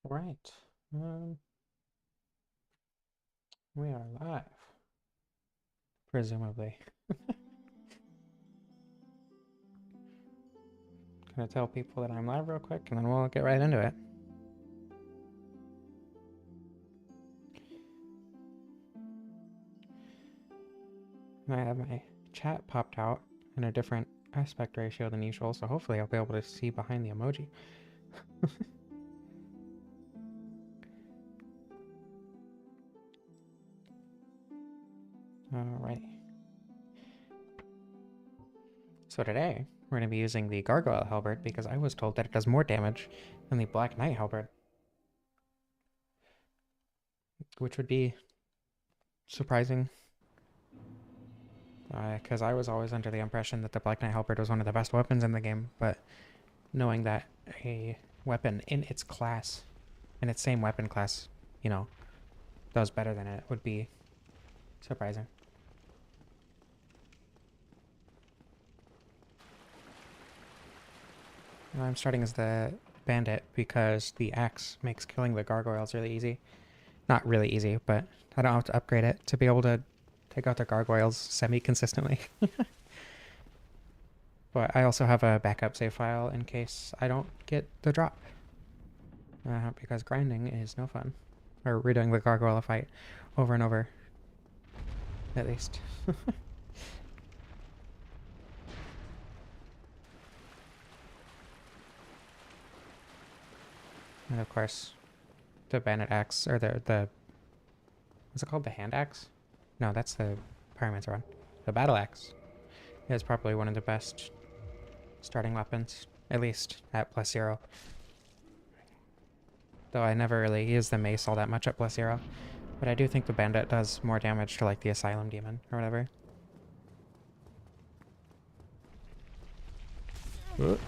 Right. We are live. Presumably. Gonna tell people that I'm live real quick and then we'll get right into it. I have my chat popped out in a different aspect ratio than usual, so hopefully I'll be able to see behind the emoji. Alrighty. So today, we're going to be using the Gargoyle Halberd because I was told that it does more damage than the Black Knight Halberd. Which would be surprising. Because I was always under the impression that the Black Knight Halberd was one of the best weapons in the game, but knowing that a weapon in its class, in its same weapon class, you know, does better than it would be surprising. I'm starting as the bandit because the axe makes killing the gargoyles really easy. Not really easy, but I don't have to upgrade it to be able to take out the gargoyles semi-consistently. But I also have a backup save file in case I don't get the drop. Because grinding is no fun. Or redoing the gargoyle fight over and over. At least. And of course, the bandit axe, or the what's it called? The hand axe? No, that's the pyromancer one. The battle axe is probably one of the best starting weapons, at least at +0. Though I never really use the mace all that much at +0. But I do think the bandit does more damage to like the asylum demon or whatever. Ooh.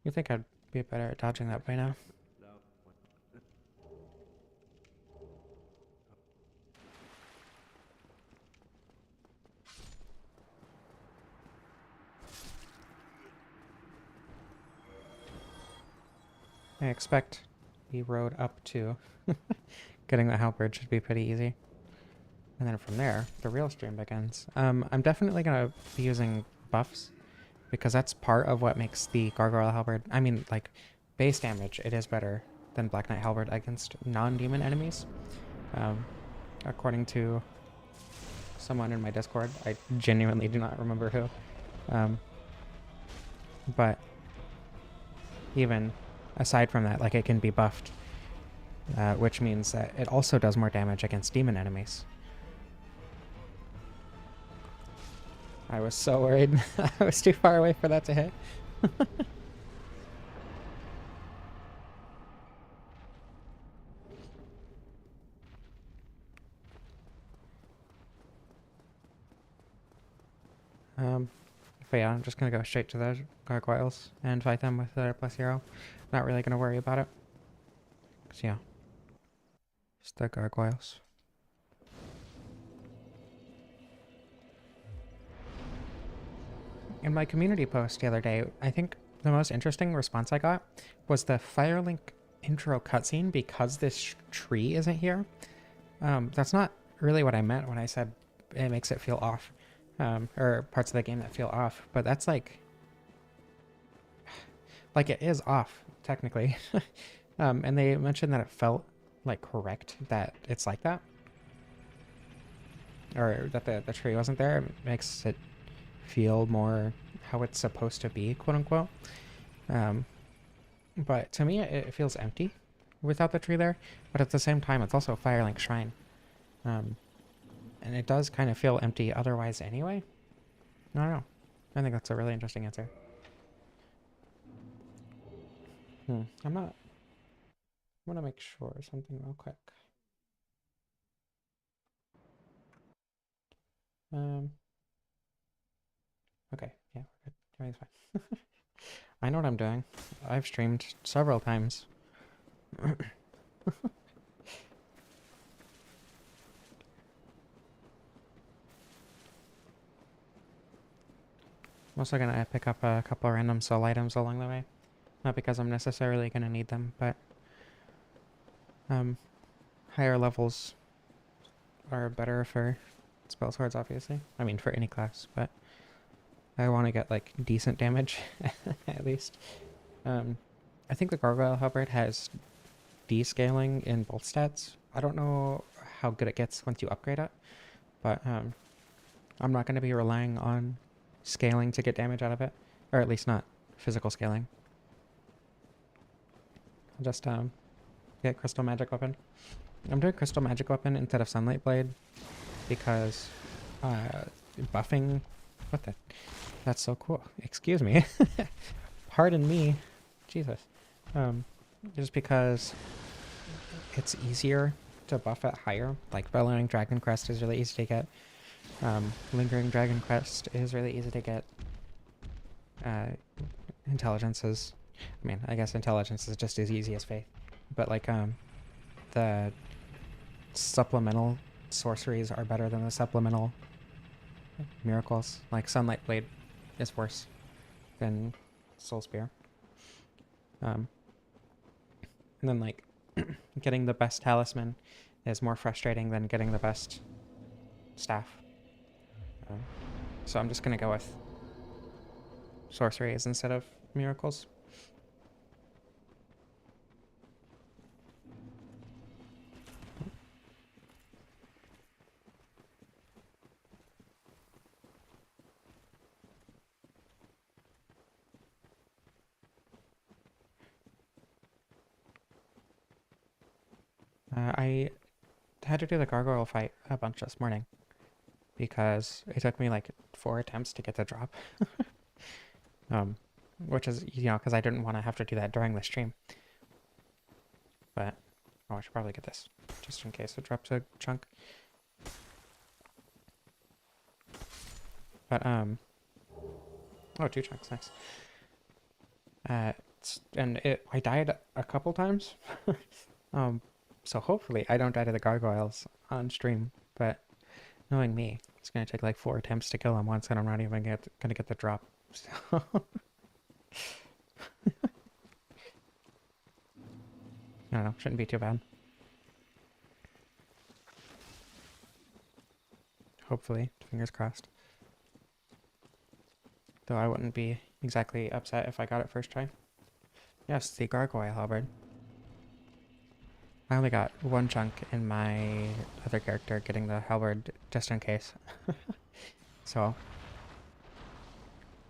You think I'd be better at dodging that by now? I expect the road up to getting the halberd should be pretty easy. And then from there, the real stream begins. I'm definitely going to be using buffs because that's part of what makes the Gargoyle Halberd, I mean, like, base damage, it is better than Black Knight Halberd against non-demon enemies. According to someone in my Discord, I genuinely do not remember who. But even aside from that, like, it can be buffed, which means that it also does more damage against demon enemies. I was so worried. I was too far away for that to hit. But yeah, I'm just going to go straight to the gargoyles and fight them with the +0. Not really going to worry about it. Because, yeah. It's the gargoyles. In my community post the other day, I think the most interesting response I got was the Firelink intro cutscene because this tree isn't here. That's not really what I meant when I said it makes it feel off. Or parts of the game that feel off, but that's like it is off technically. And they mentioned that it felt like correct that it's like that, or that the tree wasn't there. It makes it feel more how it's supposed to be, quote unquote. But to me, it feels empty without the tree there. But at the same time, it's also a Firelink shrine. And it does kind of feel empty otherwise anyway. I don't know. I think that's a really interesting answer. I'm not... I want to make sure something real quick. Okay, yeah, we're good. Everything's fine. I know what I'm doing. I've streamed several times. I'm also gonna pick up a couple random soul items along the way. Not because I'm necessarily gonna need them, but higher levels are better for spell swords, obviously. I mean, for any class, but I want to get like decent damage at least. I think the Gargoyle Halberd has descaling in both stats. I don't know how good it gets once you upgrade it, but I'm not going to be relying on scaling to get damage out of it, or at least not physical scaling. I'll just get Crystal Magic Weapon. I'm doing Crystal Magic Weapon instead of Sunlight Blade because buffing... What the... That's so cool. Excuse me. Pardon me. Jesus. Just because it's easier to buff it higher. Like Bellowing Dragon Crest is really easy to get. Lingering Dragon Crest is really easy to get. Intelligence is... I mean, I guess Intelligence is just as easy as Faith. But like, the supplemental sorceries are better than the supplemental miracles. Like Sunlight Blade is worse than Soul Spear. And then like getting the best talisman is more frustrating than getting the best staff. So I'm just gonna go with sorceries instead of miracles. I had to do the Gargoyle fight a bunch this morning because it took me like 4 attempts to get the drop. Which is, you know, because I didn't want to have to do that during the stream. But, oh, I should probably get this just in case it drops a chunk. But, oh, 2 chunks, nice. And I died a couple times. So hopefully I don't die to the gargoyles on stream, but knowing me, it's going to take like 4 attempts to kill them once and I'm not even going to get the drop. So I don't know, shouldn't be too bad. Hopefully, fingers crossed. Though I wouldn't be exactly upset if I got it first try. Yes, the Gargoyle Halberd. I only got 1 chunk in my other character getting the halberd just in case. So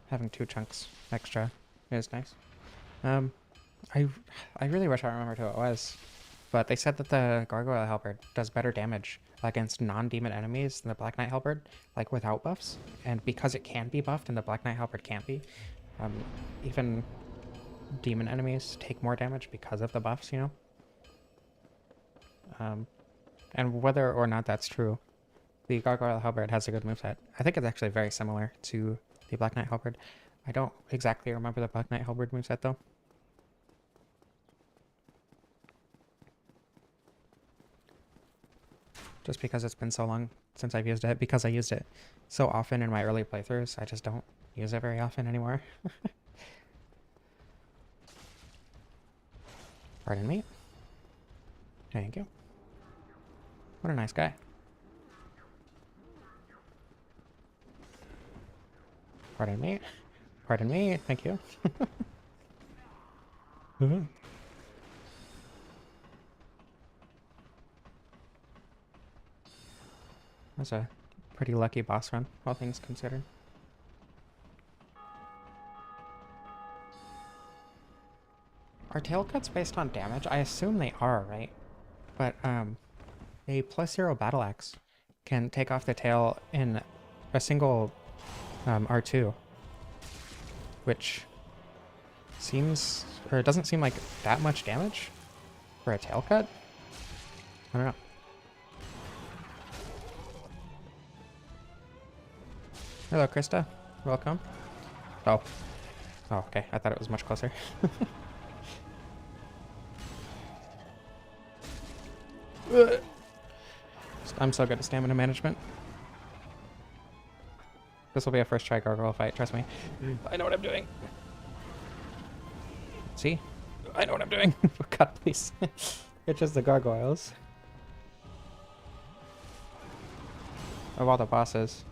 having 2 chunks extra is nice. I really wish I remembered who it was, but they said that the Gargoyle Halberd does better damage against non-demon enemies than the Black Knight Halberd, like without buffs. And because it can be buffed and the Black Knight Halberd can't be, even demon enemies take more damage because of the buffs, you know? And whether or not that's true, the Gargoyle Halberd has a good moveset. I think it's actually very similar to the Black Knight Halberd. I don't exactly remember the Black Knight Halberd moveset though. Just because it's been so long since I've used it, because I used it so often in my early playthroughs, I just don't use it very often anymore. Pardon me. Thank you. What a nice guy. Pardon me. Pardon me. Thank you. That's a pretty lucky boss run, all things considered. Are tail cuts based on damage? I assume they are, right? But, a +0 battle axe can take off the tail in a single R2, which seems, or it doesn't seem like that much damage for a tail cut. I don't know. Hello, Krista. Welcome. Oh. Oh, okay. I thought it was much closer. I'm so good at stamina management. This will be a first try gargoyle fight, trust me. I know what I'm doing. See? I know what I'm doing. God, please. It's just the gargoyles. Of all the bosses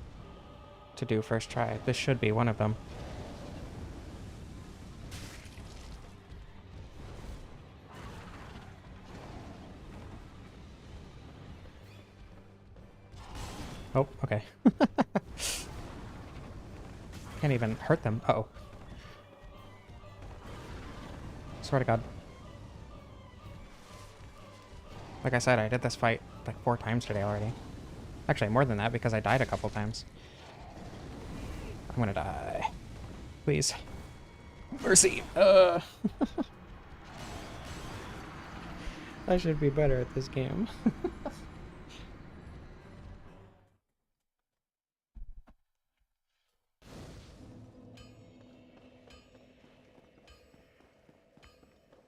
to do first try, this should be one of them. Oh, okay. Can't even hurt them. Uh-oh. Swear to God. Like I said, I did this fight like 4 times today already. Actually, more than that because I died a couple times. I'm gonna die. Please. Mercy. I should be better at this game.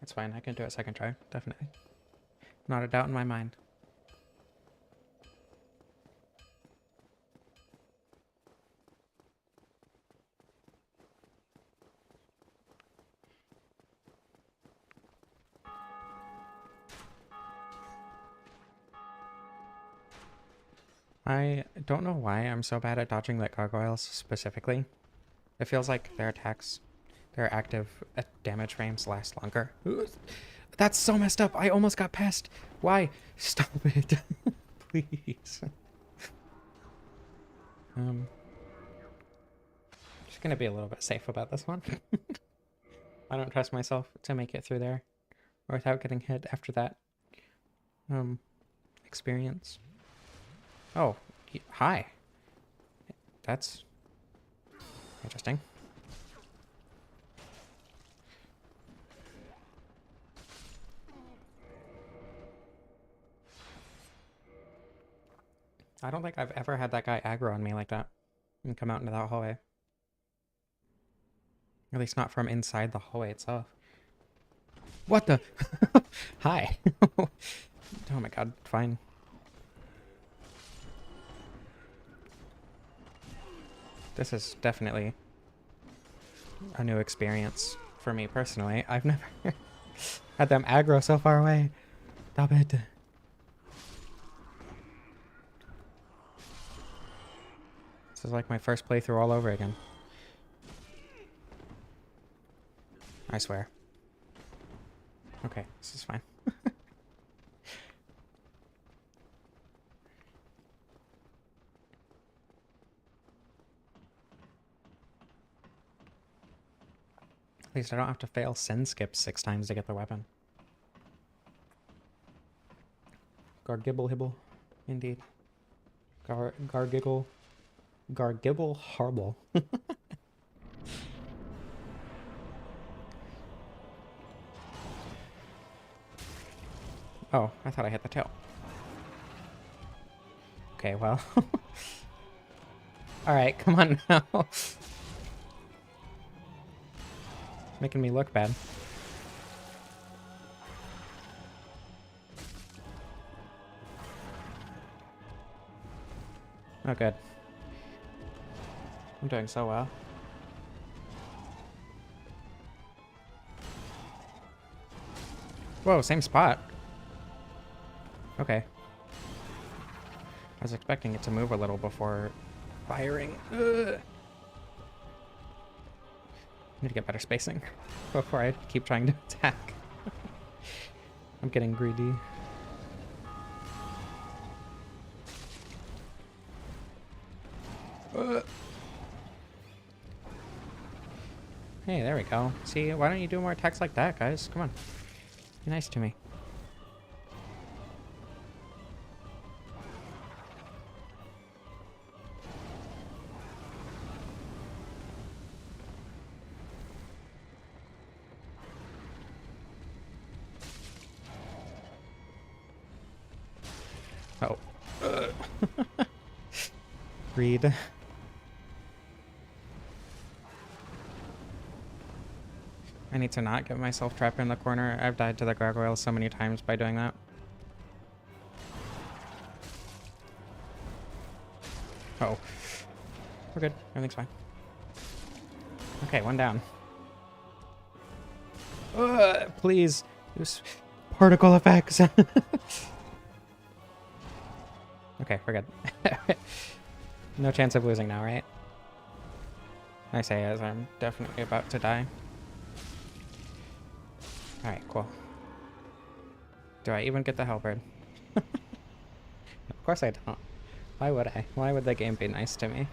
It's fine, I can do it second try, definitely. Not a doubt in my mind. I don't know why I'm so bad at dodging like gargoyles specifically. It feels like their attacks, their active damage frames last longer. That's so messed up. I almost got past. Why? Stop it. Please. Just gonna be a little bit safe about this one. I don't trust myself to make it through there without getting hit after that experience. Oh, hi. That's interesting. I don't think I've ever had that guy aggro on me like that and come out into that hallway. At least not from inside the hallway itself. What the? Hi. Oh my God, fine. This is definitely a new experience for me personally. I've never had them aggro so far away. Stop it. This is like my first playthrough all over again. I swear. Okay, this is fine. At least I don't have to fail send skips 6 times to get the weapon. Gargibble hibble, indeed. Gargibble harble. Oh, I thought I hit the tail. Okay, well. Alright, come on now. Making me look bad. Oh, good. I'm doing so well. Whoa, same spot. Okay. I was expecting it to move a little before firing. Ugh. Need to get better spacing before I keep trying to attack. I'm getting greedy. Hey, there we go. See, why don't you do more attacks like that, guys? Come on. Be nice to me. Oh. Read. I need to not get myself trapped in the corner. I've died to the gargoyle so many times by doing that. Oh. We're good. Everything's fine. Okay, one down. Please. Use particle effects. Okay, we're good. No chance of losing now, right? I say as I'm definitely about to die. Alright, cool. Do I even get the Halberd? Of course I don't. Why would I? Why would the game be nice to me?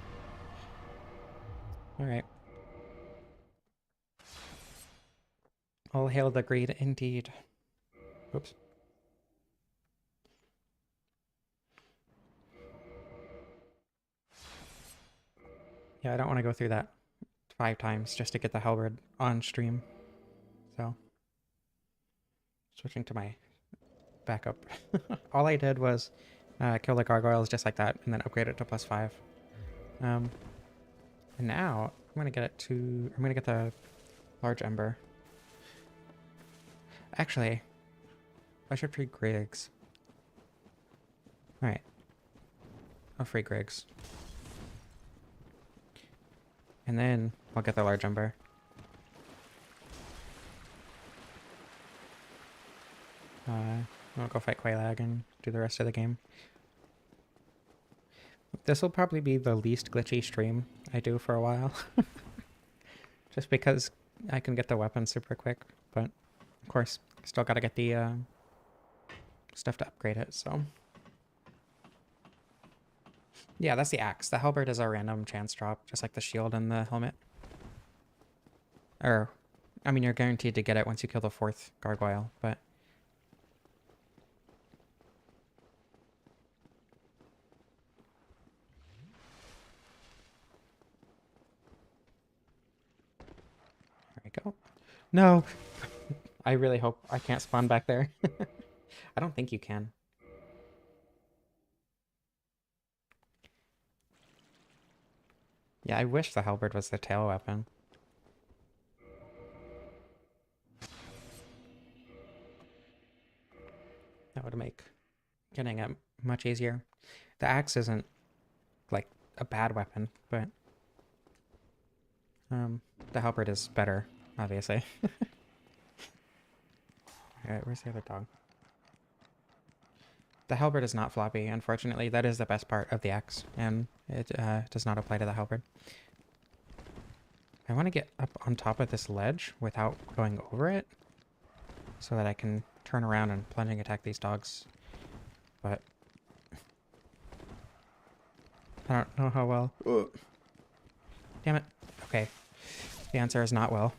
Alright. All hail the greed indeed. Oops. Yeah, I don't want to go through that 5 times just to get the Halberd on stream. So, switching to my backup. All I did was kill the gargoyles just like that and then upgrade it to +5. And now I'm gonna get it to... I'm gonna get the large Ember. Actually, I should free Griggs. Alright. I'll free Griggs. And then I'll get the large Ember. I'll go fight Quelaag and do the rest of the game. This will probably be the least glitchy stream I do for a while. Just because I can get the weapon super quick, but of course, still gotta get the stuff to upgrade it, so. Yeah, that's the axe. The Halberd is a random chance drop, just like the shield and the helmet. Or, I mean, you're guaranteed to get it once you kill the 4th gargoyle, but... There we go. No! I really hope I can't spawn back there. I don't think you can. Yeah, I wish the Halberd was the tail weapon. That would make getting it much easier. The axe isn't, like, a bad weapon, but... the Halberd is better, obviously. Alright, where's the other dog? The Halberd is not floppy, unfortunately. That is the best part of the axe, and it does not apply to the Halberd. I want to get up on top of this ledge without going over it, so that I can turn around and plunging attack these dogs. But I don't know how well. Ugh. Damn it. Okay. The answer is not well.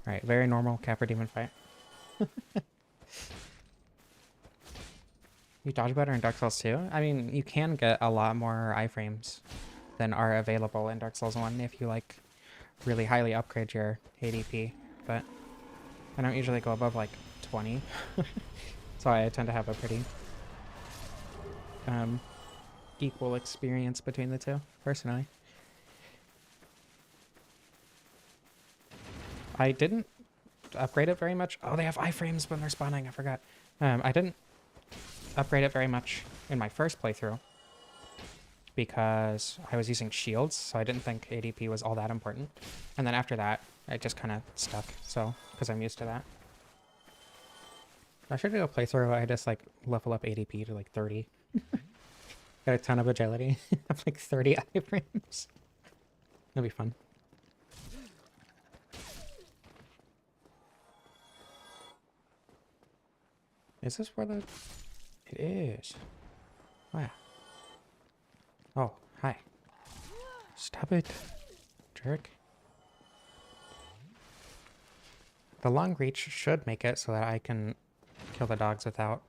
Alright, very normal Capra demon fight. You dodge better in Dark Souls 2? I mean, you can get a lot more iframes than are available in Dark Souls 1 if you, like, really highly upgrade your ADP, but I don't usually go above, like, 20. So I tend to have a pretty equal experience between the two, personally. I didn't upgrade it very much. Oh, they have iframes when they're spawning, I forgot. I didn't upgrade it very much in my first playthrough because I was using shields, so I didn't think ADP was all that important. And then after that, I just kind of stuck, so, because I'm used to that. I should do a playthrough where I just, like, level up ADP to, like, 30. Got a ton of agility. Have, like, 30 iframes. That'd be fun. Is this where the... It is. Wow. Oh, hi. Stop it, jerk. The long reach should make it so that I can kill the dogs without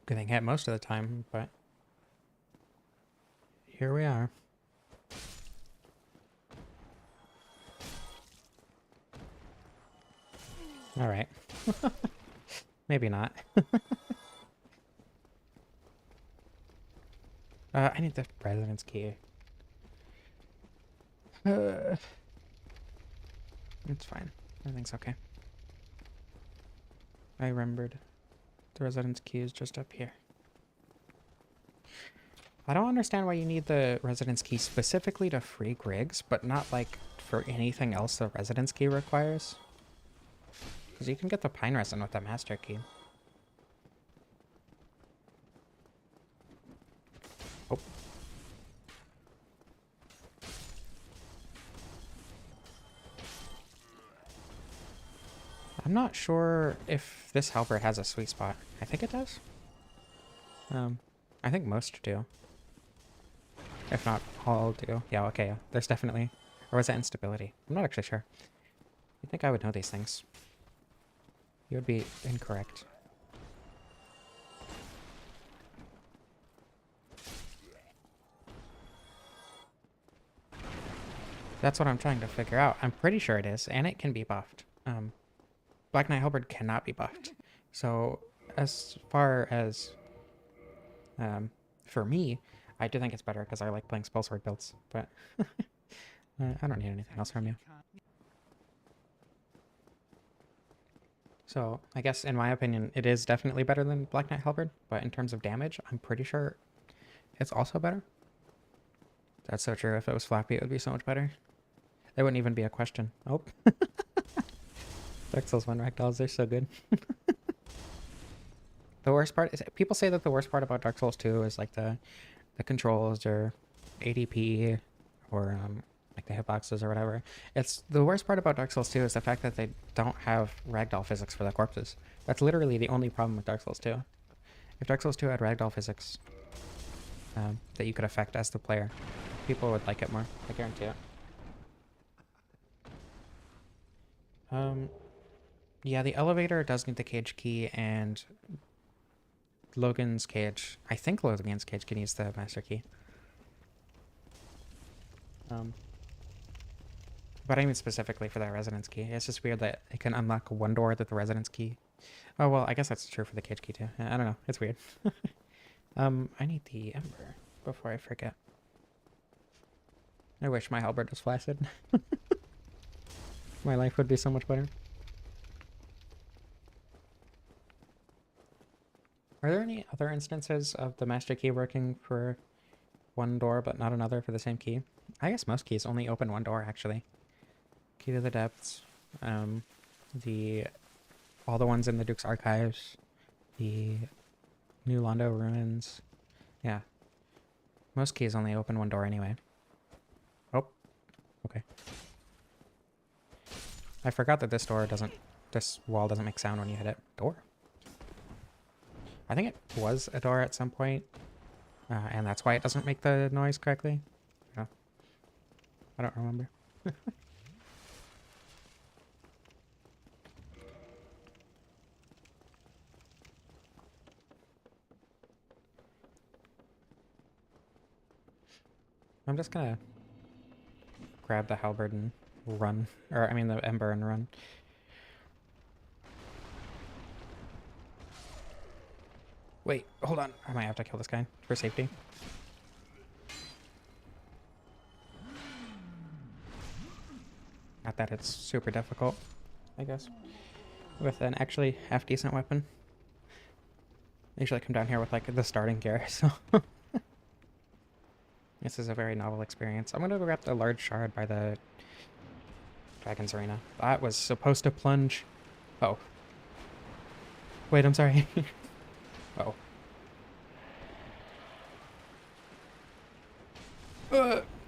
getting hit most of the time, but here we are. All right. Maybe not. I need the residence key. It's fine. Everything's okay. I remembered. The residence key is just up here. I don't understand why you need the residence key specifically to free Griggs, but not like for anything else the residence key requires. Because you can get the pine resin with the master key. Oh. I'm not sure if this Halberd has a sweet spot. I think it does. I think most do. If not all do. Yeah, okay, yeah. There's definitely... Or was that instability? I'm not actually sure. You'd think I would know these things. You would be incorrect. That's what I'm trying to figure out. I'm pretty sure it is, and it can be buffed. Black Knight Halberd cannot be buffed. So, as far as... for me, I do think it's better because I like playing spellsword builds, but I don't need anything else from you. So I guess in my opinion, it is definitely better than Black Knight Halberd, but in terms of damage, I'm pretty sure it's also better. That's so true. If it was Flappy, it would be so much better. It wouldn't even be a question. Oh. Dark Souls 1 ragdolls, they're so good. The worst part is people say that the worst part about Dark Souls 2 is like the controls or ADP or like the hitboxes or whatever. It's the worst part about Dark Souls 2 is the fact that they don't have ragdoll physics for the corpses. That's literally the only problem with Dark Souls 2. If Dark Souls 2 had ragdoll physics that you could affect as the player, people would like it more. I guarantee it. Yeah, the elevator does need the cage key, and Logan's cage. I think Logan's cage can use the master key. But I mean specifically for that residence key. It's just weird that it can unlock one door that the residence key... Oh, well, I guess that's true for the cage key too. I don't know. It's weird. I need the Ember before I forget. I wish my Halberd was flaccid. My life would be so much better. Are there any other instances of the master key working for one door but not another for the same key? I guess most keys only open one door, actually. Key to the Depths, all the ones in the Duke's Archives, the new Londo Ruins. Yeah. Most keys only open one door anyway. Oh, okay. I forgot that this wall doesn't make sound when you hit it. Door. I think it was a door at some point, and that's why it doesn't make the noise correctly. No. I don't remember. I'm just gonna grab the Halberd and run. Or, I mean the Ember and run. Wait, hold on. I might have to kill this guy for safety. Not that it's super difficult, I guess. With an actually half-decent weapon. I usually come down here with, like, the starting gear, so... This is a very novel experience. I'm gonna go grab the large shard by the Dragon's Arena. That was supposed to plunge... Oh. Wait, I'm sorry. Oh.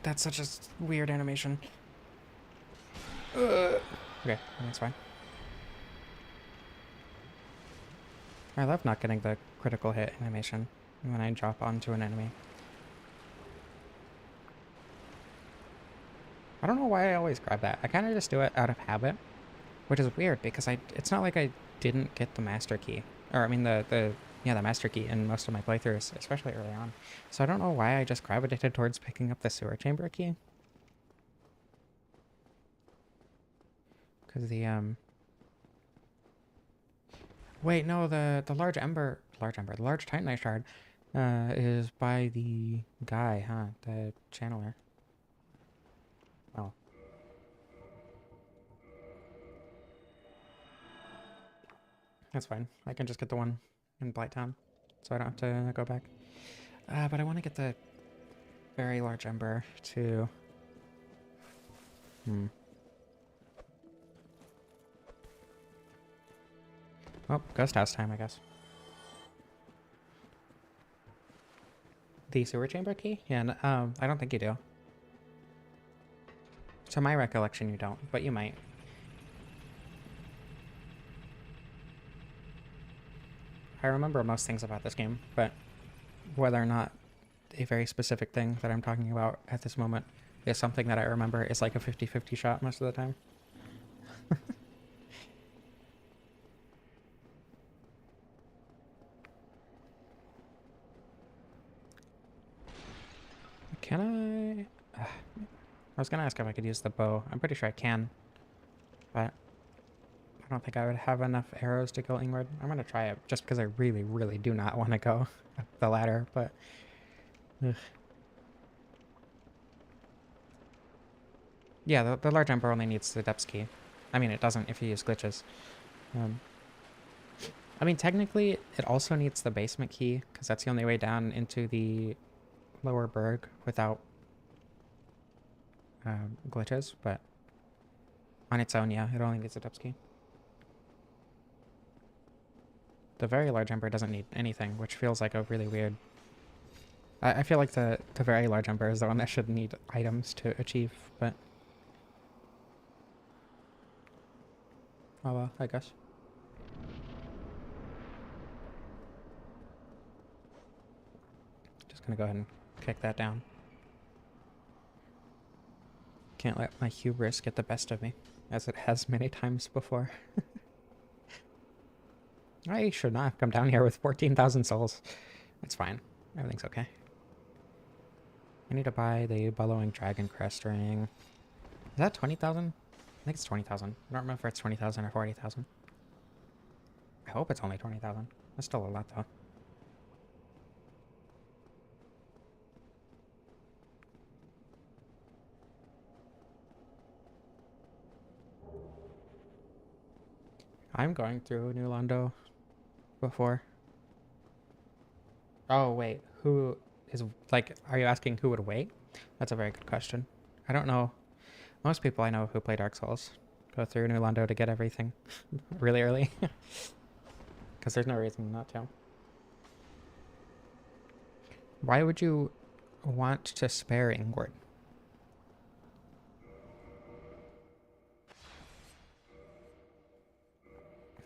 That's such a weird animation. Okay, that's fine. I love not getting the critical hit animation when I drop onto an enemy. I don't know why I always grab that. I kind of just do it out of habit, which is weird because it's not like I didn't get the master key. Or I mean the master key in most of my playthroughs, especially early on. So I don't know why I just gravitated towards picking up the sewer chamber key. Because the wait, no, the large Titanite shard is by the guy, huh? The channeler. Oh. That's fine. I can just get the one in Blighttown, so I don't have to go back. But I want to get the very large Ember to... Oh, ghost house time, I guess. The sewer chamber key? Yeah, I don't think you do. To my recollection, you don't, but you might. I remember most things about this game, but whether or not a very specific thing that I'm talking about at this moment is something that I remember is like a 50-50 shot most of the time. Can I? I was gonna ask if I could use the bow. I'm pretty sure I can, but I don't think I would have enough arrows to kill Ingward. I'm gonna try it just because I really, really do not want to go up the ladder, but... Ugh. Yeah, the large Ember only needs the depths key. I mean, it doesn't if you use glitches. I mean, technically, it also needs the basement key, because that's the only way down into the lower berg without glitches, but on its own, yeah, it only needs the depths key. The very large Ember doesn't need anything, which feels like a really weird... I feel like the very large Ember is the one that should need items to achieve, but... Oh well, I guess. Just gonna go ahead and kick that down. Can't let my hubris get the best of me, as it has many times before. I should not have come down here with 14,000 souls. It's fine. Everything's okay. I need to buy the Bellowing Dragon Crest ring. Is that 20,000? I think it's 20,000. I don't remember if it's 20,000 or 40,000. I hope it's only 20,000. That's still a lot, though. I'm going through New Londo before. Oh, wait. Who is... Like, are you asking who would wait? That's a very good question. I don't know. Most people I know who play Dark Souls go through New Londo to get everything really early. Because there's no reason not to. Why would you want to spare Ingward?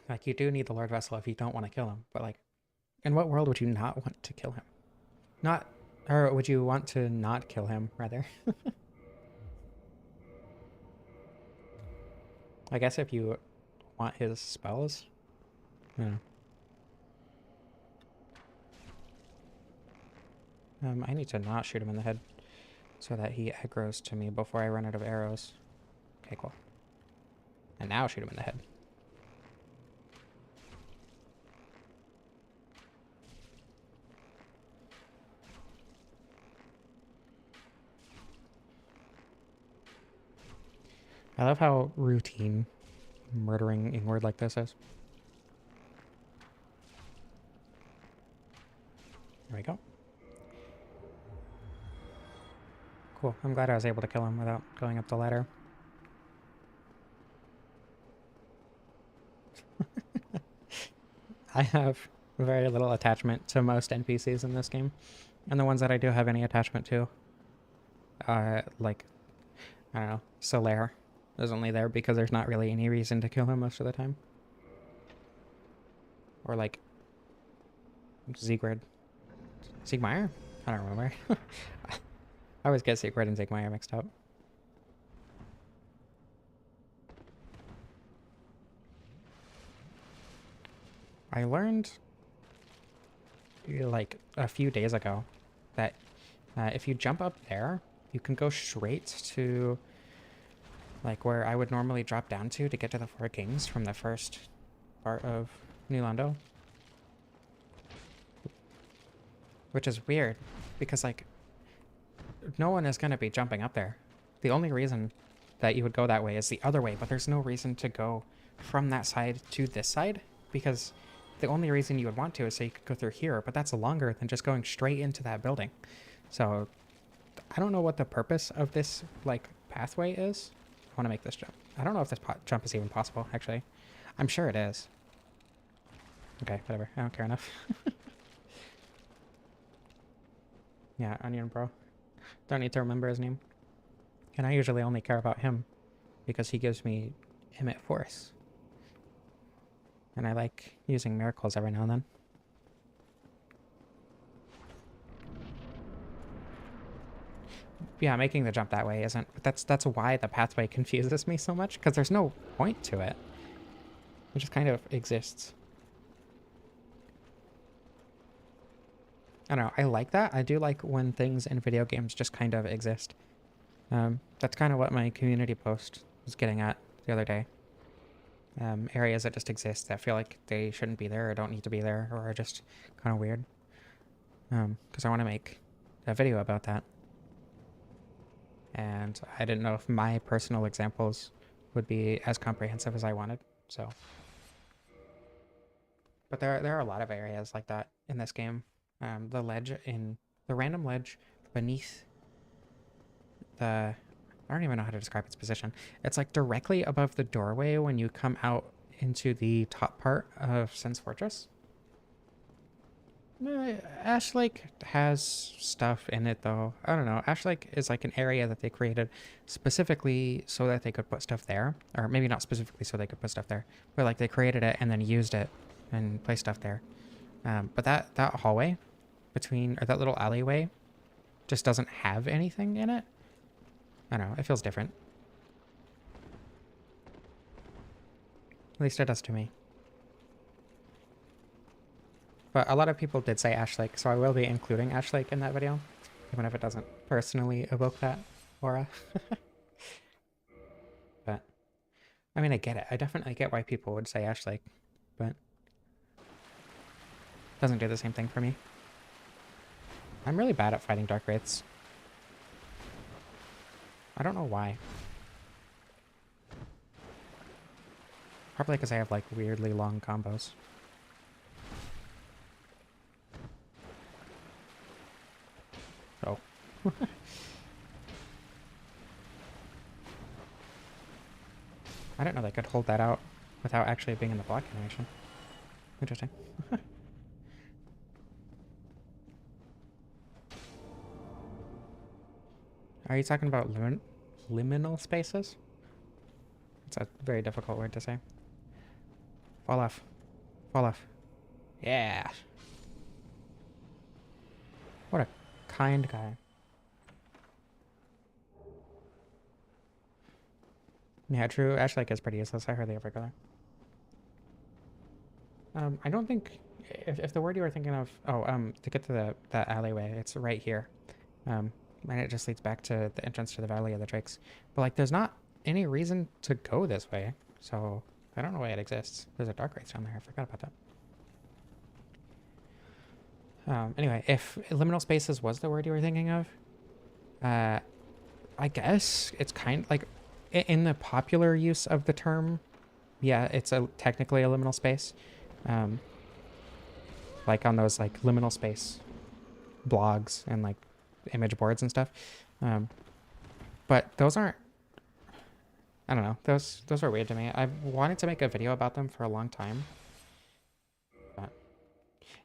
Like, you do need the Lord Vessel if you don't want to kill him, but like, in what world would you not want to kill him? Not... Or would you want to not kill him, rather? I guess if you want his spells. Yeah. I need to not shoot him in the head so that he aggroes to me before I run out of arrows. Okay, cool. And now shoot him in the head. I love how routine murdering Ingward like this is. There we go. Cool. I'm glad I was able to kill him without going up the ladder. I have very little attachment to most NPCs in this game. And the ones that I do have any attachment to, like, I don't know, Solaire is only there because there's not really any reason to kill him most of the time. Or like Siegfried. Siegmeyer? I don't remember. I always get Siegfried and Siegmeyer mixed up. I learned like a few days ago that if you jump up there, you can go straight to like where I would normally drop down to get to the Four Kings from the first part of New Londo. Which is weird, because like, no one is going to be jumping up there. The only reason that you would go that way is the other way, but there's no reason to go from that side to this side, because the only reason you would want to is so you could go through here, but that's longer than just going straight into that building. So I don't know what the purpose of this, like, pathway is. I want to make this jump. I don't know if this jump is even possible, actually. I'm sure it is. Okay, whatever. I don't care enough. Yeah, Onion Bro. Don't need to remember his name. And I usually only care about him because he gives me emit force. And I like using miracles every now and then. Yeah, making the jump that way isn't... That's why the pathway confuses me so much, because there's no point to it. It just kind of exists. I don't know, I like that. I do like when things in video games just kind of exist. That's kind of what my community post was getting at the other day. Areas that just exist that feel like they shouldn't be there or don't need to be there or are just kind of weird. Because I want to make a video about that. And I didn't know if my personal examples would be as comprehensive as I wanted, so. But there are a lot of areas like that in this game. The random ledge beneath the... I don't even know how to describe its position. It's like directly above the doorway when you come out into the top part of Sen's Fortress. Ash Lake has stuff in it, though. I don't know. Ash Lake is like an area that they created specifically so that they could put stuff there. Or maybe not specifically so they could put stuff there, but like they created it and then used it and placed stuff there. But that hallway between, or that little alleyway just doesn't have anything in it. I don't know. It feels different. At least it does to me. But a lot of people did say Ash Lake, so I will be including Ash Lake in that video, even if it doesn't personally evoke that aura. But, I mean, I get it. I definitely get why people would say Ash Lake, but it doesn't do the same thing for me. I'm really bad at fighting Dark Wraiths. I don't know why. Probably because I have, like, weirdly long combos. Oh. I didn't know they could hold that out without actually being in the block animation. Interesting. Are you talking about liminal spaces? It's a very difficult word to say. Fall off. Fall off. Yeah. What a kind guy. Yeah, true. Ash Lake is pretty useless. I hardly ever go there. I don't think... If the word you were thinking of... Oh, to get to that alleyway, it's right here. And it just leads back to the entrance to the Valley of the Drakes. But, like, there's not any reason to go this way. So, I don't know why it exists. There's a Dark Wraith down there. I forgot about that. Anyway, if liminal spaces was the word you were thinking of, I guess it's kind of like, in the popular use of the term, yeah, it's technically a liminal space. Like on those like liminal space blogs and like image boards and stuff. But those aren't, I don't know, those are weird to me. I've wanted to make a video about them for a long time.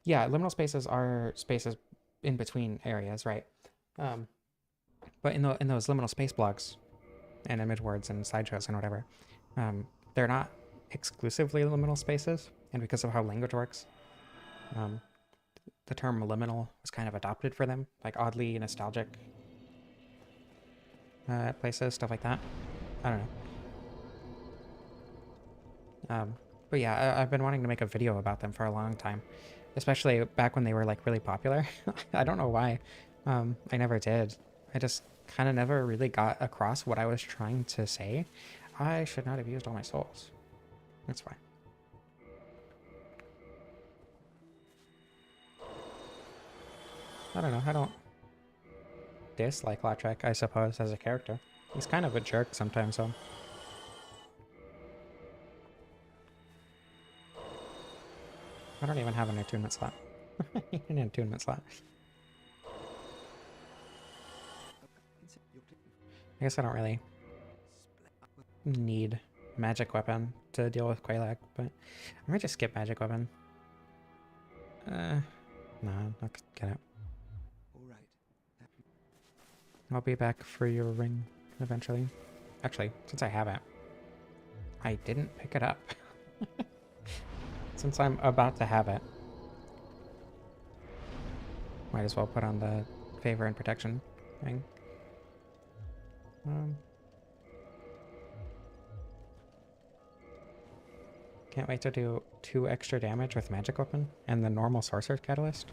Yeah, liminal spaces are spaces in between areas, right? But in those liminal space blogs and image boards and slideshows and whatever, they're not exclusively liminal spaces. And because of how language works, the term liminal was kind of adopted for them, like oddly nostalgic places, stuff like that. I don't know. But yeah, I've been wanting to make a video about them for a long time. Especially back when they were like really popular. I don't know why. I never did. I just kind of never really got across what I was trying to say. I should not have used all my souls. That's fine. I don't know. I don't dislike Lautrec, I suppose, as a character. He's kind of a jerk sometimes, though. I don't even have an attunement slot. An attunement slot. I guess I don't really need magic weapon to deal with Quelaag, but I might just skip magic weapon. No, I'll get it. I'll be back for your ring eventually. Actually, since I have it, I didn't pick it up. Since I'm about to have it, might as well put on the favor and protection thing. Can't wait to do 2 extra damage with magic weapon and the normal sorcerer's catalyst.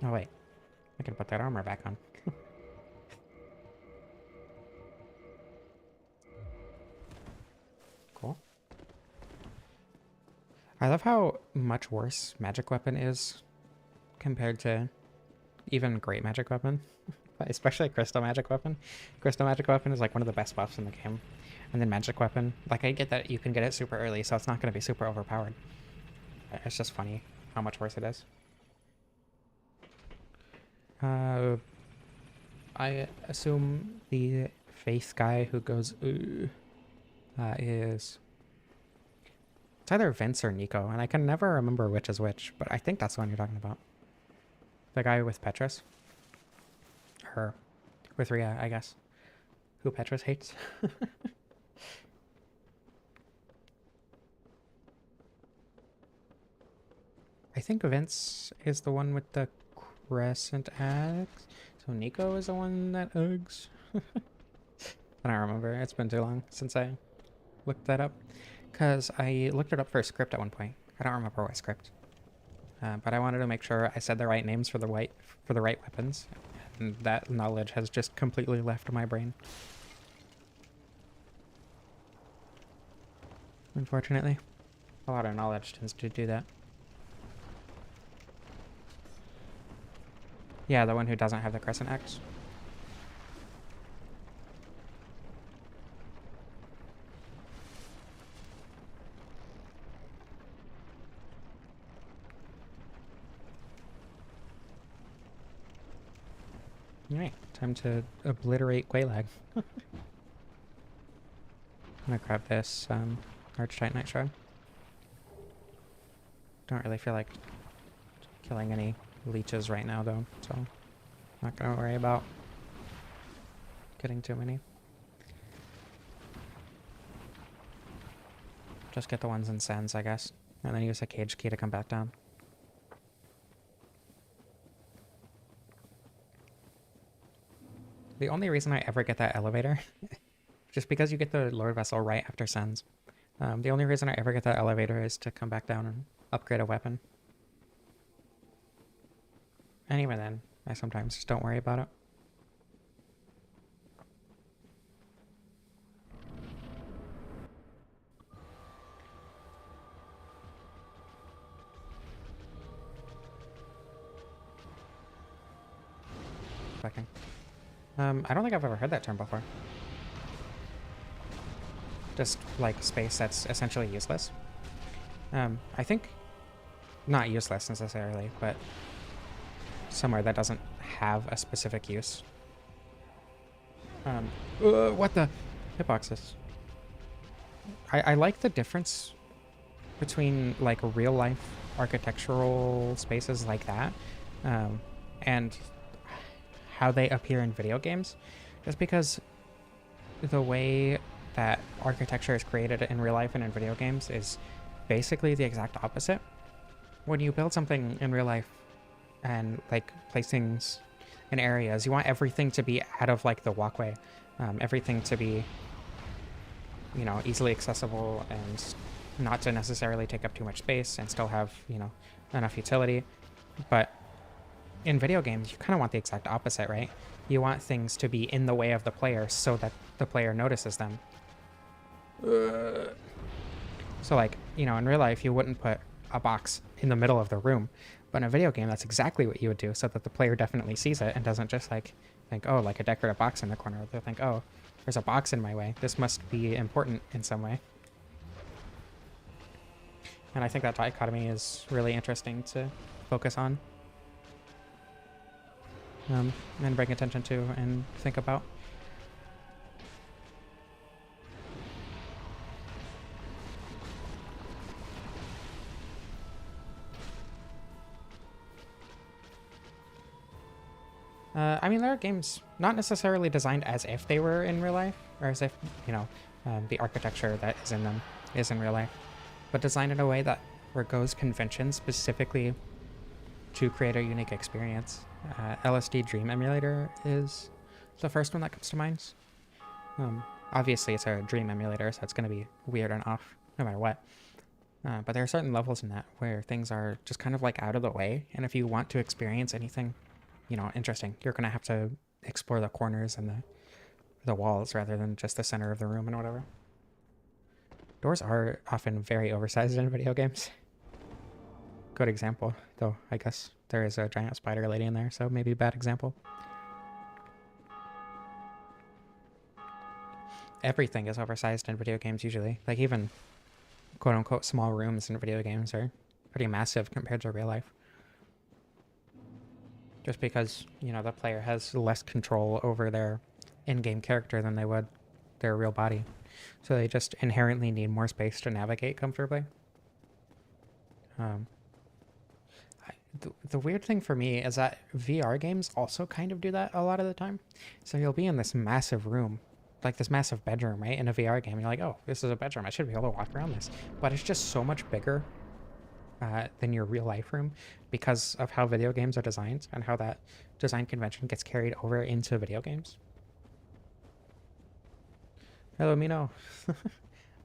Oh wait, I can put that armor back on. Cool. I love how much worse magic weapon is compared to even great magic weapon. Especially crystal magic weapon. Crystal magic weapon is like one of the best buffs in the game. And then magic weapon, like I get that you can get it super early, so it's not going to be super overpowered. It's just funny how much worse it is. I assume the faith guy who goes is... It's either Vince or Nico, and I can never remember which is which, but I think that's the one you're talking about. The guy with Petrus. Her. With Rhea, I guess. Who Petrus hates. I think Vince is the one with the crescent axe. So Nico is the one that Uggs. I don't remember. It's been too long since I looked that up. Because I looked it up for a script at one point. I don't remember what script. But I wanted to make sure I said the right names for the right weapons. And that knowledge has just completely left my brain. Unfortunately. A lot of knowledge tends to do that. Yeah, the one who doesn't have the crescent axe. Alright, time to obliterate Quelaag. I'm gonna grab this Archtitanite Shroud. Don't really feel like killing any leeches right now though, so not gonna worry about getting too many. Just get the ones in Sands, I guess, and then use a cage key to come back down. The only reason I ever get that elevator, just because you get the Lord Vessel right after Sands, the only reason I ever get that elevator is to come back down and upgrade a weapon. And even then, I sometimes just don't worry about it. Fucking. I don't think I've ever heard that term before. Just like space that's essentially useless. I think not useless necessarily, but somewhere that doesn't have a specific use. What the hitboxes? I like the difference between like real life architectural spaces like that and how they appear in video games, just because the way that architecture is created in real life and in video games is basically the exact opposite. When you build something in real life and like place things in areas, you want everything to be out of like the walkway, everything to be, you know, easily accessible and not to necessarily take up too much space and still have, you know, enough utility. But in video games, you kind of want the exact opposite, right? You want things to be in the way of the player so that the player notices them. So like, you know, in real life, you wouldn't put a box in the middle of the room, but in a video game, that's exactly what you would do so that the player definitely sees it and doesn't just like think, oh, like a decorative box in the corner. They'll think, oh, There's a box in my way. This must be important in some way. And I think that dichotomy is really interesting to focus on. And bring attention to and think about. I mean, there are games not necessarily designed as if they were in real life, or as if, you know, the architecture that is in them is in real life, but designed in a way that forgoes convention specifically to create a unique experience. LSD Dream Emulator is the first one that comes to mind. Obviously, it's a dream emulator, so it's going to be weird and off no matter what. But there are certain levels in that where things are just kind of like out of the way, and if you want to experience anything, you know, interesting, you're going to have to explore the corners and the walls rather than just the center of the room and whatever. Doors are often very oversized in video games. Good example, though I guess there is a giant spider lady in there, so maybe a bad example. Everything is oversized in video games usually. Like even quote-unquote small rooms in video games are pretty massive compared to real life. Just because, you know, the player has less control over their in-game character than they would their real body. So they just inherently need more space to navigate comfortably. The weird thing for me is that VR games also kind of do that a lot of the time. So you'll be in this massive room, like this massive bedroom, right? In a VR game, you're like, oh, this is a bedroom. I should be able to walk around this. But it's just so much bigger than your real life room because of how video games are designed and how that design convention gets carried over into video games. Hello, Mino.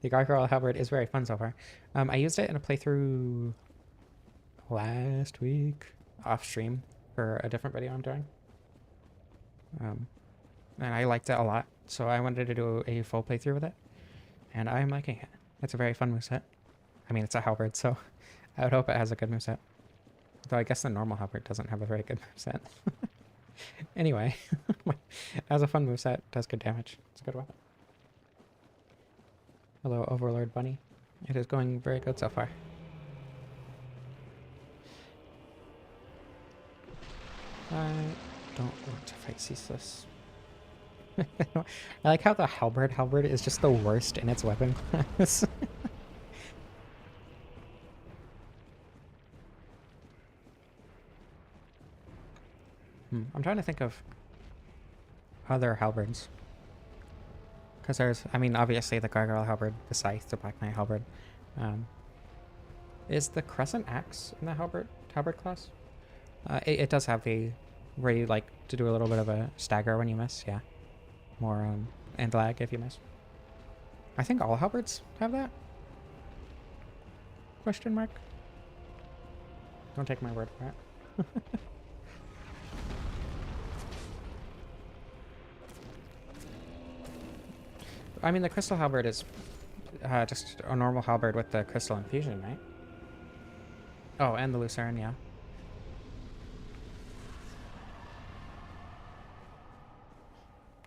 The Gargoyle Halberd is very fun so far. I used it in a playthrough last week off stream for a different video I'm doing. And I liked it a lot, so I wanted to do a full playthrough with it. And I'm liking it. It's a very fun moveset. I mean, it's a Halberd, so I would hope it has a good moveset. Though I guess the normal Halberd doesn't have a very good moveset. Anyway, it has a fun moveset, does good damage. It's a good weapon. Hello, Overlord Bunny. It is going very good so far. I don't want to fight Ceaseless. I like how the Halberd is just the worst in its weapon class. I'm trying to think of other Halberds. Because there's, I mean, obviously the Gargoyle Halberd, the Scythe, the Black Knight Halberd. Is the Crescent Axe in the Halberd class? It does have the, where you like to do a little bit of a stagger when you miss, yeah. More, and lag if you miss. I think all Halberds have that? Question mark? Don't take my word for it. I mean, the Crystal Halberd is just a normal Halberd with the Crystal Infusion, right? Oh, and the Lucerne, yeah.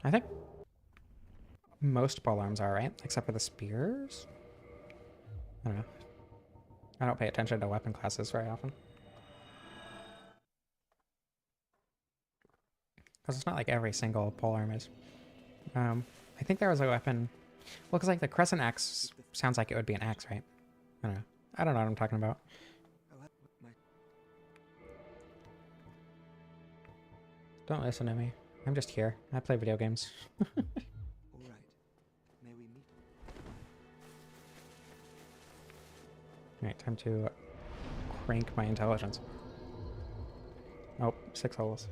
I think most polearms are, right? Except for the spears? I don't know. I don't pay attention to weapon classes very often. Because it's not like every single polearm is. I think there was a weapon... Well, because like the Crescent Axe sounds like it would be an axe, right? I don't know. I don't know what I'm talking about. Don't listen to me. I'm just here. I play video games. All right. May we meet? Alright, time to crank my intelligence. Oh, 6 holes.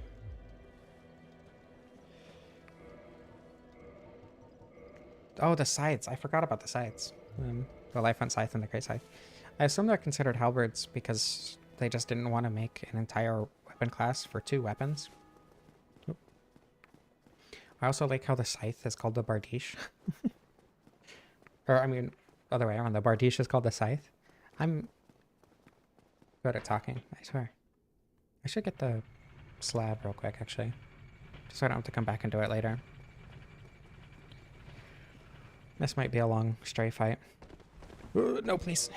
Oh, the scythes. I forgot about the scythes. The Life Hunt Scythe and the Great Scythe. I assume they're considered halberds because they just didn't want to make an entire weapon class for 2 weapons. Oop. I also like how the scythe is called the Bardiche. Or, I mean, other way around. The Bardiche is called the scythe. I'm good at talking, I swear. I should get the slab real quick, actually. Just so I don't have to come back and do it later. This might be a long stray fight. No, please.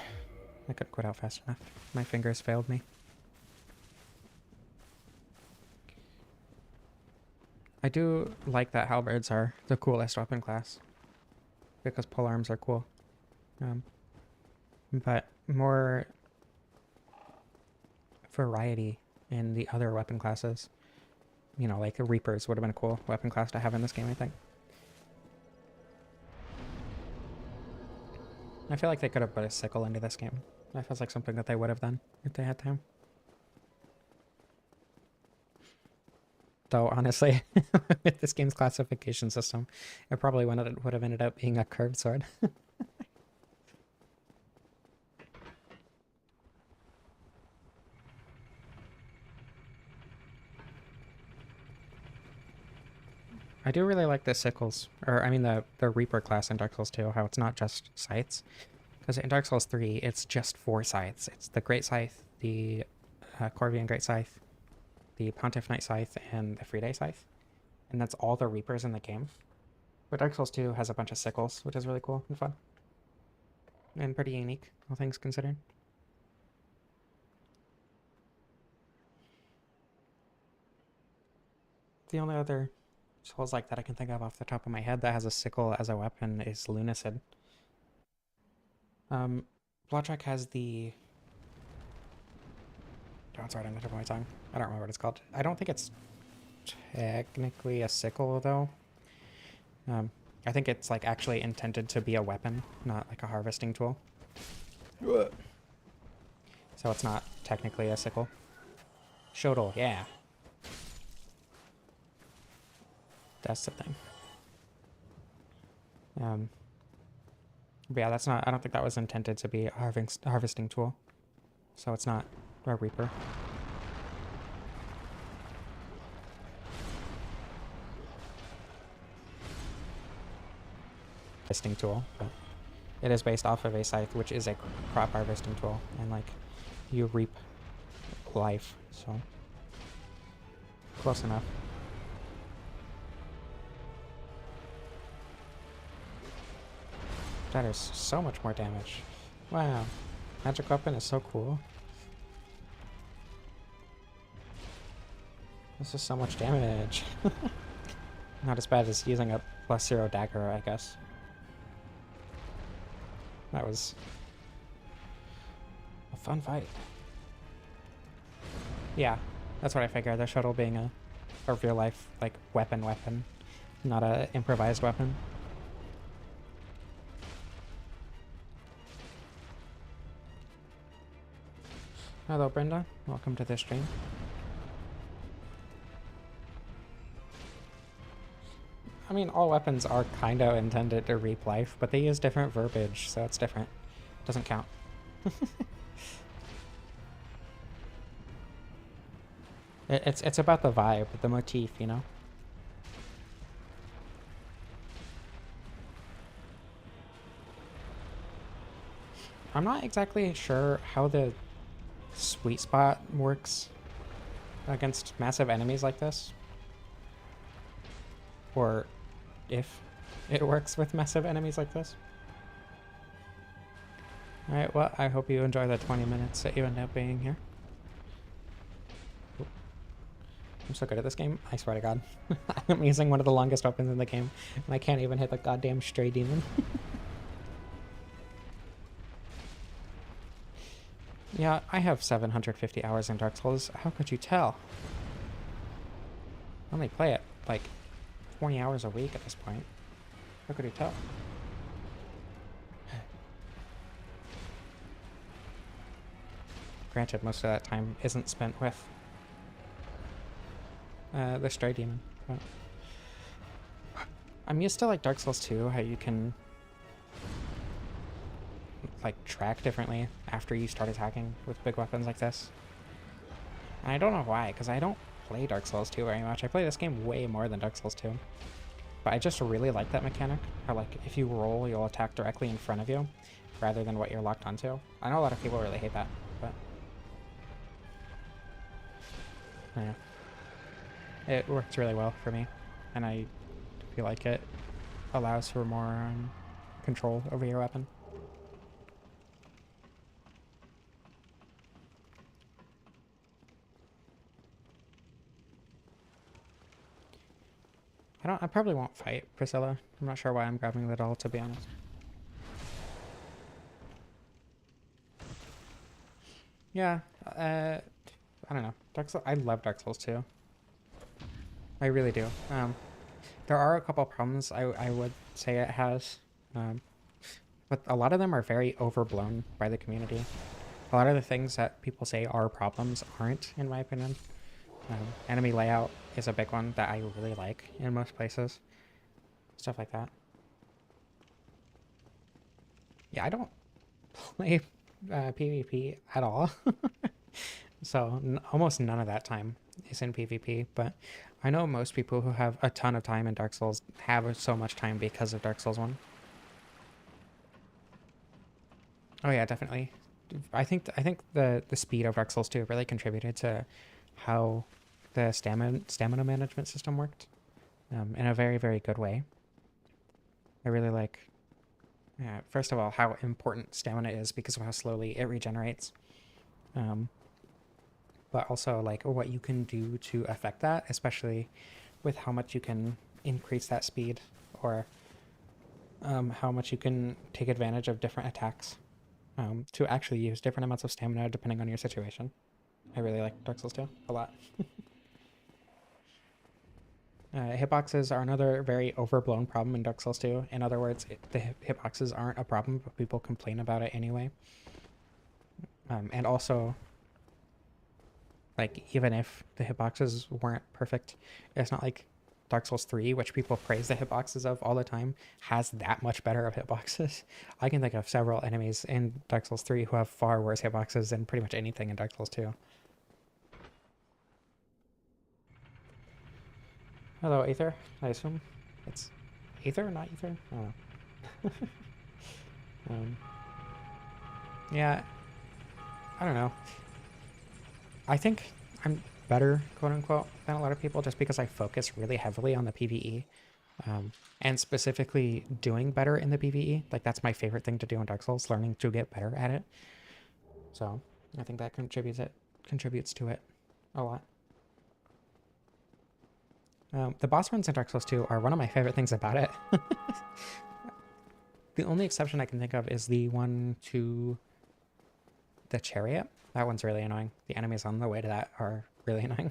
I couldn't quit out fast enough. My fingers failed me. I do like that halberds are the coolest weapon class. Because polearms are cool. But more variety in the other weapon classes. You know, like the Reapers would have been a cool weapon class to have in this game, I think. I feel like they could have put a sickle into this game. That feels like something that they would have done if they had time. Though, honestly, with this game's classification system, it probably would have ended up being a curved sword. I do really like the sickles, or I mean the Reaper class in Dark Souls 2, how it's not just scythes. Because in Dark Souls 3, it's just 4 scythes. It's the Great Scythe, the Corvian Great Scythe, the Pontiff Knight Scythe, and the Friday Scythe. And that's all the Reapers in the game. But Dark Souls 2 has a bunch of sickles, which is really cool and fun. And pretty unique, all things considered. The only other Souls like that I can think of off the top of my head that has a sickle as a weapon is Lunacid. Bloodtrack has the... Oh, it's right on the tip of my tongue. I don't remember what it's called. I don't think it's technically a sickle, though. I think it's like actually intended to be a weapon, not like a harvesting tool. So it's not technically a sickle. Shodel, yeah. That's the thing. But yeah, that's not... I don't think that was intended to be a harvesting tool. So it's not a Reaper. Harvesting tool, but it is based off of a scythe, which is a crop harvesting tool, and like you reap life, so close enough. That is so much more damage. Wow, magic weapon is so cool. This is so much damage. Not as bad as using a +0 dagger, I guess. That was a fun fight. Yeah, that's what I figured. The shuttle being a real life like weapon, not a improvised weapon. Hello, Brenda. Welcome to the stream. I mean, all weapons are kind of intended to reap life, but they use different verbiage, so it's different. Doesn't count. It's about the vibe, the motif, you know? I'm not exactly sure how the sweet spot works against massive enemies like this. Or if it works with massive enemies like this. Alright, well, I hope you enjoy the 20 minutes that you end up being here. Ooh. I'm so good at this game, I swear to God. I'm using one of the longest weapons in the game, and I can't even hit the goddamn stray demon. Yeah, I have 750 hours in Dark Souls. How could you tell? I only play it, like, 20 hours a week at this point. How could you tell? Granted, most of that time isn't spent with the stray demon. But I'm used to like Dark Souls 2, how you can like track differently after you start attacking with big weapons like this. And I don't know why, because I don't play Dark Souls 2 very much. I play this game way more than Dark Souls 2. But I just really like that mechanic, how like if you roll, you'll attack directly in front of you, rather than what you're locked onto. I know a lot of people really hate that, but yeah. It works really well for me, and I feel like it allows for more control over your weapon. I probably won't fight Priscilla. I'm not sure why I'm grabbing the doll, to be honest. Yeah, I don't know. Dark Souls, I love Dark Souls 2. I really do. There are a couple problems I would say it has, but a lot of them are very overblown by the community. A lot of the things that people say are problems aren't, in my opinion. Enemy layout is a big one that I really like in most places. Stuff like that. Yeah, I don't play PvP at all. So almost none of that time is in PvP, but I know most people who have a ton of time in Dark Souls have so much time because of Dark Souls 1. Oh yeah, definitely. I think the speed of Dark Souls 2 really contributed to how the stamina management system worked in a very, very good way. I really like, first of all, how important stamina is because of how slowly it regenerates. But also like what you can do to affect that, especially with how much you can increase that speed, or how much you can take advantage of different attacks to actually use different amounts of stamina depending on your situation. I really like Dark Souls 2 a lot. Hitboxes are another very overblown problem in Dark Souls 2. In other words, the hitboxes aren't a problem, but people complain about it anyway. And also, like, even if the hitboxes weren't perfect, it's not like Dark Souls 3, which people praise the hitboxes of all the time, has that much better of hitboxes. I can think of several enemies in Dark Souls 3 who have far worse hitboxes than pretty much anything in Dark Souls 2. Hello, Aether, I assume. It's Aether, not Ether? I don't know. Yeah, I don't know. I think I'm better, quote unquote, than a lot of people just because I focus really heavily on the PvE. And specifically doing better in the PvE. Like, that's my favorite thing to do in Dark Souls, learning to get better at it. So I think that contributes to it a lot. The boss runs in Dark Souls 2 are one of my favorite things about it. The only exception I can think of is the one to the Chariot. That one's really annoying. The enemies on the way to that are really annoying.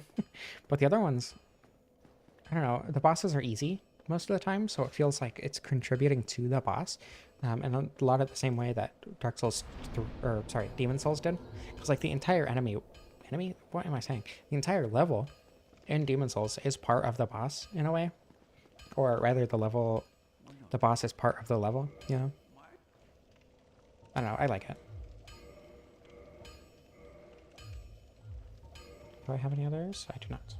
But the other ones, I don't know, the bosses are easy most of the time, so it feels like it's contributing to the boss. And a lot of the same way that Demon Souls did. Because like the entire what am I saying? The entire level in Demon Souls is part of the boss in a way. Or rather the boss is part of the level, you know? I don't know, I like it. Do I have any others? I do not.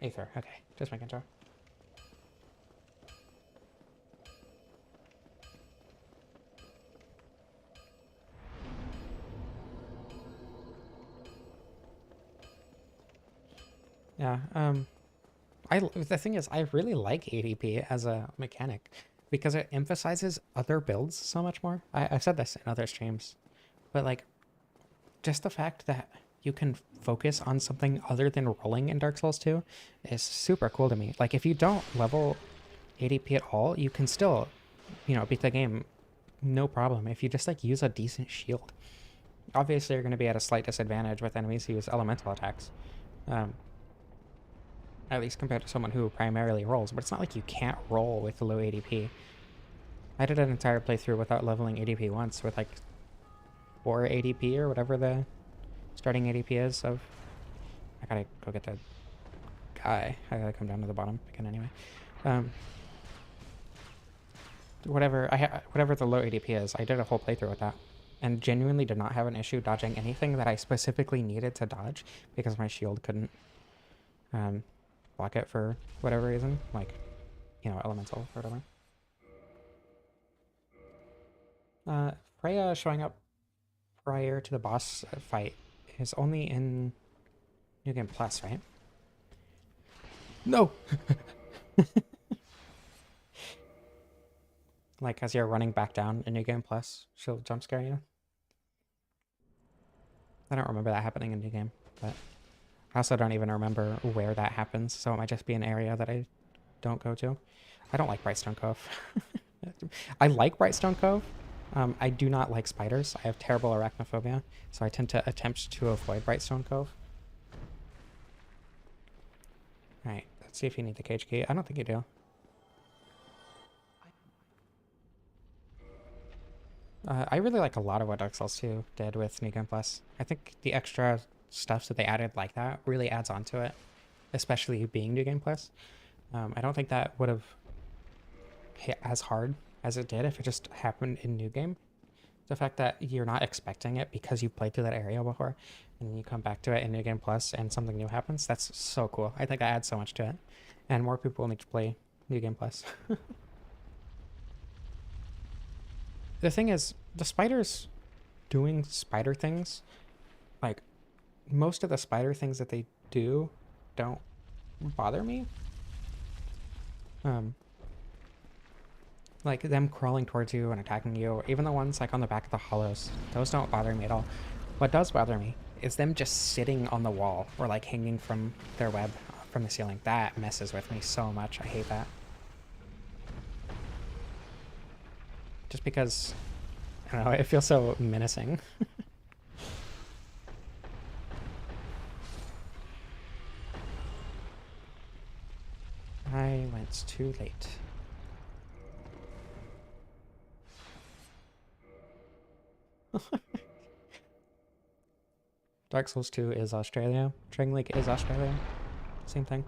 Aether, okay, just making sure. Yeah, the thing is, I really like ADP as a mechanic because it emphasizes other builds so much more. I've said this in other streams, but like, just the fact that you can focus on something other than rolling in Dark Souls 2 is super cool to me. Like, if you don't level ADP at all, you can still, you know, beat the game no problem if you just like use a decent shield. Obviously, you're going to be at a slight disadvantage with enemies who use elemental attacks. At least compared to someone who primarily rolls, but it's not like you can't roll with low ADP. I did an entire playthrough without leveling ADP once with like 4 ADP or whatever the starting ADP is of... I gotta go get the guy. I gotta come down to the bottom again anyway. Whatever the low ADP is, I did a whole playthrough with that and genuinely did not have an issue dodging anything that I specifically needed to dodge because my shield couldn't block it for whatever reason, like, you know, elemental or whatever. Freya showing up prior to the boss fight is only in New Game Plus, right? No! Like, as you're running back down in New Game Plus, she'll jump scare you. I don't remember that happening in New Game, but I also don't even remember where that happens, so it might just be an area that I don't go to. I don't like Brightstone Cove. I like Brightstone Cove. I do not like spiders. I have terrible arachnophobia, so I tend to attempt to avoid Brightstone Cove. Alright, let's see if you need the cage key. I don't think you do. I really like a lot of what Dark Souls 2 did with New Game Plus. I think the extra stuff that they added like that really adds on to it, especially being New Game Plus. I don't think that would have hit as hard as it did if it just happened in New Game. The fact that you're not expecting it because you played through that area before, and you come back to it in New Game Plus and something new happens, that's so cool. I think that adds so much to it. And more people need to play New Game Plus. The thing is, the spiders doing spider things, like, most of the spider things that they do don't bother me. Like them crawling towards you and attacking you, even the ones like on the back of the hollows, those don't bother me at all. What does bother me is them just sitting on the wall or like hanging from their web from the ceiling. That messes with me so much. I hate that. Just because, I don't know, it feels so menacing. I went too late. Dark Souls 2 is Australia. Dragon Lake is Australia. Same thing.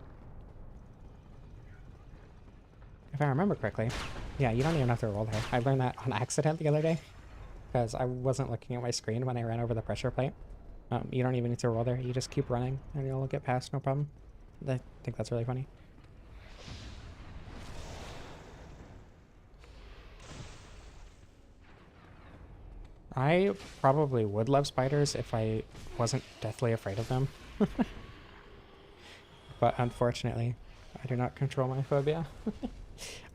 If I remember correctly. Yeah, you don't even have to roll there. I learned that on accident the other day because I wasn't looking at my screen when I ran over the pressure plate. You don't even need to roll there. You just keep running and you'll get past, no problem. I think that's really funny. I probably would love spiders if I wasn't deathly afraid of them. But unfortunately, I do not control my phobia.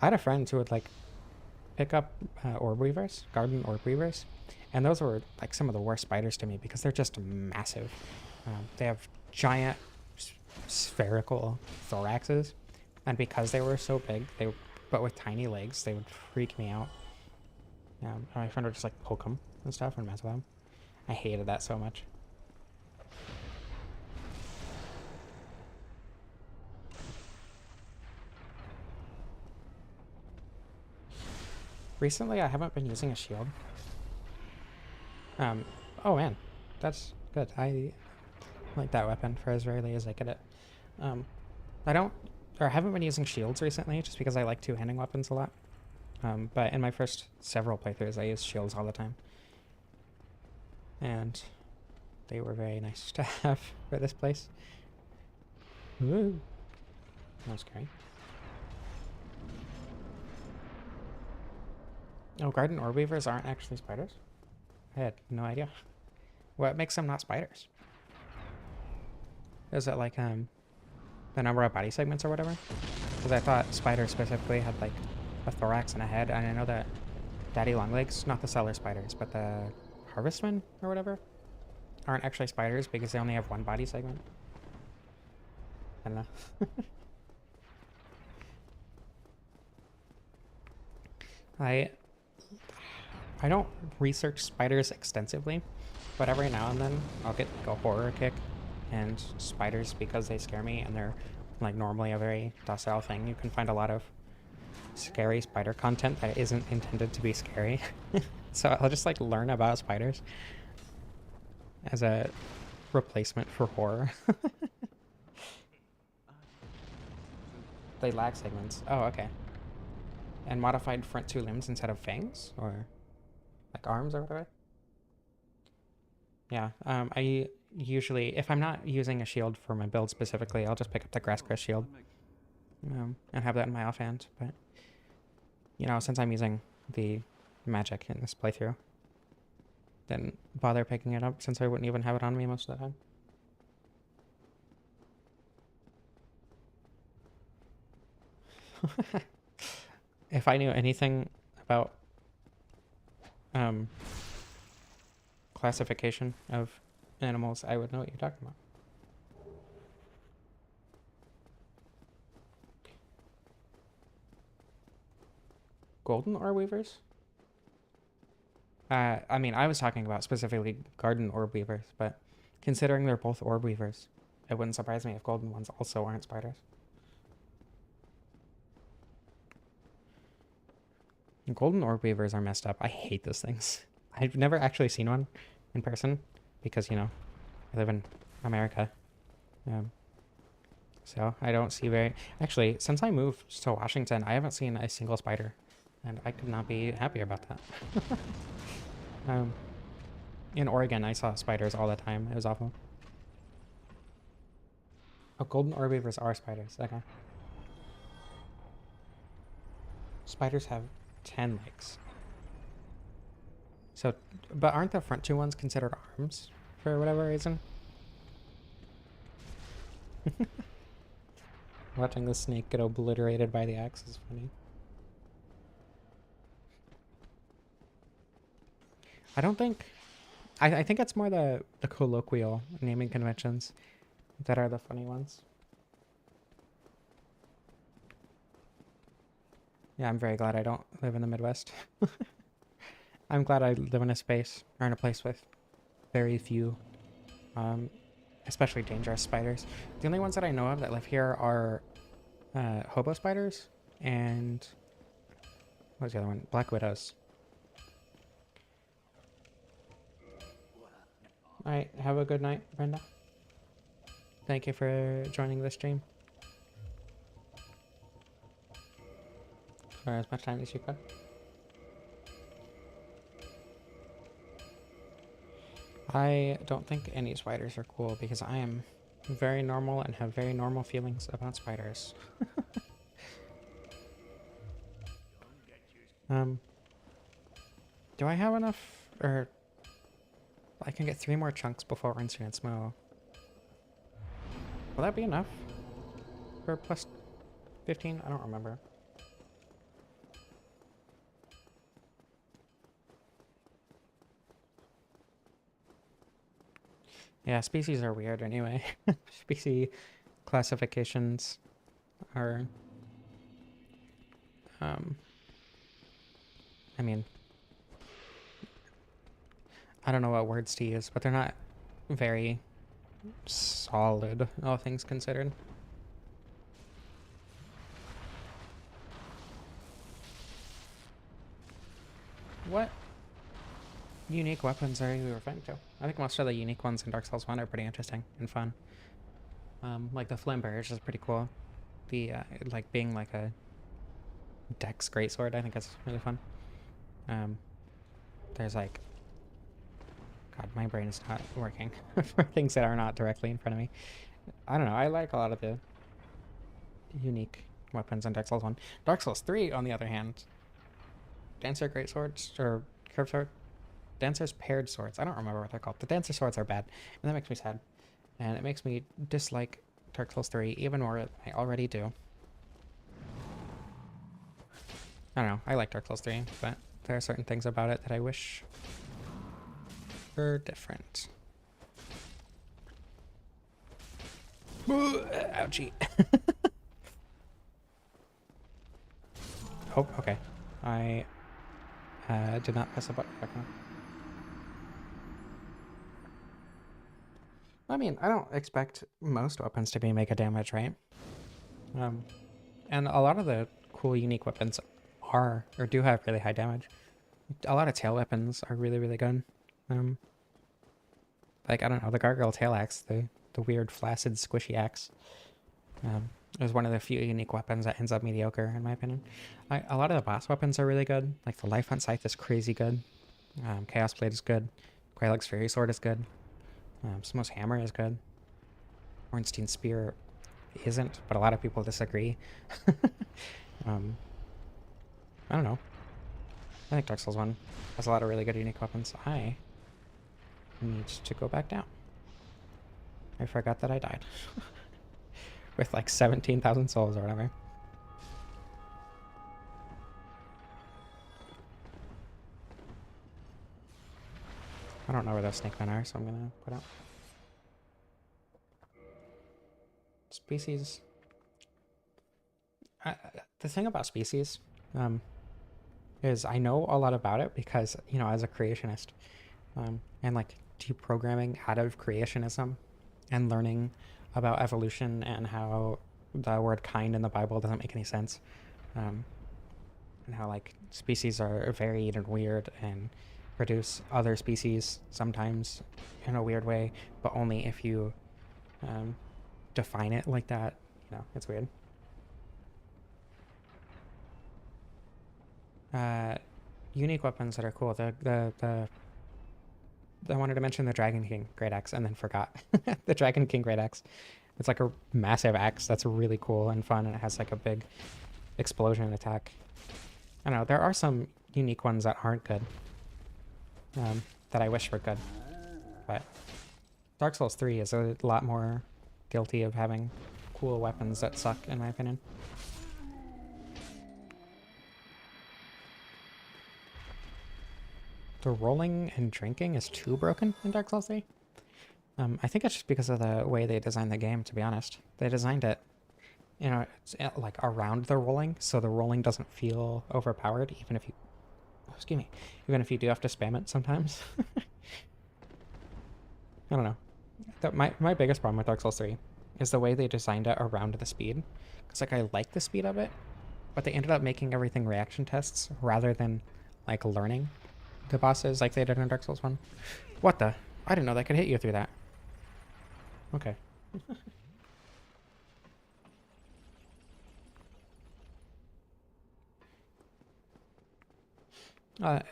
I had a friend who would like pick up orb weavers, garden orb weavers, and those were like some of the worst spiders to me because they're just massive. They have giant spherical thoraxes, and because they were so big, but with tiny legs, they would freak me out. My friend would just like poke them and stuff and mess with them. I hated that so much. Recently, I haven't been using a shield. Oh man, that's good. I like that weapon for as rarely as I get it. I haven't been using shields recently just because I like two-handing weapons a lot. But in my first several playthroughs, I used shields all the time. And they were very nice to have for this place. Ooh. That was scary. Oh, garden orb weavers aren't actually spiders? I had no idea. What makes them not spiders? Is it like the number of body segments or whatever? Because I thought spiders specifically had like a thorax and a head, and I know that daddy longlegs, not the cellar spiders, but the harvestmen or whatever, aren't actually spiders because they only have one body segment. I don't know. I don't research spiders extensively, but every now and then I'll get like a horror kick, and spiders, because they scare me and they're like normally a very docile thing, you can find a lot of scary spider content that isn't intended to be scary. So I'll just like learn about spiders as a replacement for horror. They lack segments. Oh, okay. And modified front two limbs instead of fangs, or like arms or whatever. Yeah, I usually, if I'm not using a shield for my build specifically, I'll just pick up the Grass Crest shield and have that in my offhand. But, you know, since I'm using the magic in this playthrough, didn't bother picking it up since I wouldn't even have it on me most of the time. If I knew anything about classification of animals, I would know what you're talking about. Golden orb weavers? I mean, I was talking about specifically garden orb weavers, but considering they're both orb weavers, it wouldn't surprise me if golden ones also aren't spiders. Golden orb weavers are messed up. I hate those things. I've never actually seen one in person because, you know, I live in America. So I don't see very... Actually, since I moved to Washington, I haven't seen a single spider. And I could not be happier about that. In Oregon, I saw spiders all the time. It was awful. Oh, golden orb weavers are spiders. Okay. Spiders have 10 legs. So, but aren't the front two ones considered arms for whatever reason? Watching the snake get obliterated by the axe is funny. I don't think... I think it's more the colloquial naming conventions that are the funny ones. Yeah, I'm very glad I don't live in the Midwest. I'm glad I live in a space, or in a place with very few, especially dangerous spiders. The only ones that I know of that live here are hobo spiders and... what was the other one? Black widows. Alright, have a good night, Brenda. Thank you for joining the stream. For as much time as you could. I don't think any spiders are cool because I am very normal and have very normal feelings about spiders. Do I have enough, or I can get 3 more chunks before Ornstein and Smough. Will that be enough for plus 15? I don't remember. Yeah, species are weird anyway. Species classifications are... I mean... I don't know what words to use, but they're not very solid, all things considered. What unique weapons are you referring to? I think most of the unique ones in Dark Souls 1 are pretty interesting and fun. Like the Flamber is just pretty cool. The, like being like a Dex greatsword, I think is really fun. There's like... God, my brain is not working for things that are not directly in front of me. I don't know. I like a lot of the unique weapons in Dark Souls 1. Dark Souls 3, on the other hand, Dancer Greatswords, or Curved Sword? Dancer's Paired Swords. I don't remember what they're called. The Dancer Swords are bad, and that makes me sad. And it makes me dislike Dark Souls 3 even more than I already do. I don't know. I like Dark Souls 3, but there are certain things about it that I wish... different. Ouchie. Oh, okay. I did not press a button. Okay. I mean, I don't expect most weapons to be mega damage, right? And a lot of the cool unique weapons are, or do have really high damage. A lot of tail weapons are really, really good. Like, I don't know, the Gargoyle tail axe, the weird flaccid squishy axe, is one of the few unique weapons that ends up mediocre, in my opinion. A lot of the boss weapons are really good. Like, the Life Hunt Scythe is crazy good. Chaos Blade is good. Quelaag's Fury Sword is good. Smough's Hammer is good. Ornstein's Spear isn't, but a lot of people disagree. I don't know. I think Dark Souls 1 has a lot of really good unique weapons. I need to go back down. I forgot that I died. With like 17,000 souls or whatever. don't know where those snake men are, so I'm gonna put out. Species. The thing about species is I know a lot about it because, you know, as a creationist, and like deprogramming out of creationism and learning about evolution and how the word kind in the Bible doesn't make any sense, and how like species are varied and weird and produce other species sometimes in a weird way, but only if you define it like that. You know, it's weird. Unique weapons that are cool. I wanted to mention the Dragon King Great Axe and then forgot. The Dragon King Great Axe. It's like a massive axe that's really cool and fun, and it has like a big explosion attack. I don't know, there are some unique ones that aren't good. That I wish were good. But Dark Souls 3 is a lot more guilty of having cool weapons that suck, in my opinion. The rolling and drinking is too broken in Dark Souls 3. I think it's just because of the way they designed the game, to be honest. They designed it, you know, it's like around the rolling, so the rolling doesn't feel overpowered, even if you... excuse me. Even if you do have to spam it sometimes. I don't know. My biggest problem with Dark Souls 3 is the way they designed it around the speed. Because, like, I like the speed of it, but they ended up making everything reaction tests rather than, like, learning the bosses like they did in Dark Souls 1. What the? I didn't know that could hit you through that. Okay.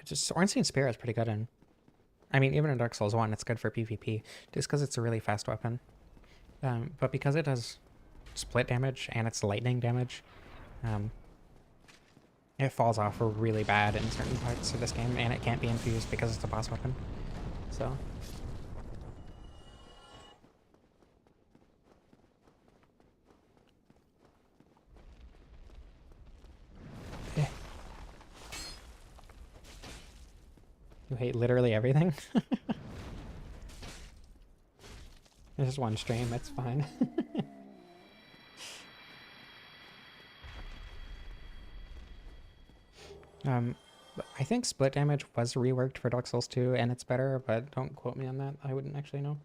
Just Ornstein Spear is pretty good in... I mean, even in Dark Souls 1, it's good for PvP, just because it's a really fast weapon. But because it does split damage and it's lightning damage, it falls off really bad in certain parts of this game, and it can't be infused because it's a boss weapon. So... yeah. You hate literally everything? It's just one stream, it's fine. I think split damage was reworked for Dark Souls 2, and it's better, but don't quote me on that. I wouldn't actually know.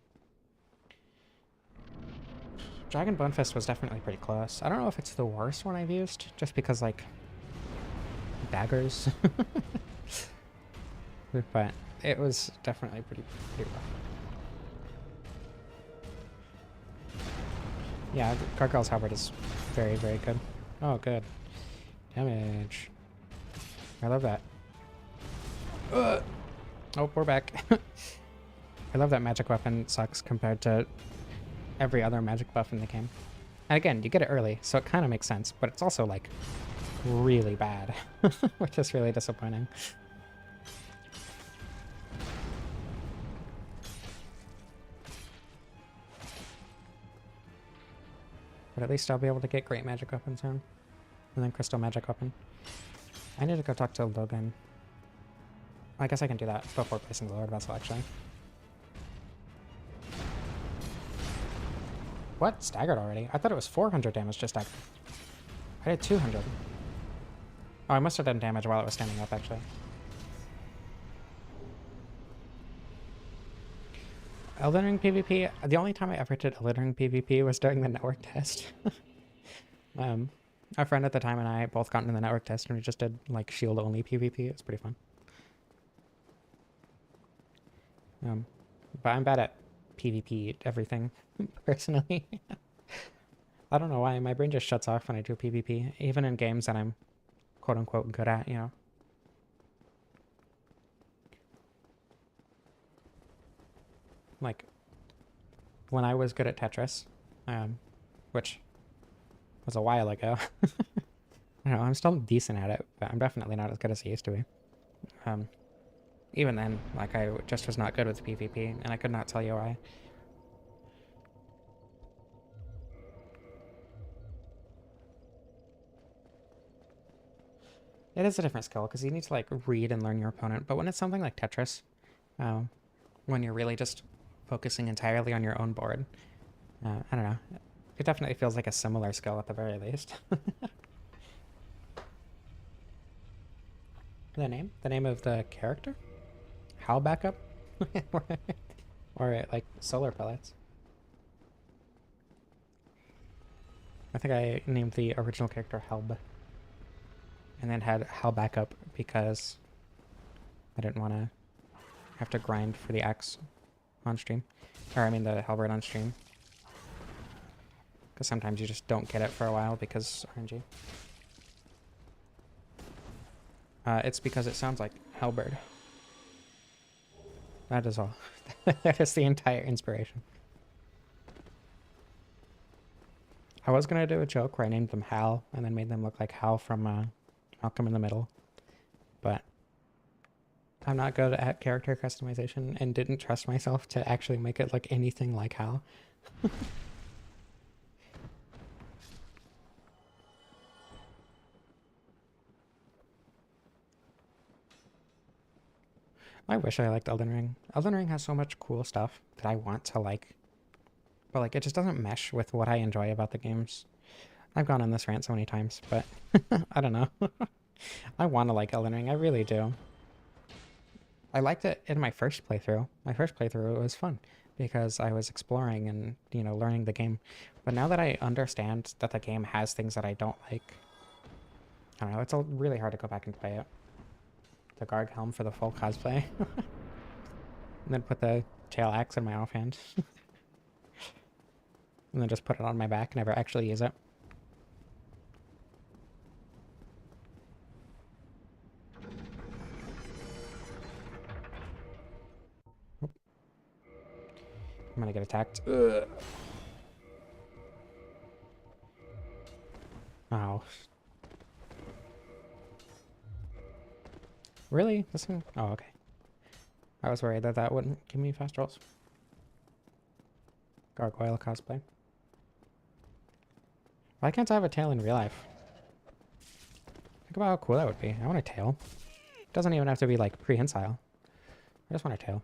Dragon Bonefist was definitely pretty close. I don't know if it's the worst one I've used, just because, like, daggers. But it was definitely pretty rough. Yeah, Gargoyle's Halberd is very, very good. Oh, good. Damage. I love that. Oh, we're back. I love that magic weapon sucks compared to every other magic buff in the game. And again, you get it early, so it kind of makes sense, but it's also, like, really bad, which is really disappointing. But at least I'll be able to get great magic weapon soon. And then crystal magic weapon. I need to go talk to Logan. I guess I can do that before placing the Lord Vessel, actually. What? Staggered already? I thought it was 400 damage just staggered. I did 200. Oh, I must have done damage while it was standing up, actually. Elden Ring PvP, the only time I ever did Elden Ring PvP was during the network test. A friend at the time and I both got into the network test and we just did like shield only PvP. It was pretty fun. But I'm bad at PvP everything, personally. I don't know why, my brain just shuts off when I do PvP, even in games that I'm quote-unquote good at, you know. Like, when I was good at Tetris, which was a while ago, I don't know, I'm still decent at it, but I'm definitely not as good as I used to be. Even then, like, I just was not good with PvP, and I could not tell you why. It is a different skill, because you need to, like, read and learn your opponent, but when it's something like Tetris, when you're really just focusing entirely on your own board. I don't know. It definitely feels like a similar skill at the very least. The name? The name of the character? How backup? Or like solar pellets. I think I named the original character Halb. And then had How backup because I didn't want to have to grind for the axe on stream. Or I mean the halberd on stream. Because sometimes you just don't get it for a while because RNG. It's because it sounds like Halberd. That is all. That is the entire inspiration. I was going to do a joke where I named them Hal and then made them look like Hal from Malcolm in the Middle. But I'm not good at character customization and didn't trust myself to actually make it look anything like Hal. I wish I liked Elden Ring. Elden Ring has so much cool stuff that I want to like. But like it just doesn't mesh with what I enjoy about the games. I've gone on this rant so many times, but I don't know. I want to like Elden Ring. I really do. I liked it in my first playthrough. My first playthrough was fun because I was exploring and, you know, learning the game. But now that I understand that the game has things that I don't like, I don't know, it's really hard to go back and play it. The Garg helm for the full cosplay. And then put the tail axe in my offhand. And then just put it on my back and never actually use it. Oop. I'm gonna get attacked. Ugh. Oh. Really? This one? Oh, okay. I was worried that that wouldn't give me fast rolls. Gargoyle cosplay. Why can't I have a tail in real life? Think about how cool that would be. I want a tail. It doesn't even have to be like prehensile. I just want a tail.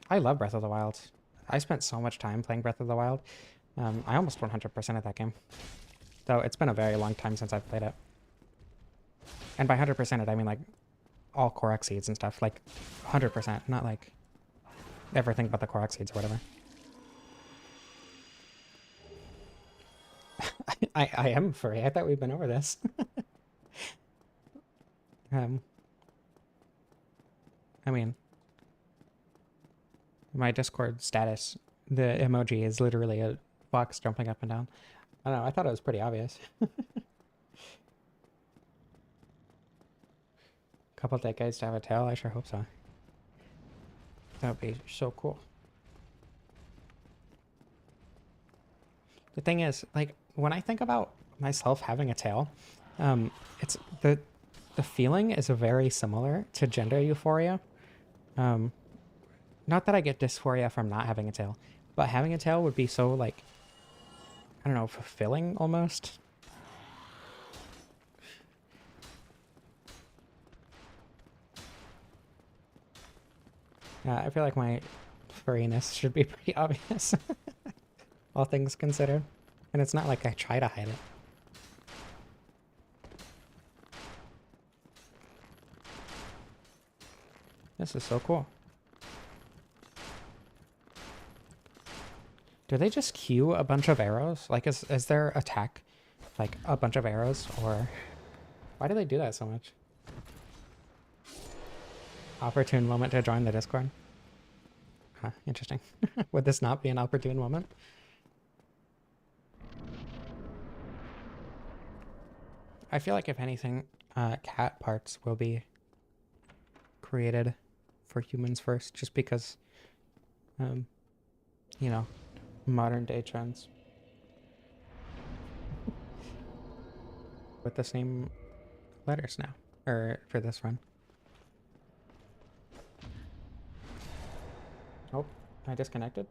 I love Breath of the Wild. I spent so much time playing Breath of the Wild. I almost 100% of that game. Though it's been a very long time since I've played it. And by 100% it, I mean like all Korok seeds and stuff. Like 100%, not like everything but the Korok seeds or whatever. I am furry. I thought we'd been over this. I mean, my Discord status, the emoji is literally a fox jumping up and down. I don't know, I thought it was pretty obvious. Couple decades to have a tail, I sure hope so. That would be so cool. The thing is, like, when I think about myself having a tail, it's the feeling is very similar to gender euphoria. Not that I get dysphoria from not having a tail, but having a tail would be so, like, I don't know, fulfilling almost. I feel like my furriness should be pretty obvious, all things considered. And it's not like I try to hide it. This is so cool. Do they just queue a bunch of arrows? Like, is their attack like a bunch of arrows, or why do they do that so much? Opportune moment to join the Discord. Huh, interesting. Would this not be an opportune moment? I feel like if anything, cat parts will be created for humans first, just because, you know, modern day trends. With the same letters now, or for this run. Oh, I disconnected?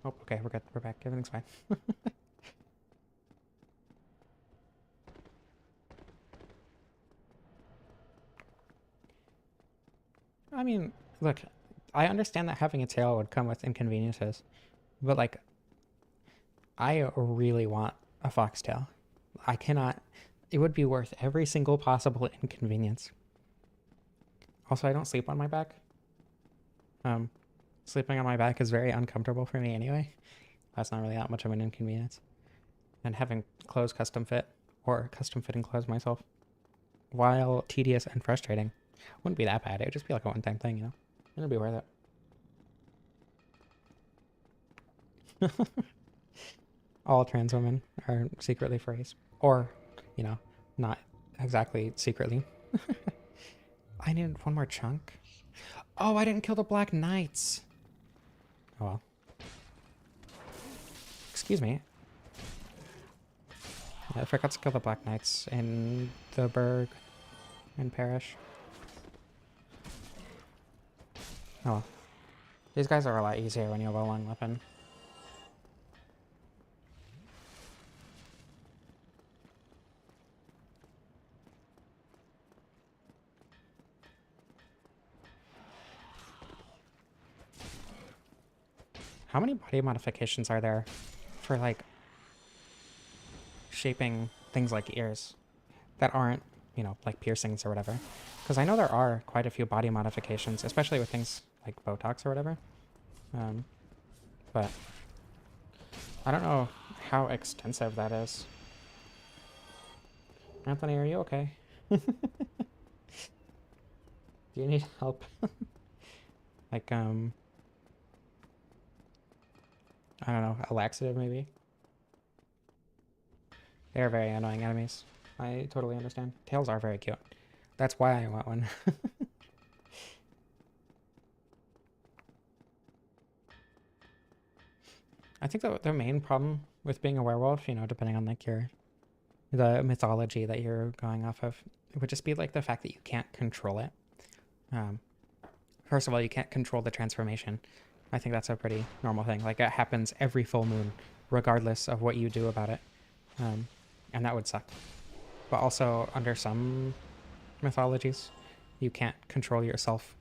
Oh, okay, we're good. We're back. Everything's fine. I mean, look, I understand that having a tail would come with inconveniences, but like, I really want a foxtail. I cannot. It would be worth every single possible inconvenience. Also, I don't sleep on my back. Sleeping on my back is very uncomfortable for me anyway. That's not really that much of an inconvenience. And having clothes custom fit, or custom fitting clothes myself, while tedious and frustrating, wouldn't be that bad. It would just be like a one-time thing, you know? It'd be worth it. All trans women are secretly furries. Or, you know, not exactly secretly. I needed one more chunk. Oh, I didn't kill the Black Knights. Oh well. Excuse me. Yeah, I forgot to kill the Black Knights in the Burg and Parish. Oh well. These guys are a lot easier when you have a long weapon. How many body modifications are there for, like, shaping things like ears that aren't, you know, like piercings or whatever? Because I know there are quite a few body modifications, especially with things like Botox or whatever. But I don't know how extensive that is. Anthony, are you okay? Do you need help? Like, I don't know, a laxative maybe? They are very annoying enemies. I totally understand. Tails are very cute. That's why I want one. I think the main problem with being a werewolf, you know, depending on like the mythology that you're going off of, it would just be like the fact that you can't control it. First of all, you can't control the transformation. I think that's a pretty normal thing. Like, it happens every full moon, regardless of what you do about it. And that would suck. But also, under some mythologies, you can't control yourself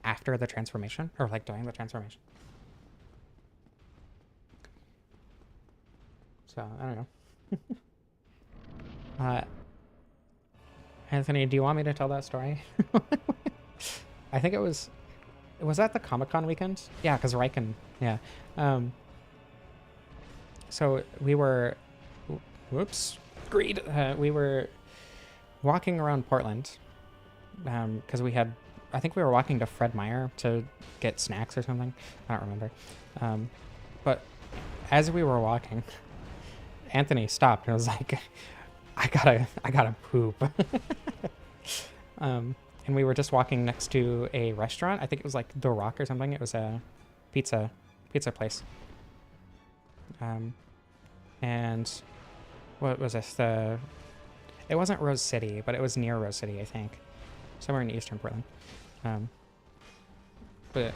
after the transformation, or like during the transformation. So, I don't know. Anthony, do you want me to tell that story? I think it was that the Comic-Con weekend? Yeah, because Riken, yeah. So we were, whoops, greed. We were walking around Portland because I think we were walking to Fred Meyer to get snacks or something. I don't remember. But as we were walking, Anthony stopped and was like, I gotta poop. And we were just walking next to a restaurant. I think it was like The Rock or something. It was a pizza place. And what was this? It wasn't Rose City, but it was near Rose City, I think. Somewhere in eastern Portland. But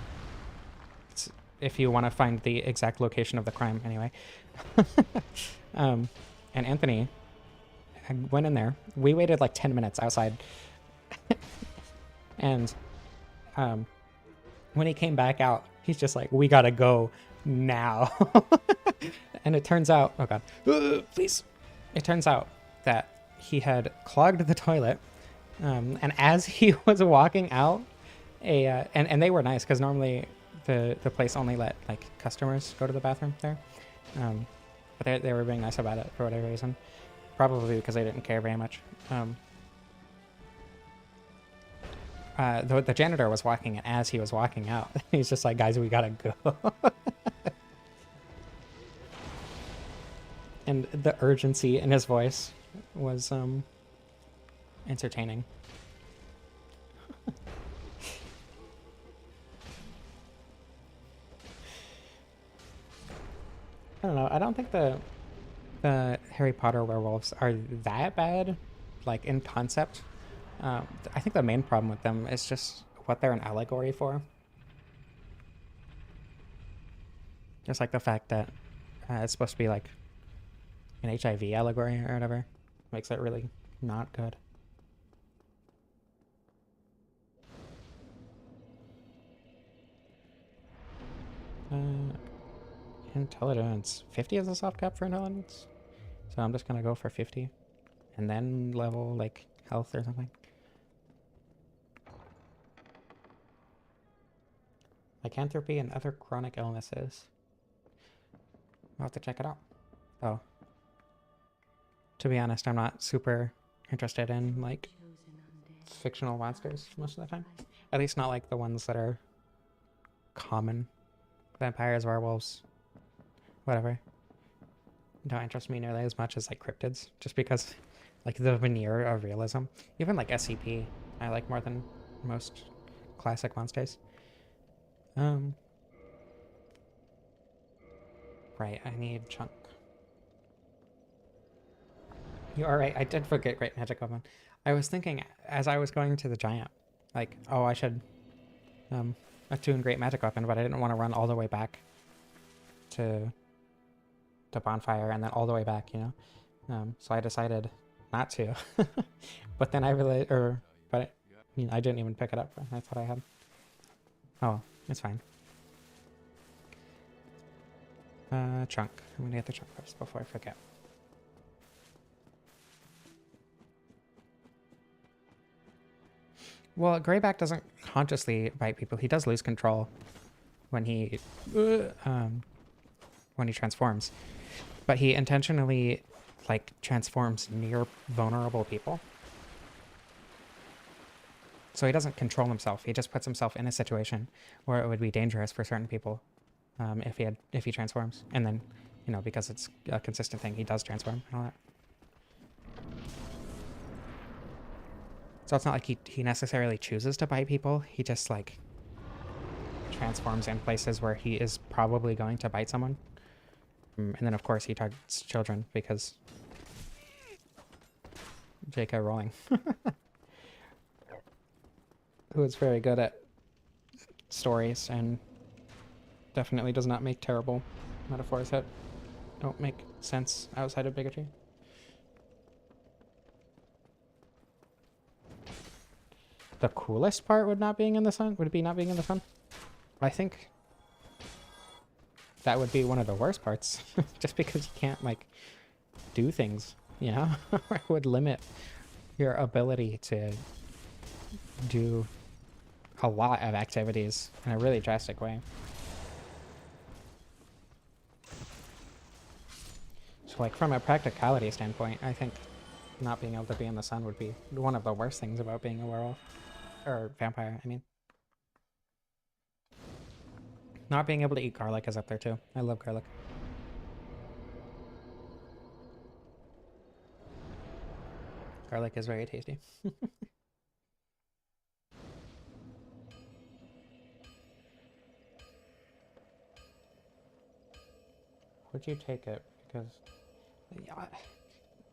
if you want to find the exact location of the crime, anyway. And Anthony went in there. We waited like 10 minutes outside. And when he came back out, he's just like, we gotta go now. And it turns out, oh god, please. It turns out that he had clogged the toilet. And as he was walking out, and they were nice because normally the place only let like customers go to the bathroom there. But they were being nice about it for whatever reason. Probably because they didn't care very much. The janitor was walking, and as he was walking out, he's just like, guys, we gotta go. And the urgency in his voice was entertaining. I don't know. I don't think the Harry Potter werewolves are that bad, like in concept. I think the main problem with them is just what they're an allegory for. Just like the fact that it's supposed to be like an HIV allegory or whatever makes it really not good. Intelligence. 50 is a soft cap for intelligence. So I'm just gonna go for 50. And then level, like, health or something. Lycanthropy and other chronic illnesses. I'll have to check it out. Oh. To be honest, I'm not super interested in, like, fictional monsters most of the time. At least not like the ones that are common. Vampires, werewolves, whatever. Don't interest me nearly as much as like cryptids, just because like the veneer of realism. Even like SCP, I like more than most classic monsters. Right, I need chunk. You are right, I did forget Great Magic Weapon. I was thinking as I was going to the giant, like, oh, I should attune Great Magic Weapon, but I didn't want to run all the way back to Bonfire and then all the way back, you know? So I decided not to. But then I realized, I mean, I didn't even pick it up. I thought I had. Oh, it's fine. Chunk. I'm gonna get the chunk first before I forget. Well, Greyback doesn't consciously bite people. He does lose control when he transforms, but he intentionally like transforms near vulnerable people. So he doesn't control himself. He just puts himself in a situation where it would be dangerous for certain people if he transforms. And then, you know, because it's a consistent thing, he does transform and all that. So it's not like he necessarily chooses to bite people. He just like transforms in places where he is probably going to bite someone. And then of course he targets children because J.K. Rowling, who is very good at stories and definitely does not make terrible metaphors that don't make sense outside of bigotry. The coolest part would be not being in the sun. I think that would be one of the worst parts, just because you can't like do things, you know? It would limit your ability to do a lot of activities in a really drastic way. So like from a practicality standpoint, I think not being able to be in the sun would be one of the worst things about being a werewolf. Or vampire, I mean. Not being able to eat garlic is up there too. I love garlic. Garlic is very tasty. Would you take it? Because, yeah,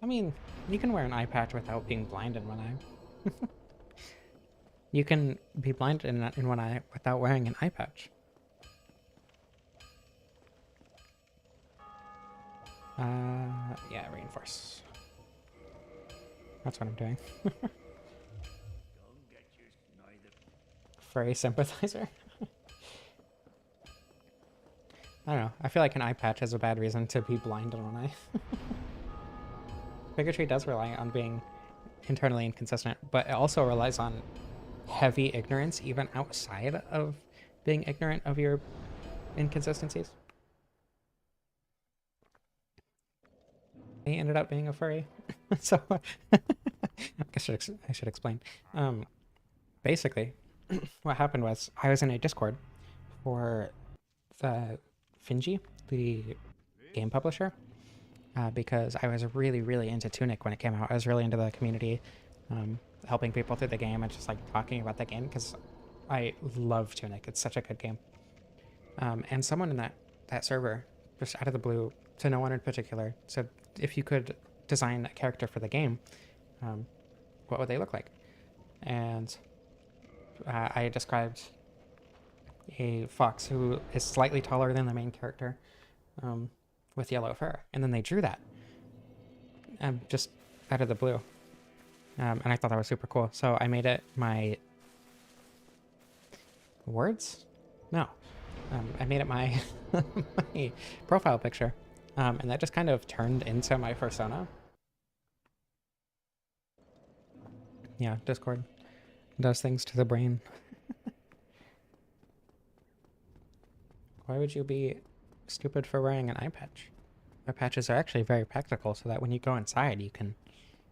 I mean, you can wear an eye patch without being blind in one eye. You can be blind in one eye without wearing an eye patch. Yeah, reinforce. That's what I'm doing. Furry sympathizer. I don't know. I feel like an eye patch is a bad reason to be blind in one eye. Bigotry does rely on being internally inconsistent, but it also relies on heavy ignorance even outside of being ignorant of your inconsistencies. He ended up being a furry. So I should explain. Basically what happened was I was in a Discord for the Finji, the game publisher, because I was really into Tunic when it came out. I was really into the community, helping people through the game and just like talking about the game because I love Tunic. It's such a good game. And someone in that server, just out of the blue, to no one in particular, said if you could design a character for the game, what would they look like? And I described a fox who is slightly taller than the main character, with yellow fur, and then they drew that just out of the blue. And I thought that was super cool. So I made it my words? No. I made it my, my profile picture. And that just kind of turned into my persona. Yeah, Discord does things to the brain. Why would you be stupid for wearing an eye patch? Eye patches are actually very practical so that when you go inside,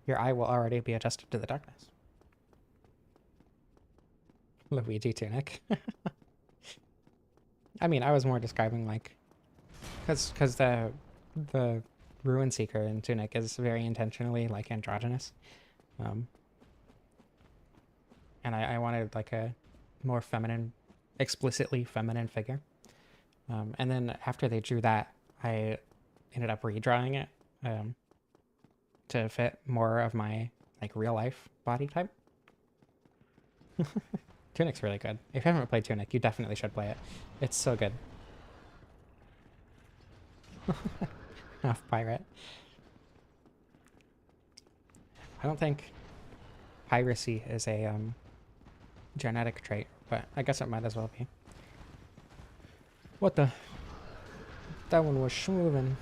your eye will already be adjusted to the darkness. Luigi tunic. I mean, I was more describing like, because the Ruin Seeker in Tunic is very intentionally like androgynous, and I wanted like a more feminine, explicitly feminine figure, and then after they drew that, I ended up redrawing it to fit more of my like real life body type. Tunic's really good. If you haven't played Tunic, you definitely should play it. It's so good. Half pirate. I don't think piracy is a genetic trait, but I guess it might as well be. What the? That one was schmoving.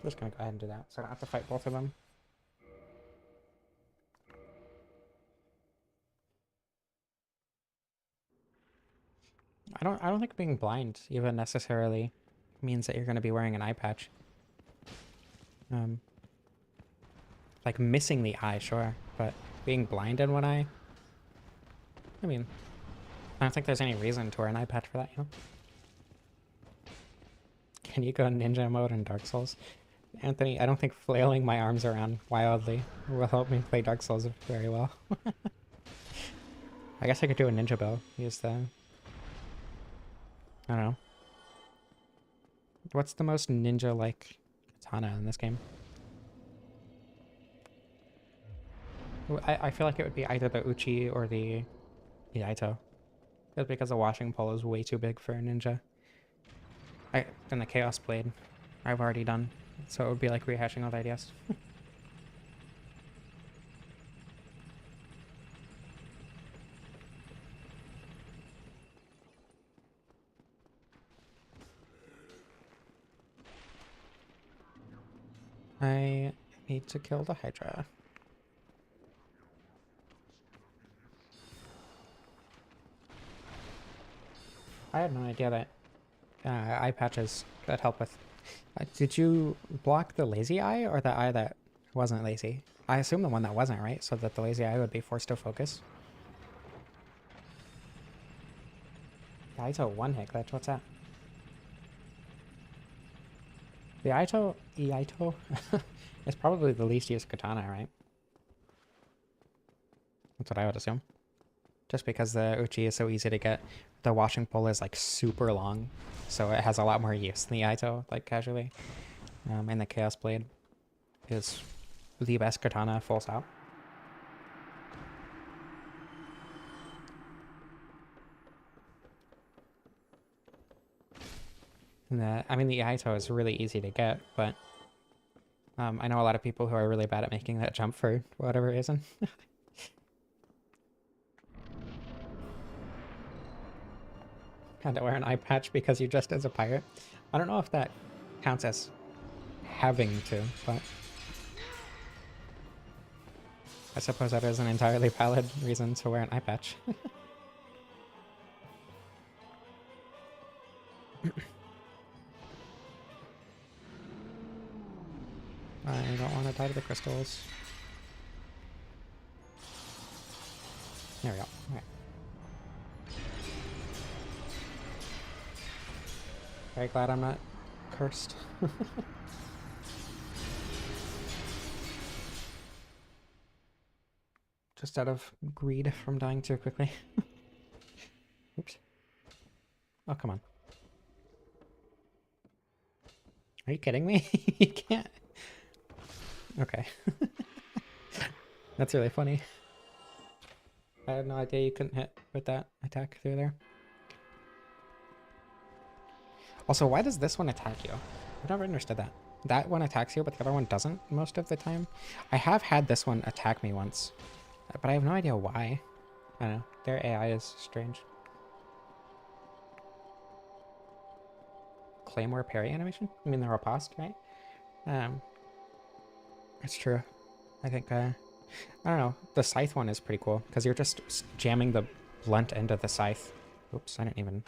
Just gonna go ahead and do that, so I don't have to fight both of them. I don't think being blind even necessarily means that you're going to be wearing an eye patch. Like missing the eye, sure, but being blind in one eye, I mean, I don't think there's any reason to wear an eye patch for that, you know? Can you go ninja mode in Dark Souls? Anthony, I don't think flailing my arms around wildly will help me play Dark Souls very well. I guess I could do a ninja bow. Use the... I don't know. What's the most ninja-like katana in this game? I feel like it would be either the Uchi or the Iaito. That's because the washing pole is way too big for a ninja. And the Chaos Blade I've already done, so it would be like rehashing old ideas. I need to kill the Hydra. I had no idea that eye patches could help with... did you block the lazy eye or the eye that wasn't lazy? I assume the one that wasn't, right? So that the lazy eye would be forced to focus. The Iaito one-hit glitch, what's that? The Iaito is probably the least used katana, right? That's what I would assume. Just because the Uchi is so easy to get, the washing pole is like super long, so it has a lot more use than the Iaito, like casually. And the Chaos Blade is the best katana full stop. And I mean, the Iaito is really easy to get, but I know a lot of people who are really bad at making that jump for whatever reason. Had to wear an eye patch because you dressed as a pirate. I don't know if that counts as having to, but I suppose that is an entirely valid reason to wear an eye patch. I don't want to die to the crystals. There we go. Okay. Very glad I'm not cursed. Just out of greed from dying too quickly. Oops. Oh, come on. Are you kidding me? You can't. Okay. That's really funny. I had no idea you couldn't hit with that attack through there. Also, why does this one attack you? I've never understood that. That one attacks you, but the other one doesn't most of the time. I have had this one attack me once, but I have no idea why. I don't know. Their AI is strange. Claymore parry animation? I mean, the riposte, right? It's true. I think, I don't know. The scythe one is pretty cool because you're just jamming the blunt end of the scythe. Oops, I didn't even...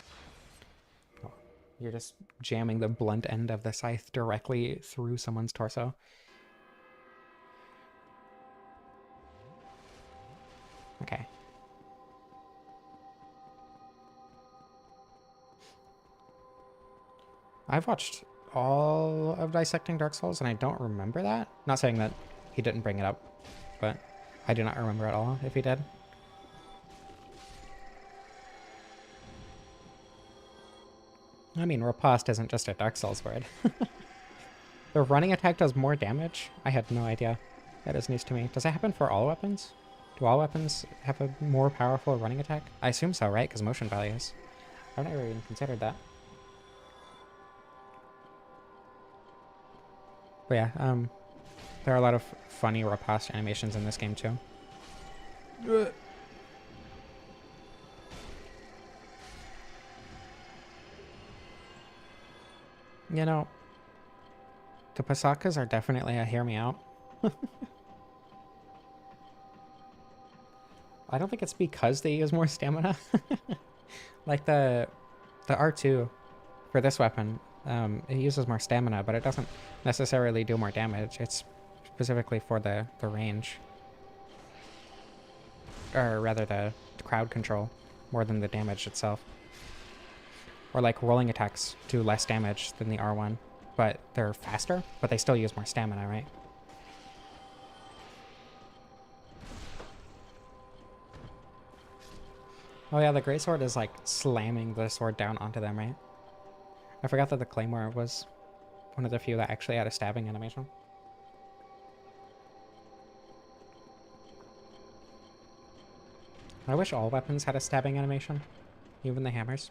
Oh, you're just jamming the blunt end of the scythe directly through someone's torso. Okay. I've watched all of Dissecting Dark Souls, and I don't remember that. Not saying that he didn't bring it up, but I do not remember at all if he did. I mean, riposte isn't just a Dark Souls word. The running attack does more damage? I had no idea. That is news to me. Does that happen for all weapons? Do all weapons have a more powerful running attack? I assume so, right? Because motion values. I've never even considered that. But yeah, there are a lot of funny riposte animations in this game too. You know, the Pasakas are definitely a hear me out. I don't think it's because they use more stamina. Like the R2 for this weapon, it uses more stamina, but it doesn't necessarily do more damage. It's specifically for the range. Or rather the crowd control more than the damage itself. Or like rolling attacks do less damage than the R1, but they're faster, but they still use more stamina, right? Oh yeah, the greatsword is like slamming the sword down onto them, right? I forgot that the claymore was one of the few that actually had a stabbing animation. I wish all weapons had a stabbing animation, even the hammers.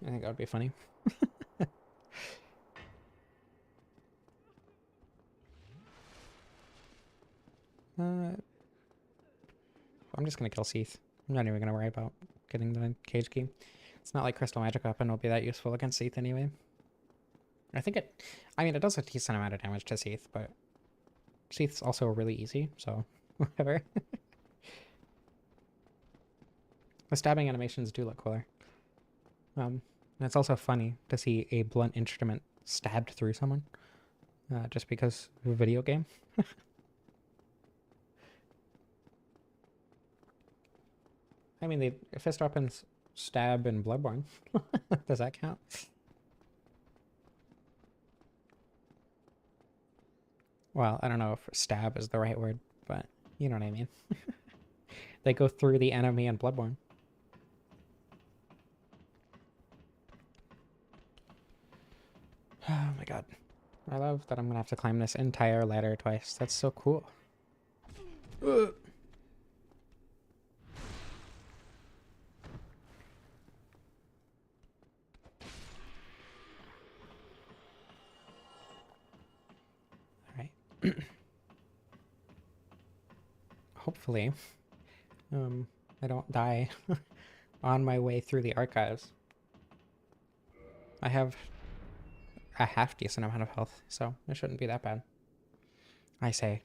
I think that would be funny. I'm just gonna kill Seath. I'm not even gonna worry about getting the cage key. It's not like Crystal Magic Weapon will be that useful against Seath anyway. I think it... I mean, it does a decent amount of damage to Seath, but Seath's also really easy, so whatever. The stabbing animations do look cooler. And it's also funny to see a blunt instrument stabbed through someone. Just because of a video game. I mean, the fist weapons stab in Bloodborne. Does that count? Well, I don't know if stab is the right word, but you know what I mean. They go through the enemy in Bloodborne. Oh my god. I love that I'm gonna have to climb this entire ladder twice. That's so cool. Ugh. Alright. Hopefully, I don't die on my way through the archives. I have a half decent amount of health, so it shouldn't be that bad. I say,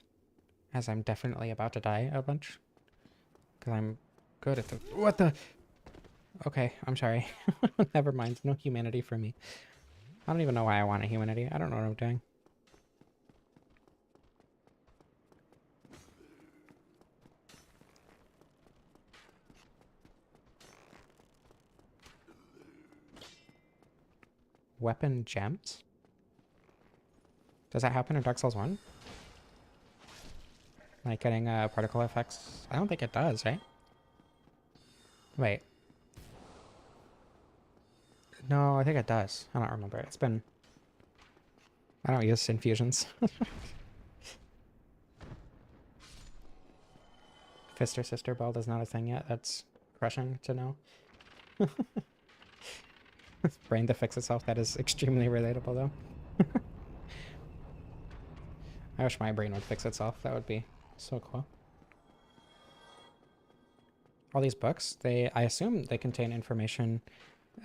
as I'm definitely about to die a bunch. Because I'm good at the... What the... Okay, I'm sorry. Never mind, no humanity for me. I don't even know why I want a humanity. I don't know what I'm doing. Weapon gems? Does that happen in Dark Souls 1? Like getting particle effects? I don't think it does, right? Wait. No, I think it does. I don't remember. It's been... I don't use infusions. Fist or Sister Belt is not a thing yet. That's crushing to know. Brain to fix itself. That is extremely relatable, though. I wish my brain would fix itself. That would be so cool. all these books, I assume they contain information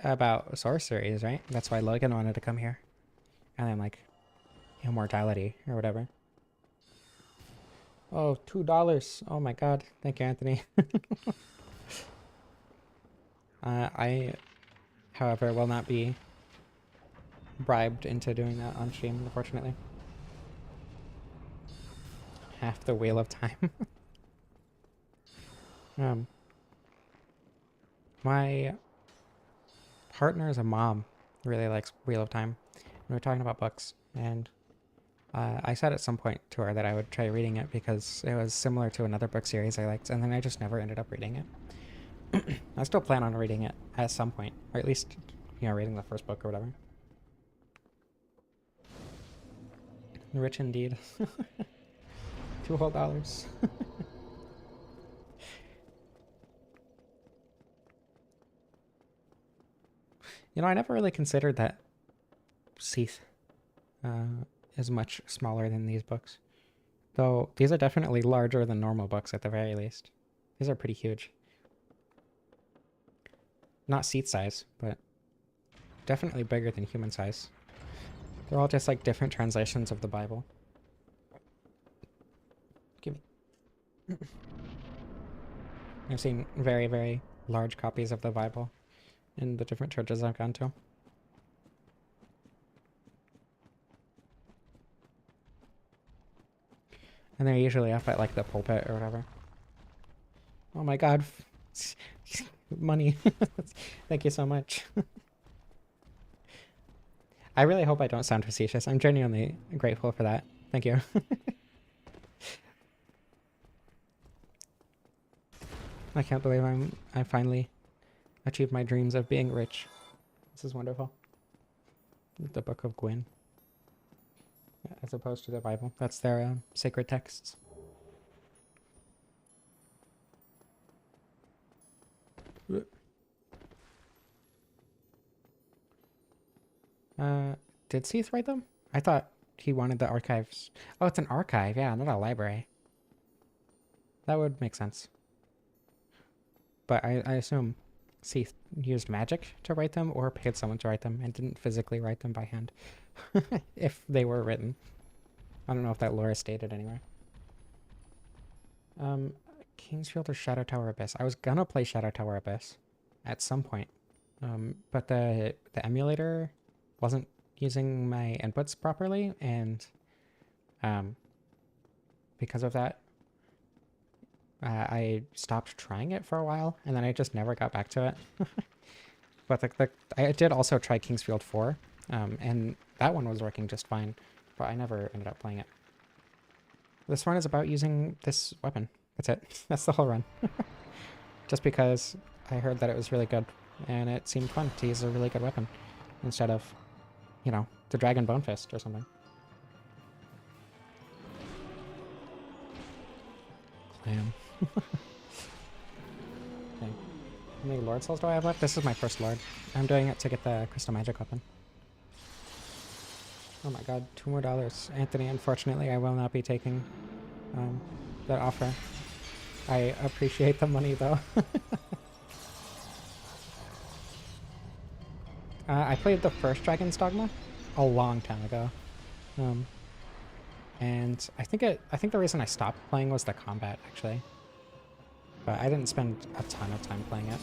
about sorceries, right? That's why Logan wanted to come here. And then, like, immortality or whatever. Oh, $2. Oh my god. Thank you, Anthony. I, however, will not be bribed into doing that on stream, unfortunately. Half the Wheel of Time. My partner's a mom really likes Wheel of Time. We were talking about books, and I said at some point to her that I would try reading it because it was similar to another book series I liked, and then I just never ended up reading it. I still plan on reading it at some point, or at least, you know, reading the first book or whatever. Rich indeed. $2 whole. You know, I never really considered that Seath is much smaller than these books. Though these are definitely larger than normal books at the very least. These are pretty huge. Not Seath size, but definitely bigger than human size. They're all just like different translations of the Bible. Give me. I've seen very, very large copies of the Bible in the different churches I've gone to. And they're usually up at like the pulpit or whatever. Oh my god. Money. Thank you so much. I really hope I don't sound facetious. I'm genuinely grateful for that. Thank you. I can't believe I finally achieved my dreams of being rich. This is wonderful. The Book of Gwyn. As opposed to the Bible. That's their sacred texts. Did Seath write them? I thought he wanted the archives. Oh, it's an archive. Yeah, not a library. That would make sense. But I assume Seath used magic to write them or paid someone to write them and didn't physically write them by hand. If they were written. I don't know if that lore is stated anywhere. Kingsfield or Shadow Tower Abyss? I was gonna play Shadow Tower Abyss at some point. But the emulator wasn't using my inputs properly, and because of that, I stopped trying it for a while, and then I just never got back to it. But I did also try Kingsfield 4, and that one was working just fine, but I never ended up playing it. This run is about using this weapon. That's it. That's the whole run. Just because I heard that it was really good, and it seemed fun to use a really good weapon instead of, you know, the Dragon Bone Fist or something. Clam. Okay. How many Lord Souls do I have left? This is my first Lord. I'm doing it to get the Crystal Magic weapon. Oh my god, $2 more. Anthony, unfortunately, I will not be taking that offer. I appreciate the money, though. I played the first Dragon's Dogma a long time ago. And I think the reason I stopped playing was the combat, actually. But I didn't spend a ton of time playing it.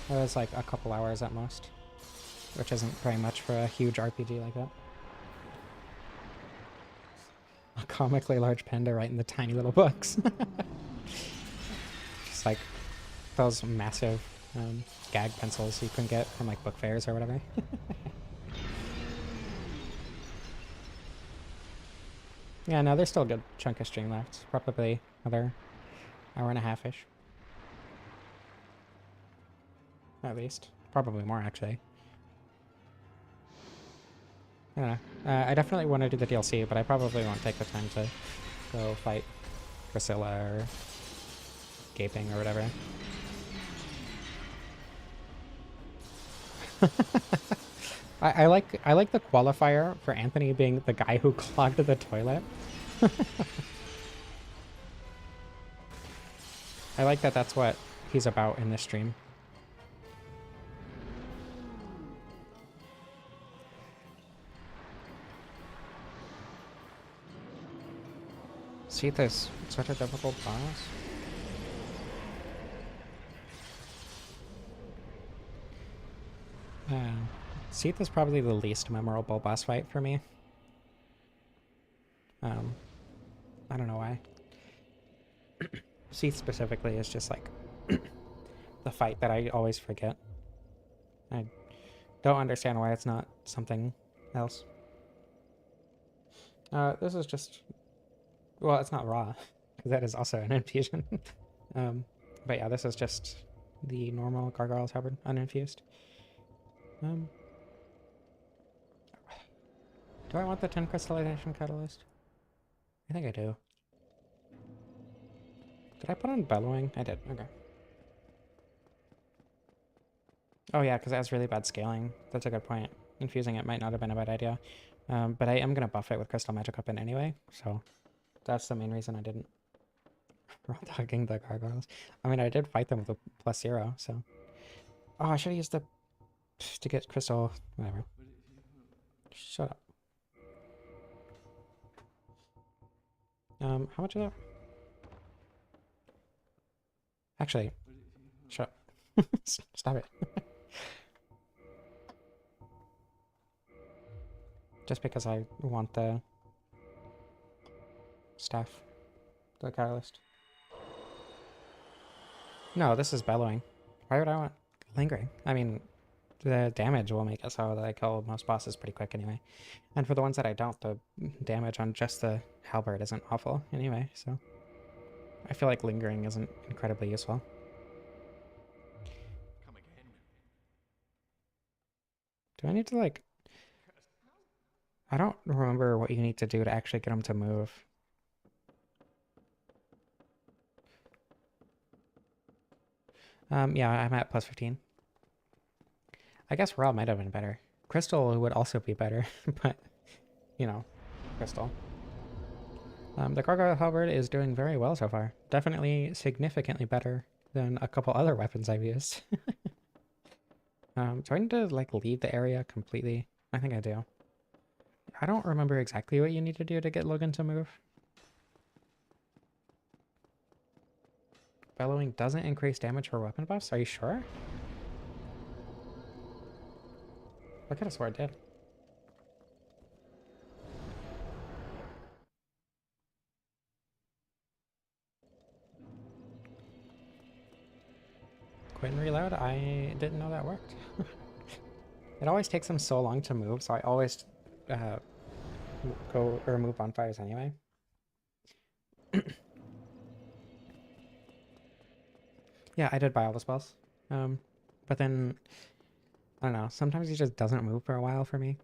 It was like a couple hours at most, which isn't very much for a huge RPG like that. A comically large panda right in the tiny little books. Just like those massive gag pencils you can get from like book fairs or whatever. Yeah, no, there's still a good chunk of stream left. Probably another hour and a half-ish. At least. Probably more, actually. I don't know. I definitely want to do the DLC, but I probably won't take the time to go fight Priscilla or Gaping or whatever. I like the qualifier for Anthony being the guy who clogged the toilet. I like that that's what he's about in this stream. Seath is such a difficult boss. Seath is probably the least memorable boss fight for me. I don't know why. Seath specifically is just like the fight that I always forget. I don't understand why it's not something else. This is just... Well, it's not raw, because that is also an infusion. But yeah, this is just the normal Gargoyle's Halberd, uninfused. Do I want the 10 crystallization catalyst? I think I do. Did I put on bellowing? I did. Okay. Oh yeah, because it has really bad scaling. That's a good point. Infusing it might not have been a bad idea. But I am going to buff it with Crystal Magic up in anyway, so that's the main reason I didn't. Raw dogging the gargoyles. I mean, I did fight them with a +0, so... Oh, I should have used the... to get crystal... Whatever. Shut up. How much is that? Actually, shut up. Stop it. Just because I want the staff, the catalyst. No, this is bellowing. Why would I want lingering? I mean, the damage will make it so that I kill most bosses pretty quick anyway. And for the ones that I don't, the damage on just the Halberd isn't awful anyway, so... I feel like lingering isn't incredibly useful. Come again. Do I need to, like... I don't remember what you need to do to actually get him to move. Yeah, I'm at +15. I guess Raw might have been better. Crystal would also be better, but, you know, Crystal. The Gargoyle Halberd is doing very well so far. Definitely significantly better than a couple other weapons I've used. Do I need to, like, leave the area completely? I think I do. I don't remember exactly what you need to do to get Logan to move. Bellowing doesn't increase damage for weapon buffs? Are you sure? I could have swore it did. Gwyn reload? I didn't know that worked. It always takes them so long to move, so I always go or move bonfires anyway. Yeah, I did buy all the spells. But then, I don't know, sometimes he just doesn't move for a while for me.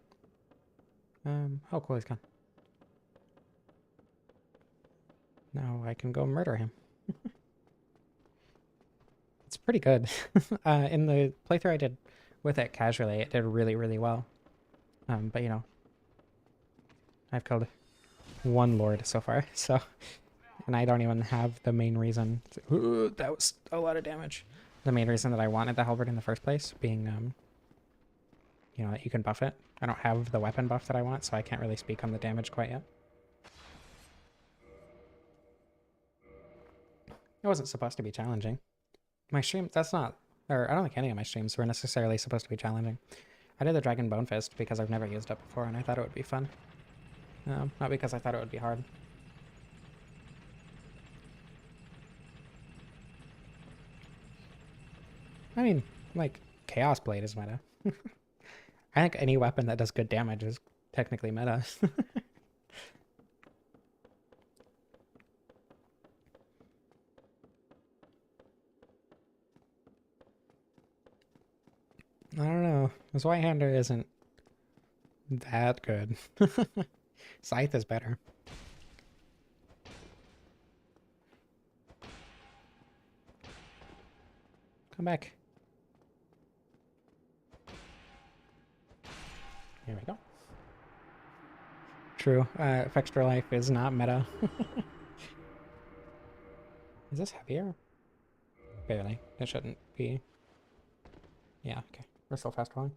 Oh cool, he's gone. Now I can go murder him. It's pretty good. In the playthrough I did with it casually, it did really, really well. But you know, I've killed one lord so far, so... And I don't even have the main reason. Ooh, that was a lot of damage. The main reason that I wanted the Halberd in the first place being, you know, that you can buff it. I don't have the weapon buff that I want, so I can't really speak on the damage quite yet. It wasn't supposed to be challenging. My stream, that's not... Or I don't think any of my streams were necessarily supposed to be challenging. I did the Dragon Bone Fist because I've never used it before, and I thought it would be fun. Not because I thought it would be hard. I mean, like, Chaos Blade is meta. I think any weapon that does good damage is technically meta. I don't know. This White-Hander isn't that good. Scythe is better. Come back. Here we go. True. Extra Life is not meta. Is this heavier? barely. It shouldn't be. Yeah, okay. We're still fast rolling.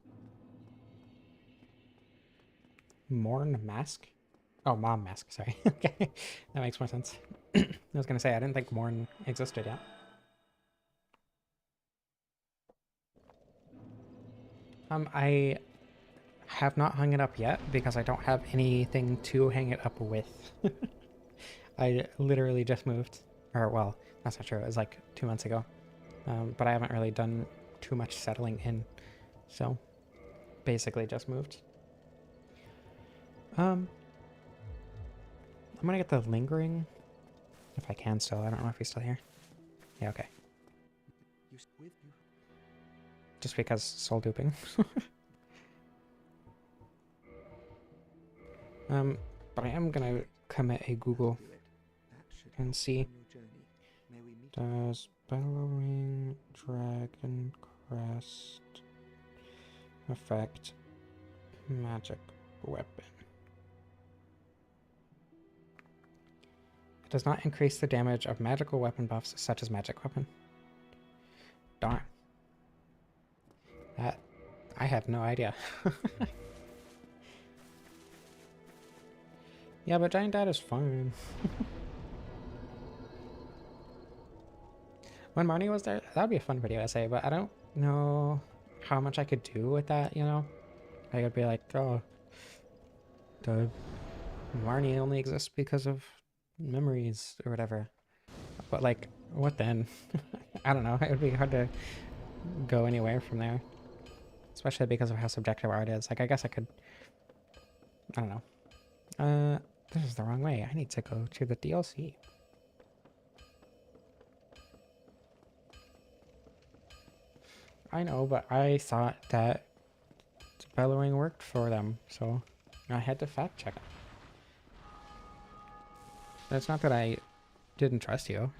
Morn Mask? Oh, Mom Mask, sorry. Okay, that makes more sense. I was gonna say, I didn't think Morn existed yet. I have not hung it up yet because I don't have anything to hang it up with. I literally just moved. Or, well, that's not true. It was like 2 months ago. But I haven't really done too much settling in. So, basically just moved. I'm gonna get the Lingering. If I can still. I don't know if he's still here. Yeah, okay. With you. Just because soul duping. But I am gonna commit a Google and see. Does Bellowing Dragon Crest affect magic weapon? It does not increase the damage of magical weapon buffs such as magic weapon. Darn. That I have no idea. Yeah, but Giant Dad is fine. When Marnie was there, that would be a fun video essay, but I don't know how much I could do with that, you know? I could be like, oh, the Marnie only exists because of memories or whatever. But like, what then? I don't know. It would be hard to go anywhere from there. Especially because of how subjective art is. Like, I guess I could... I don't know. This is the wrong way. I need to go to the DLC. I know, but I thought that Bellowing worked for them, so I had to fact check it. It's not that I didn't trust you.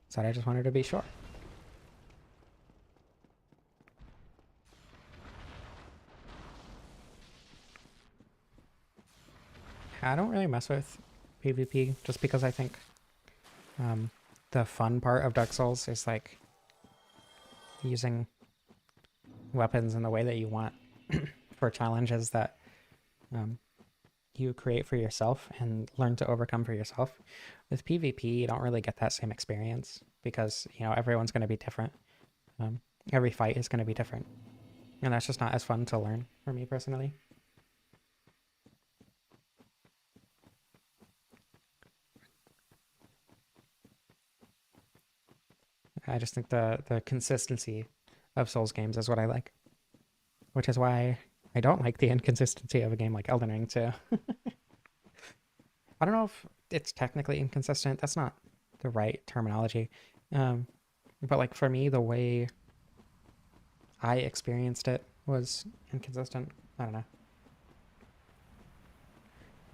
It's that I just wanted to be sure. I don't really mess with PvP just because I think the fun part of Dark Souls is like using weapons in the way that you want for challenges that you create for yourself and learn to overcome for yourself. With PvP, you don't really get that same experience because, you know, everyone's going to be different. Every fight is going to be different. And that's just not as fun to learn for me personally. I just think the consistency of Souls games is what I like. Which is why I don't like the inconsistency of a game like Elden Ring too. I don't know if it's technically inconsistent. That's not the right terminology. But like for me, the way I experienced it was inconsistent. I don't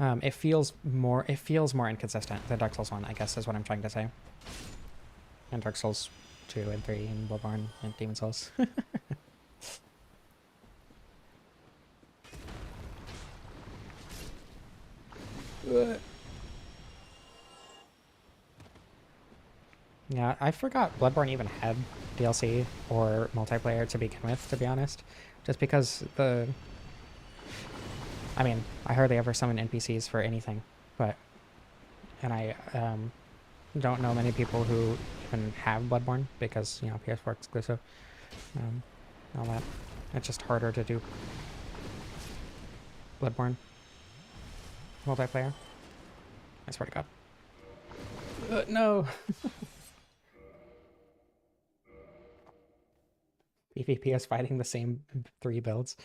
know. It feels more inconsistent than Dark Souls 1, I guess is what I'm trying to say. And Dark Souls 2 and 3 and Bloodborne and Demon Souls. Yeah, I forgot Bloodborne even had DLC or multiplayer to begin with, to be honest. Just because I mean, I hardly ever summon NPCs for anything, but... And I don't know many people who even have Bloodborne because, you know, PS4 exclusive. All that. It's just harder to do Bloodborne multiplayer. I swear to God. No! PvP is fighting the same 3 builds.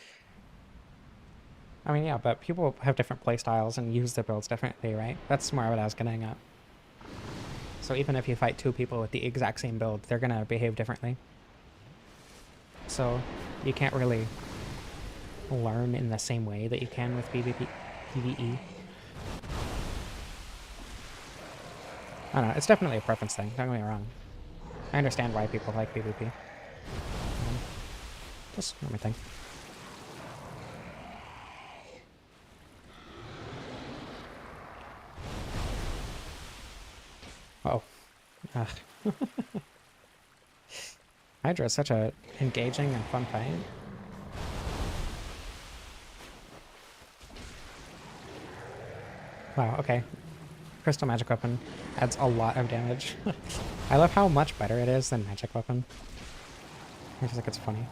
I mean, yeah, but people have different playstyles and use their builds differently, right? That's more what I was getting at. So even if you fight 2 people with the exact same build, they're gonna behave differently. So you can't really learn in the same way that you can with PvE. I don't know, it's definitely a preference thing, don't get me wrong. I understand why people like PvP. Just let me think. Uh-oh. Ugh. Hydra is such a engaging and fun fight. Wow, okay. Crystal Magic Weapon adds a lot of damage. I love how much better it is than Magic Weapon. I just think it's funny.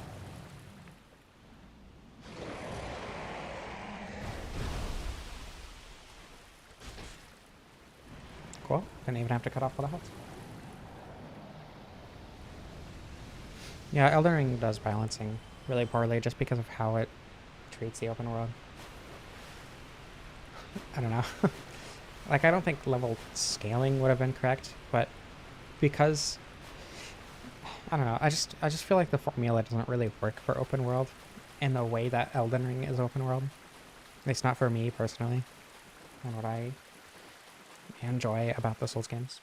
Cool. Didn't even have to cut off all the health. Yeah, Elden Ring does balancing really poorly just because of how it treats the open world. I don't know. Like, I don't think level scaling would have been correct, but because I don't know, I just feel like the formula doesn't really work for open world in the way that Elden Ring is open world. At least not for me personally. And what I enjoy about the Souls games.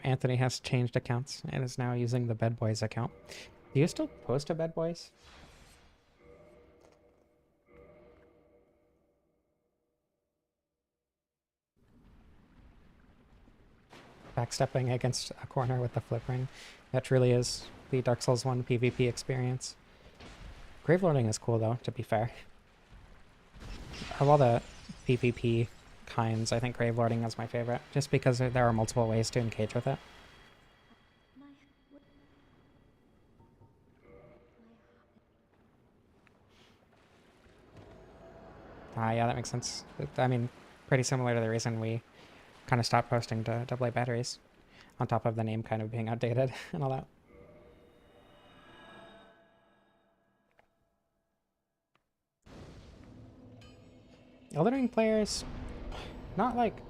Anthony has changed accounts and is now using the Bed Boys account. Do you still post to Bed Boys? Backstepping against a corner with the flip ring. That truly is the Dark Souls 1 PvP experience. Gravelording is cool though, to be fair. Of all the PvP kinds, I think Gravelording is my favorite, just because there are multiple ways to engage with it. Yeah, that makes sense. I mean, pretty similar to the reason we kind of stopped posting to AA batteries, on top of the name kind of being outdated and all that. Elden Ring players, not like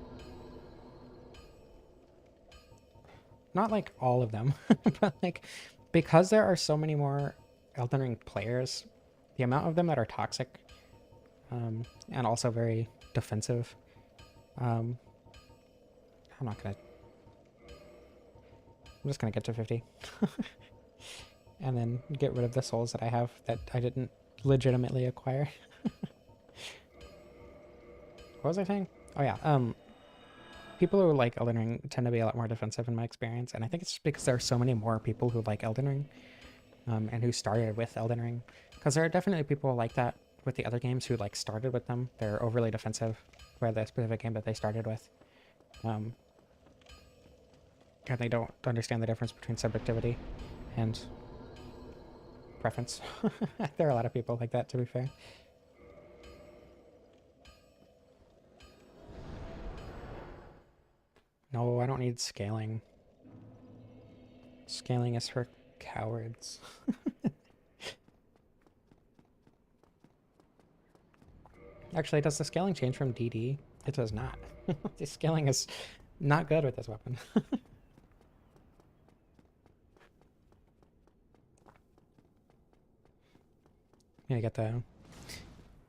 all of them, but like because there are so many more Elden Ring players, the amount of them that are toxic and also very defensive. I'm just gonna get to 50 and then get rid of the souls that I have that I didn't legitimately acquire. What was I saying? Oh yeah, people who like Elden Ring tend to be a lot more defensive in my experience, and I think it's just because there are so many more people who like Elden Ring and who started with Elden Ring, because there are definitely people like that with the other games who like started with them. They're overly defensive for the specific game that they started with, and they don't understand the difference between subjectivity and preference. There are a lot of people like that, to be fair. No, I don't need scaling. Scaling is for cowards. Actually, does the scaling change from DD? It does not. The scaling is not good with this weapon. Yeah, get the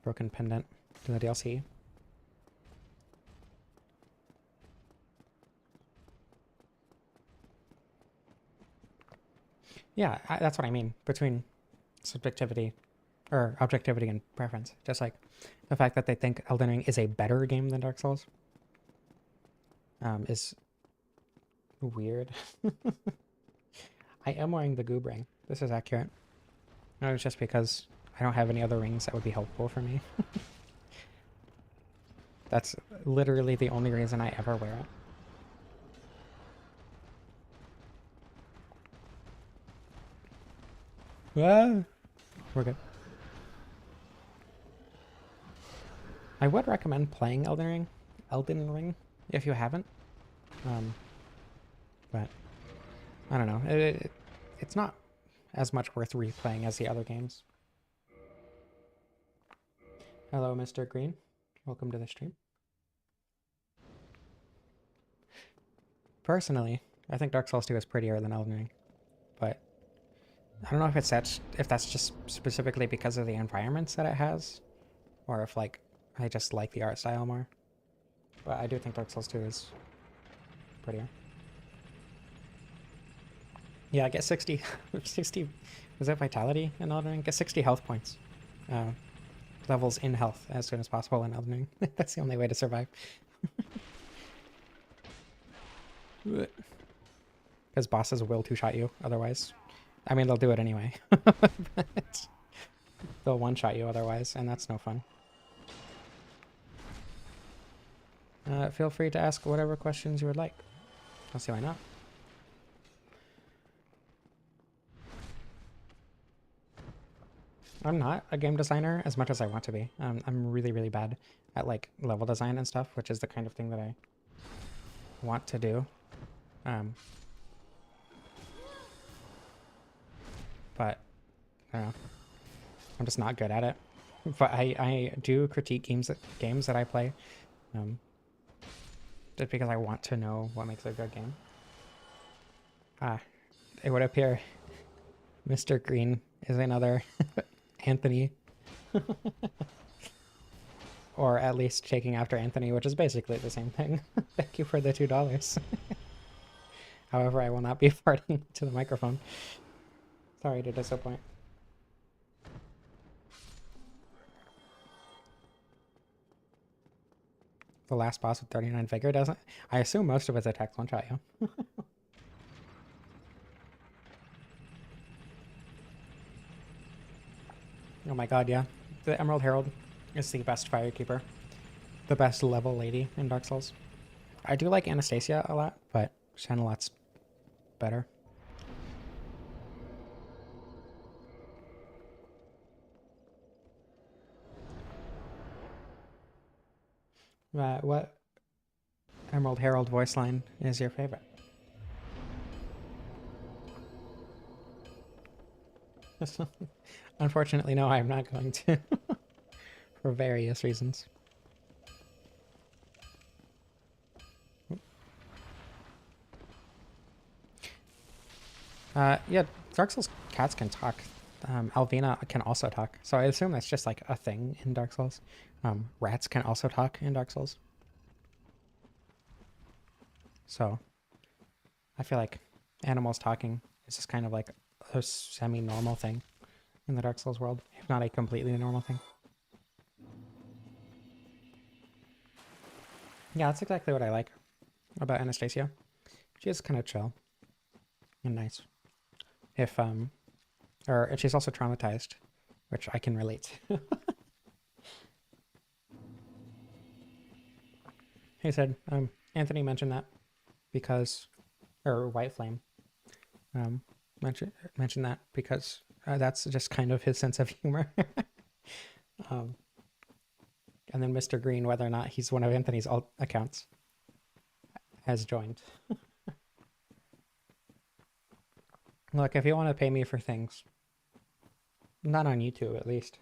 broken pendant to the DLC. Yeah, that's what I mean between subjectivity or objectivity and preference. Just like the fact that they think Elden Ring is a better game than Dark Souls is weird. I am wearing the goob ring. This is accurate. No, it's just because I don't have any other rings that would be helpful for me. That's literally the only reason I ever wear it. Ah, we're good. I would recommend playing Elden Ring, if you haven't. But I don't know. It's not as much worth replaying as the other games. Hello, Mr. Green. Welcome to the stream. Personally, I think Dark Souls 2 is prettier than Elden Ring, but I don't know if that's just specifically because of the environments that it has, or if like I just like the art style more. But I do think Dark Souls 2 is prettier. Yeah, I get 60, 60, was that Vitality in Elden Ring? Get 60 health points levels in health as soon as possible in Elden Ring. That's the only way to survive. Because bosses will two-shot you otherwise. I mean, they'll do it anyway. But they'll one-shot you otherwise, and that's no fun. Feel free to ask whatever questions you would like. I'll see why not. I'm not a game designer as much as I want to be. I'm really, really bad at like level design and stuff, which is the kind of thing that I want to do. But I don't know. I'm just not good at it. But I do critique games that I play, just because I want to know what makes a good game. It would appear Mr. Green is another Anthony. Or at least taking after Anthony, which is basically the same thing. Thank you for the $2. However, I will not be farting to the microphone. Sorry to disappoint. The last boss with 39 vigor doesn't? I assume most of its attacks one-shot you. Oh my god, yeah. The Emerald Herald is the best Firekeeper. The best level lady in Dark Souls. I do like Anastasia a lot, but Shanalot's better. What Emerald Herald voice line is your favorite? Unfortunately, no, I'm not going to. For various reasons. Yeah, Dark Souls cats can talk. Alvina can also talk. So I assume that's just like a thing in Dark Souls. Rats can also talk in Dark Souls. So I feel like animals talking is just kind of like a semi-normal thing in the Dark Souls world, if not a completely normal thing. Yeah, that's exactly what I like about Anastasia. She is kind of chill and nice. Or she's also traumatized, which I can relate to. He said, Anthony mentioned that because, or White Flame, mentioned that because that's just kind of his sense of humor. And then Mr. Green, whether or not he's one of Anthony's alt accounts, has joined. Look, if you want to pay me for things, not on YouTube at least.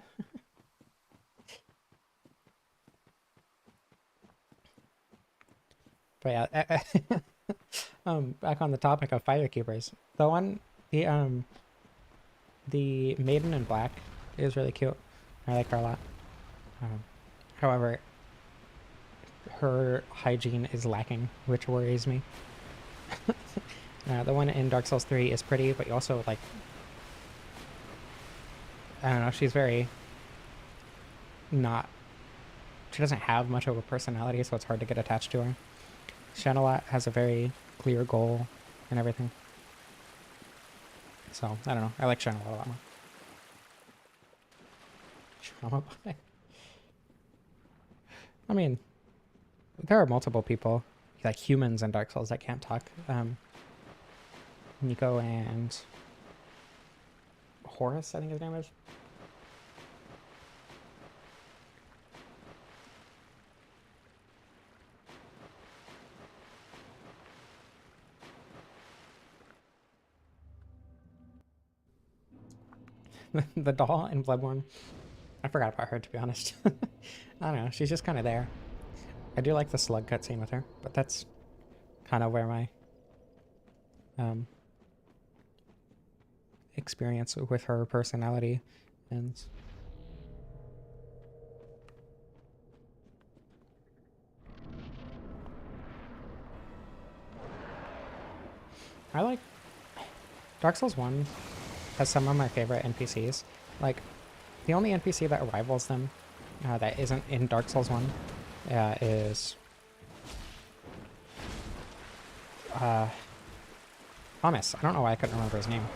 But yeah, back on the topic of Firekeepers, the Maiden in Black is really cute. I like her a lot. However, her hygiene is lacking, which worries me. The one in Dark Souls 3 is pretty, but you also, like, I don't know, she's very not, she doesn't have much of a personality, so it's hard to get attached to her. Shanalot has a very clear goal and everything. So, I don't know, I like Shanalot a lot more. Trauma bot. I mean, there are multiple people, like humans in Dark Souls, that can't talk. Nico and Horus, I think his name is. The doll in Bloodborne. I forgot about her, to be honest. I don't know, she's just kind of there. I do like the slug cutscene with her, but that's kind of where my experience with her personality ends. I like Dark Souls 1 has some of my favorite NPCs. Like, the only NPC that rivals them that isn't in Dark Souls 1 is Thomas. I don't know why I couldn't remember his name.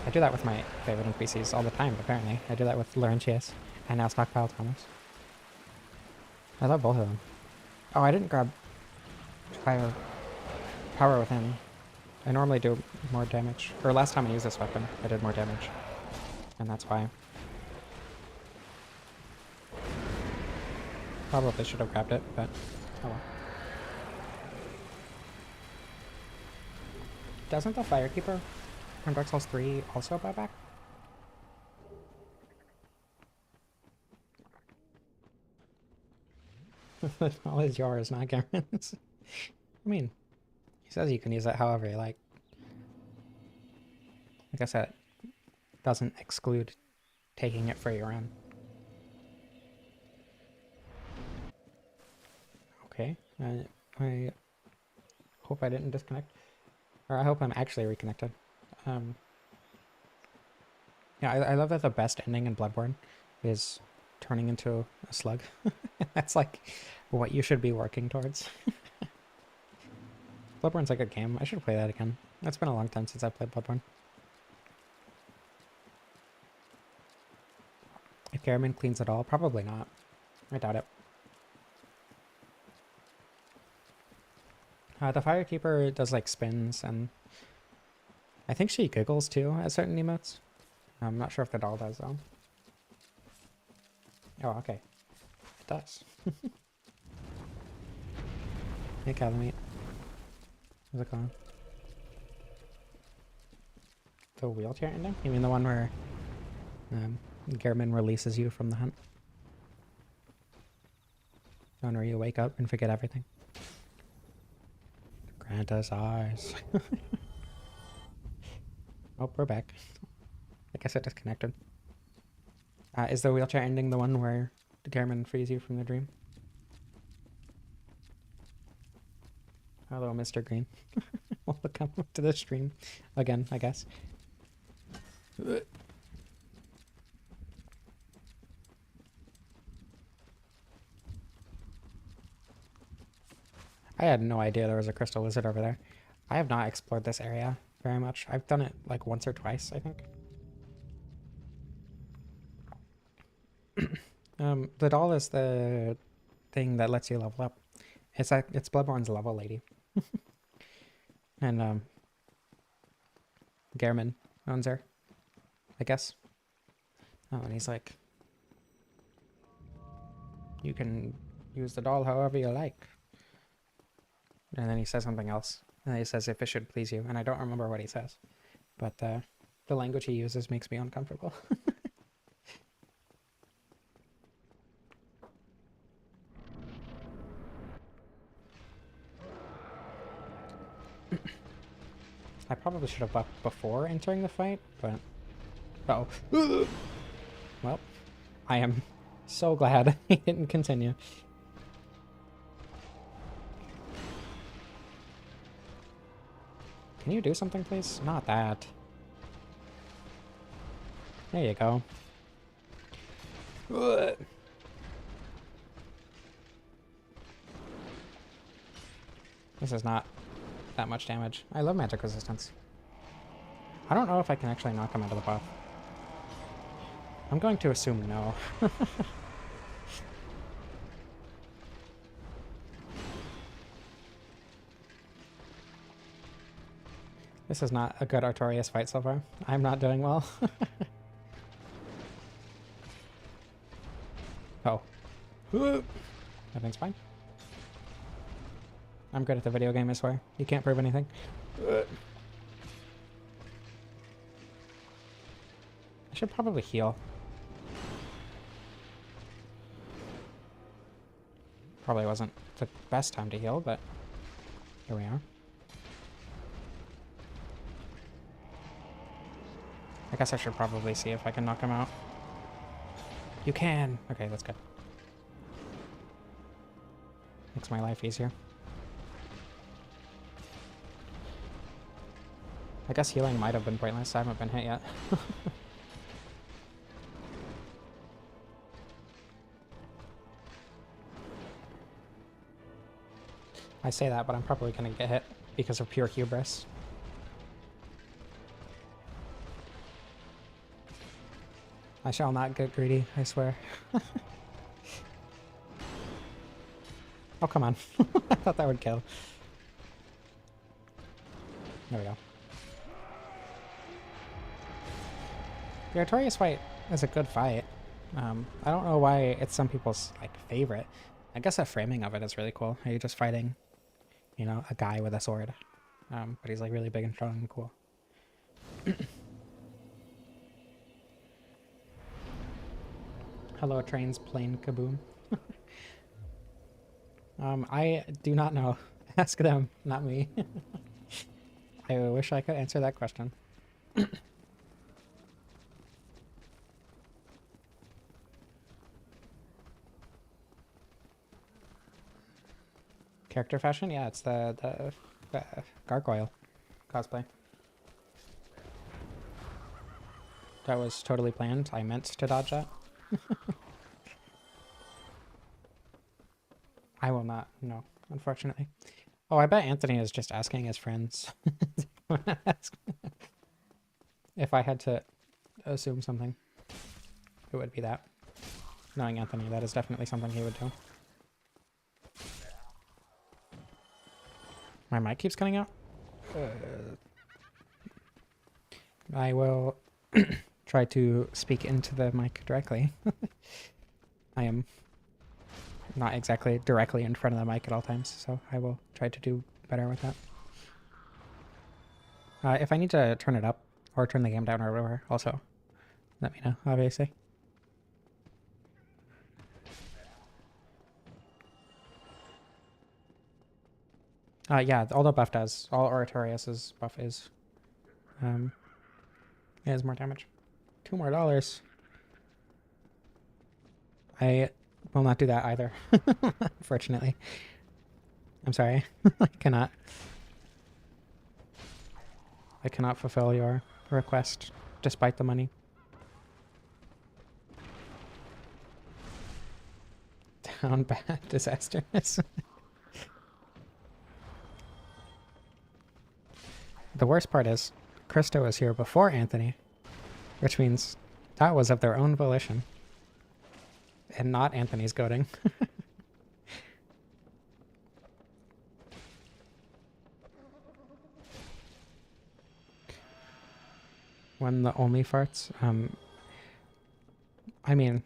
I do that with my favorite NPCs all the time, apparently. I do that with Laurentius and now Stockpile Thomas. I love both of them. Oh, I didn't grab power within. I normally do more damage. Or last time I used this weapon, I did more damage. And that's why. Probably should have grabbed it, but oh well. Doesn't the Firekeeper from Dark Souls 3 also buy back? The ball is yours, not Garen's. I mean, he says you can use it however you like. Like I said, it doesn't exclude taking it for your own. Okay, I hope I didn't disconnect. Or I hope I'm actually reconnected. Yeah, I love that the best ending in Bloodborne is turning into a slug. That's like what you should be working towards. Bloodborne's a good game. I should play that again. It's been a long time since I played Bloodborne. If Garamond cleans it all, probably not. I doubt it. The Firekeeper does like spins, and I think she giggles too at certain emotes. I'm not sure if the doll does though. Oh, okay. It does. Hey, Kalamet. How's it going? The wheelchair ending? You mean the one where Garamond releases you from the hunt? The one where you wake up and forget everything? Grant us eyes. Oh, we're back. I guess it disconnected. Is the wheelchair ending the one where Garamond frees you from the dream? Hello, Mr. Green. Welcome to the stream again, I guess. I had no idea there was a crystal wizard over there. I have not explored this area very much. I've done it like once or twice, I think. The doll is the thing that lets you level up. It's like it's Bloodborne's level lady. And Garamond owns her, I guess. Oh, and he's like, you can use the doll however you like. And then he says something else. And he says, if it should please you. And I don't remember what he says. But the language he uses makes me uncomfortable. I probably should have buffed before entering the fight, but... Uh-oh. Well, I am so glad he didn't continue. Can you do something, please? Not that. There you go. This is not that much damage. I love magic resistance. I don't know if I can actually knock him out of the buff. I'm going to assume no. This is not a good Artorias fight so far. I'm not doing well. Oh. Everything's fine. I'm good at the video game, I swear. You can't prove anything. I should probably heal. Probably wasn't the best time to heal, but here we are. I guess I should probably see if I can knock him out. You can! Okay, that's good. Makes my life easier. I guess healing might have been pointless. I haven't been hit yet. I say that, but I'm probably going to get hit because of pure hubris. I shall not get greedy, I swear. Oh, come on. I thought that would kill. There we go. The Artorias fight is a good fight. I don't know why it's some people's like favorite. I guess the framing of it is really cool. You're just fighting, you know, a guy with a sword. But he's like really big and strong and cool. Hello, trains, plane, kaboom. I do not know. Ask them, not me. I wish I could answer that question. Character fashion? Yeah, it's the Gargoyle cosplay. That was totally planned. I meant to dodge that. I will not, no, unfortunately. Oh, I bet Anthony is just asking his friends. If I had to assume something, it would be that. Knowing Anthony, that is definitely something he would do. My mic keeps cutting out? I will try to speak into the mic directly. I am not exactly directly in front of the mic at all times, so I will try to do better with that. If I need to turn it up or turn the game down or whatever, also let me know, obviously. Yeah, all the buff does. All Artorias' buff is more damage. $2 more. I will not do that either. Unfortunately. I'm sorry. I cannot fulfill your request despite the money. Down bad, disastrous. The worst part is, Krista was here before Anthony, which means that was of their own volition. And not Anthony's goading. When the only farts? I mean,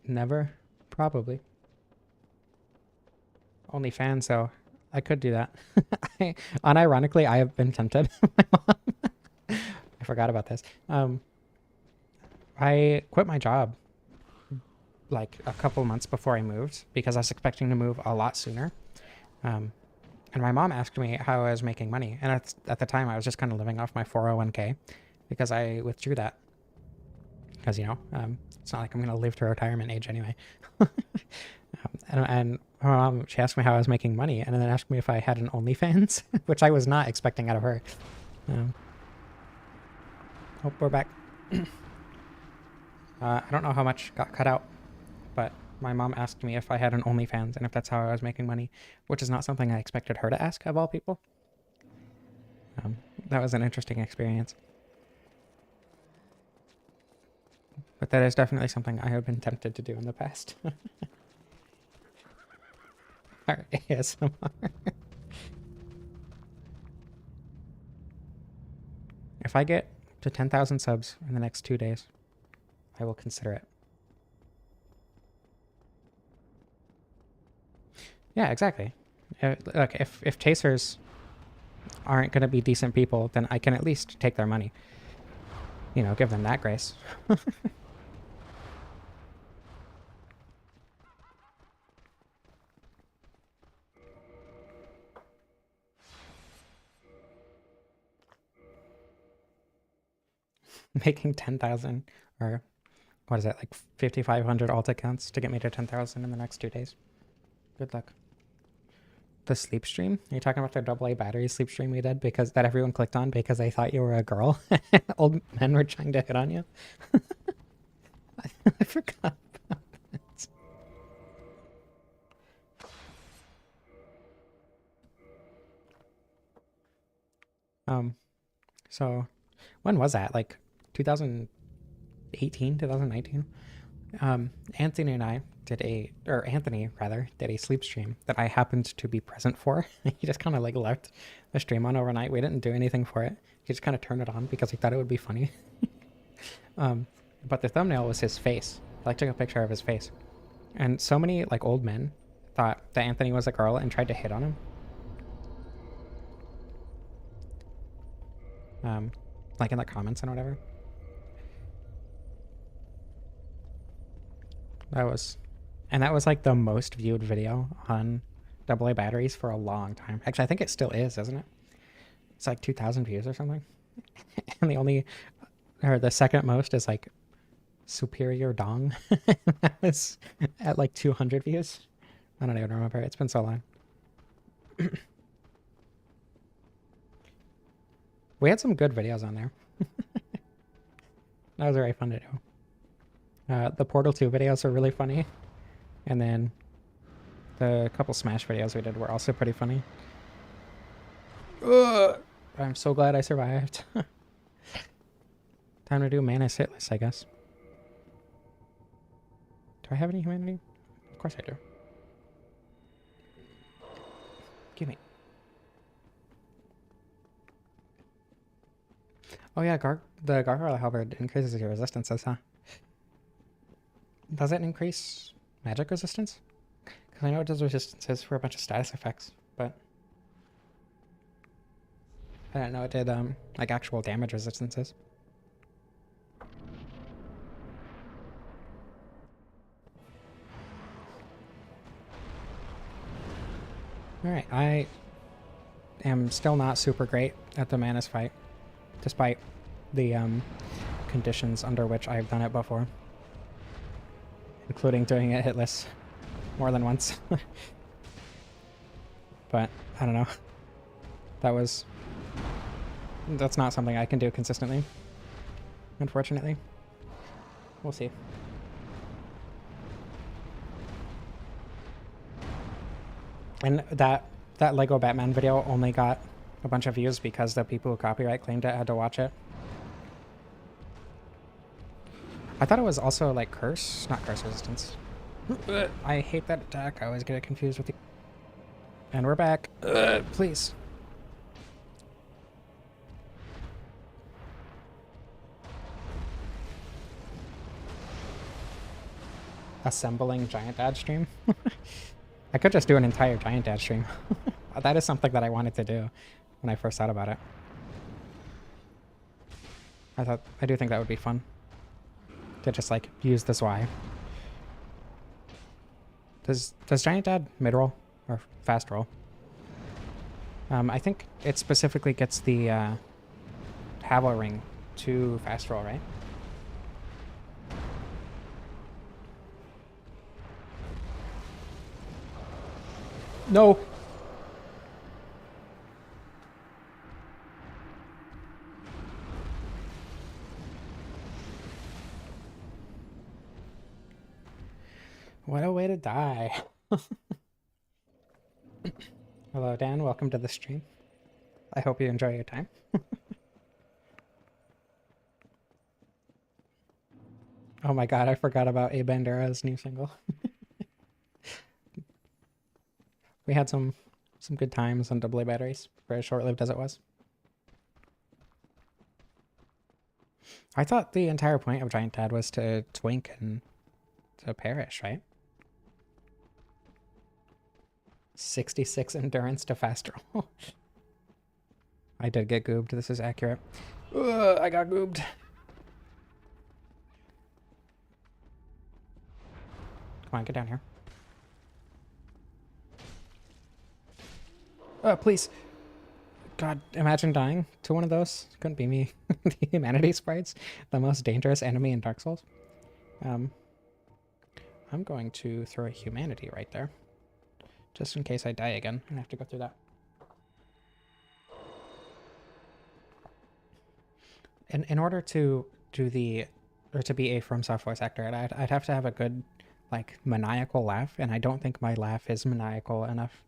never, probably. Only fans, though. I could do that. Unironically, I have been tempted. My mom. I forgot about this. I quit my job like a couple months before I moved because I was expecting to move a lot sooner. And my mom asked me how I was making money. And at the time, I was just kind of living off my 401k because I withdrew that. Because, you know, it's not like I'm going to live to retirement age anyway. And my mom, she asked me how I was making money and then asked me if I had an OnlyFans, which I was not expecting out of her. Oh, we're back. I don't know how much got cut out, but my mom asked me if I had an OnlyFans and if that's how I was making money, which is not something I expected her to ask, of all people. That was an interesting experience. But that is definitely something I have been tempted to do in the past. ASMR. If I get to 10,000 subs in the next 2 days, I will consider it. Yeah, exactly. Look, if chasers aren't going to be decent people, then I can at least take their money. You know, give them that grace. Making 10,000 or what is that, like 5,500 alt accounts to get me to 10,000 in the next 2 days. Good luck. The sleep stream? Are you talking about the AA battery sleep stream we did because that everyone clicked on because they thought you were a girl? Old men were trying to hit on you? I forgot about that. So when was that? Like 2018, 2019? Anthony and I Anthony rather, did a sleep stream that I happened to be present for. He just kind of like left the stream on overnight. We didn't do anything for it. He just kind of turned it on because he thought it would be funny. But the thumbnail was his face. I took a picture of his face. And so many like old men thought that Anthony was a girl and tried to hit on him. Like in the comments and whatever. That was like the most viewed video on AA batteries for a long time. Actually, I think it still is, isn't it? It's like 2,000 views or something. And the second most is like Superior Dong. That was at like 200 views. I don't even remember. It's been so long. We had some good videos on there. That was very fun to do. The Portal 2 videos were really funny. And then the couple Smash videos we did were also pretty funny. Ugh, I'm so glad I survived. Time to do Manus hitless, I guess. Do I have any humanity? Of course I do. Give me. Oh yeah, the Gargoyle Halberd increases your resistances, huh? Does it increase magic resistance? Because I know it does resistances for a bunch of status effects, but I didn't know it did like actual damage resistances. Alright, I am still not super great at the Manus fight, despite the conditions under which I've done it before. Including doing it hitless more than once. But, I don't know. That's not something I can do consistently. Unfortunately. We'll see. And that Lego Batman video only got a bunch of views because the people who copyright claimed it had to watch it. I thought it was also like not curse resistance. I hate that attack. I always get it confused with the... And we're back. Please. Assembling Giant Dad stream. I could just do an entire Giant Dad stream. That is something that I wanted to do when I first thought about it. I do think that would be fun. To just like use this Y. Does Giant Dad mid roll or fast roll? I think it specifically gets the Havel ring to fast roll, right? No. What a way to die. Hello, Dan. Welcome to the stream. I hope you enjoy your time. Oh my god, I forgot about A Bandera's new single. We had some good times on AA batteries, for as short-lived as it was. I thought the entire point of Giant Dad was to twink and to perish, right? 66 endurance to fast roll. I did get goobed. This is accurate. I got goobed. Come on, get down here. Please. God, imagine dying to one of those. Couldn't be me. The humanity sprites, the most dangerous enemy in Dark Souls. I'm going to throw a humanity right there. Just in case I die again and have to go through that. In order to do to be a From Software voice actor, I'd have to have a good, like, maniacal laugh, and I don't think my laugh is maniacal enough.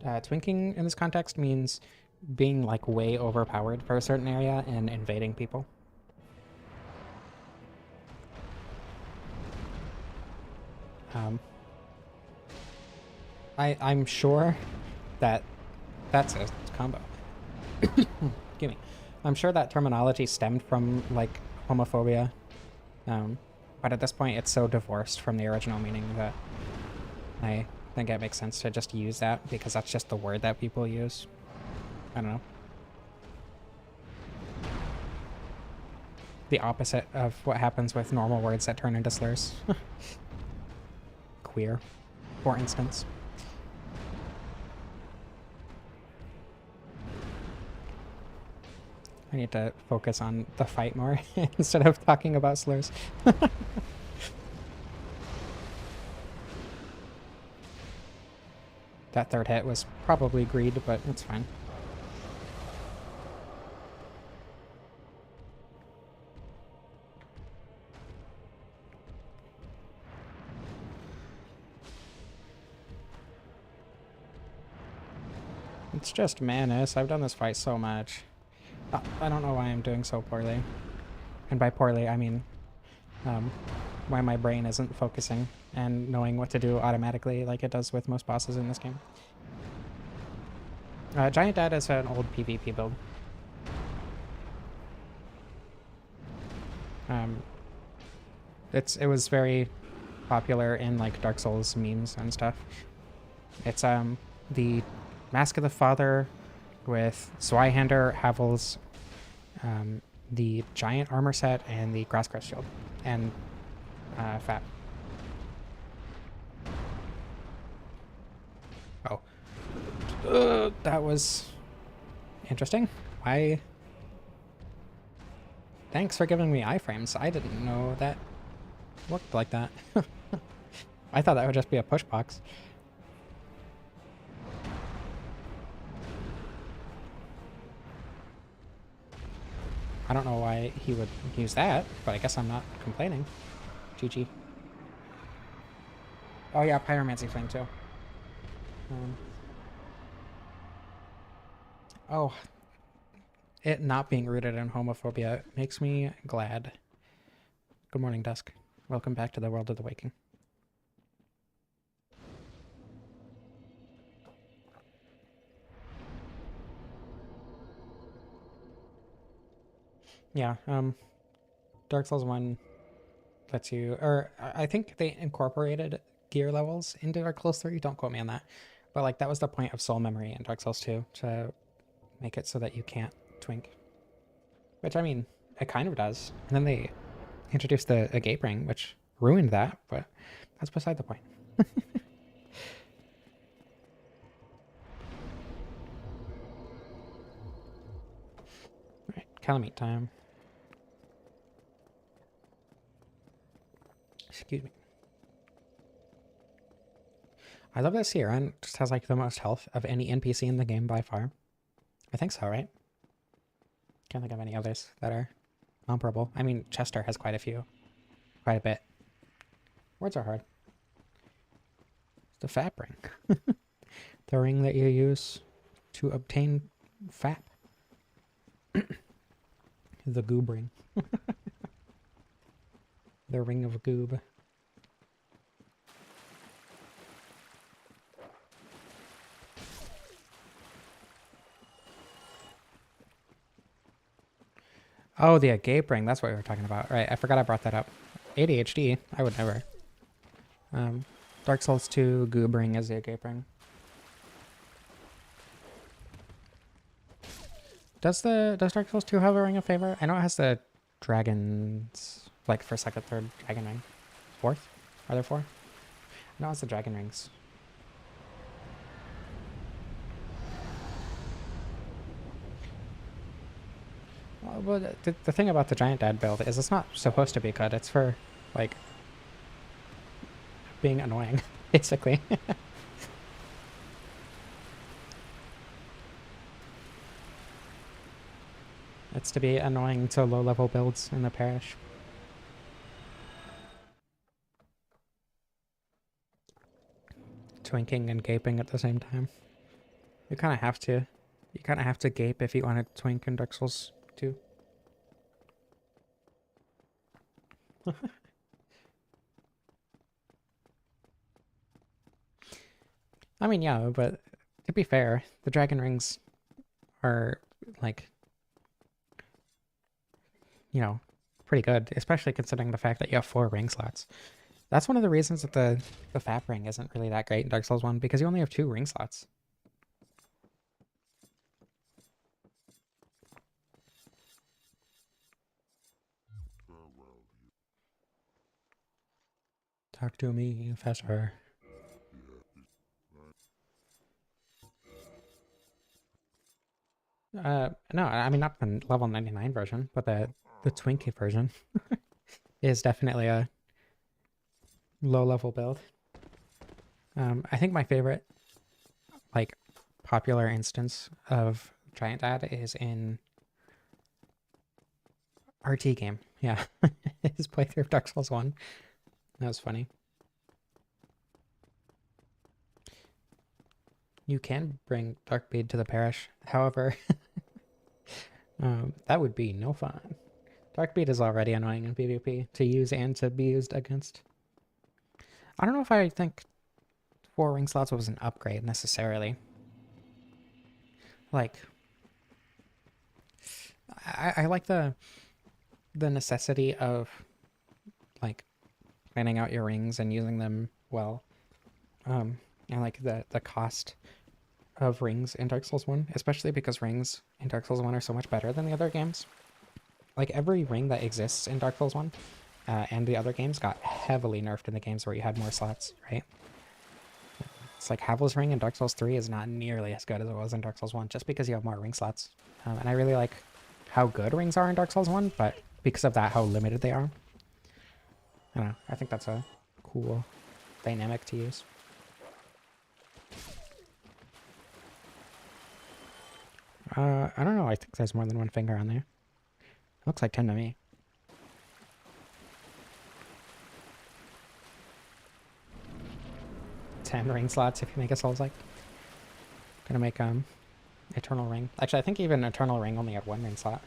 Twinking in this context means being like way overpowered for a certain area and invading people. I'm sure that that's a combo. Gimme. I'm sure that terminology stemmed from like homophobia, but at this point it's so divorced from the original meaning that I think it makes sense to just use that because that's just the word that people use. I don't know. The opposite of what happens with normal words that turn into slurs. Queer, for instance. I need to focus on the fight more instead of talking about slurs. That third hit was probably greed, but it's fine. It's just Manus. I've done this fight so much. I don't know why I'm doing so poorly. And by poorly, I mean why my brain isn't focusing and knowing what to do automatically like it does with most bosses in this game. Giant Dad is an old PvP build. It was very popular in like Dark Souls memes and stuff. It's the Mask of the Father with Zweihander, Havels, the giant armor set, and the Grasscrest shield, and Fat. Oh. That was interesting. Thanks for giving me iframes. I didn't know that worked like that. I thought that would just be a push box. I don't know why he would use that, but I guess I'm not complaining. GG. Oh yeah, Pyromancy Flame too. Oh, it not being rooted in homophobia makes me glad. Good morning, Dusk. Welcome back to the world of the waking. Yeah, Dark Souls 1 lets you, or I think they incorporated gear levels into Dark Souls 3, don't quote me on that. But like that was the point of soul memory in Dark Souls 2, to make it so that you can't twink. Which, I mean, it kind of does. And then they introduced a gate ring, which ruined that, but that's beside the point. Alright, Kalameet time. Excuse me. I love that Sierra just has like the most health of any NPC in the game by far. I think so, right? Can't think of any others that are comparable. I mean, Chester has quite a bit. Words are hard. The Fap ring. The ring that you use to obtain Fap. The Goob ring. The ring of Goob. Oh, the gape ring. That's what we were talking about. Right, I forgot I brought that up. ADHD. I would never. Dark Souls 2 Goob ring is the gape ring. Does Dark Souls 2 have a ring of favor? I know it has the dragons, like for second, third dragon ring. Fourth? Are there four? No, it's the dragon rings. Well, the thing about the Giant Dad build is it's not supposed to be good. It's for, like, being annoying, basically. It's to be annoying to low-level builds in the parish. Twinking and gaping at the same time. You kind of have to. You kind of have to gape if you want to twink in Dark Souls 2. I mean, yeah, but to be fair, the dragon rings are like, pretty good, especially considering the fact that you have 4 ring slots. That's one of the reasons that the FAP ring isn't really that great in Dark Souls 1, because you only have 2 ring slots. Talk to me faster. No, I mean not the level 99 version, but the Twinkie version is definitely a low level build. I think my favorite, like, popular instance of Giant Dad is in RT game. Yeah, his playthrough of Dark Souls 1. That was funny. You can bring Darkbead to the parish. However, that would be no fun. Darkbead is already annoying in PvP to use and to be used against. I don't know if I think 4 ring slots was an upgrade necessarily. Like, I like the necessity of, like, planning out your rings and using them well. And like the cost of rings in Dark Souls 1, especially because rings in Dark Souls 1 are so much better than the other games. Like, every ring that exists in Dark Souls 1 and the other games got heavily nerfed in the games where you had more slots, right? It's like Havel's ring in Dark Souls 3 is not nearly as good as it was in Dark Souls 1, just because you have more ring slots. And I really like how good rings are in Dark Souls 1, but because of that, how limited they are. I don't know. I think that's a cool dynamic to use. I don't know. I think there's more than one finger on there. Looks like 10 to me. 10 ring slots if you make a Souls like. Gonna make Eternal Ring. Actually, I think even Eternal Ring only had 1 ring slot.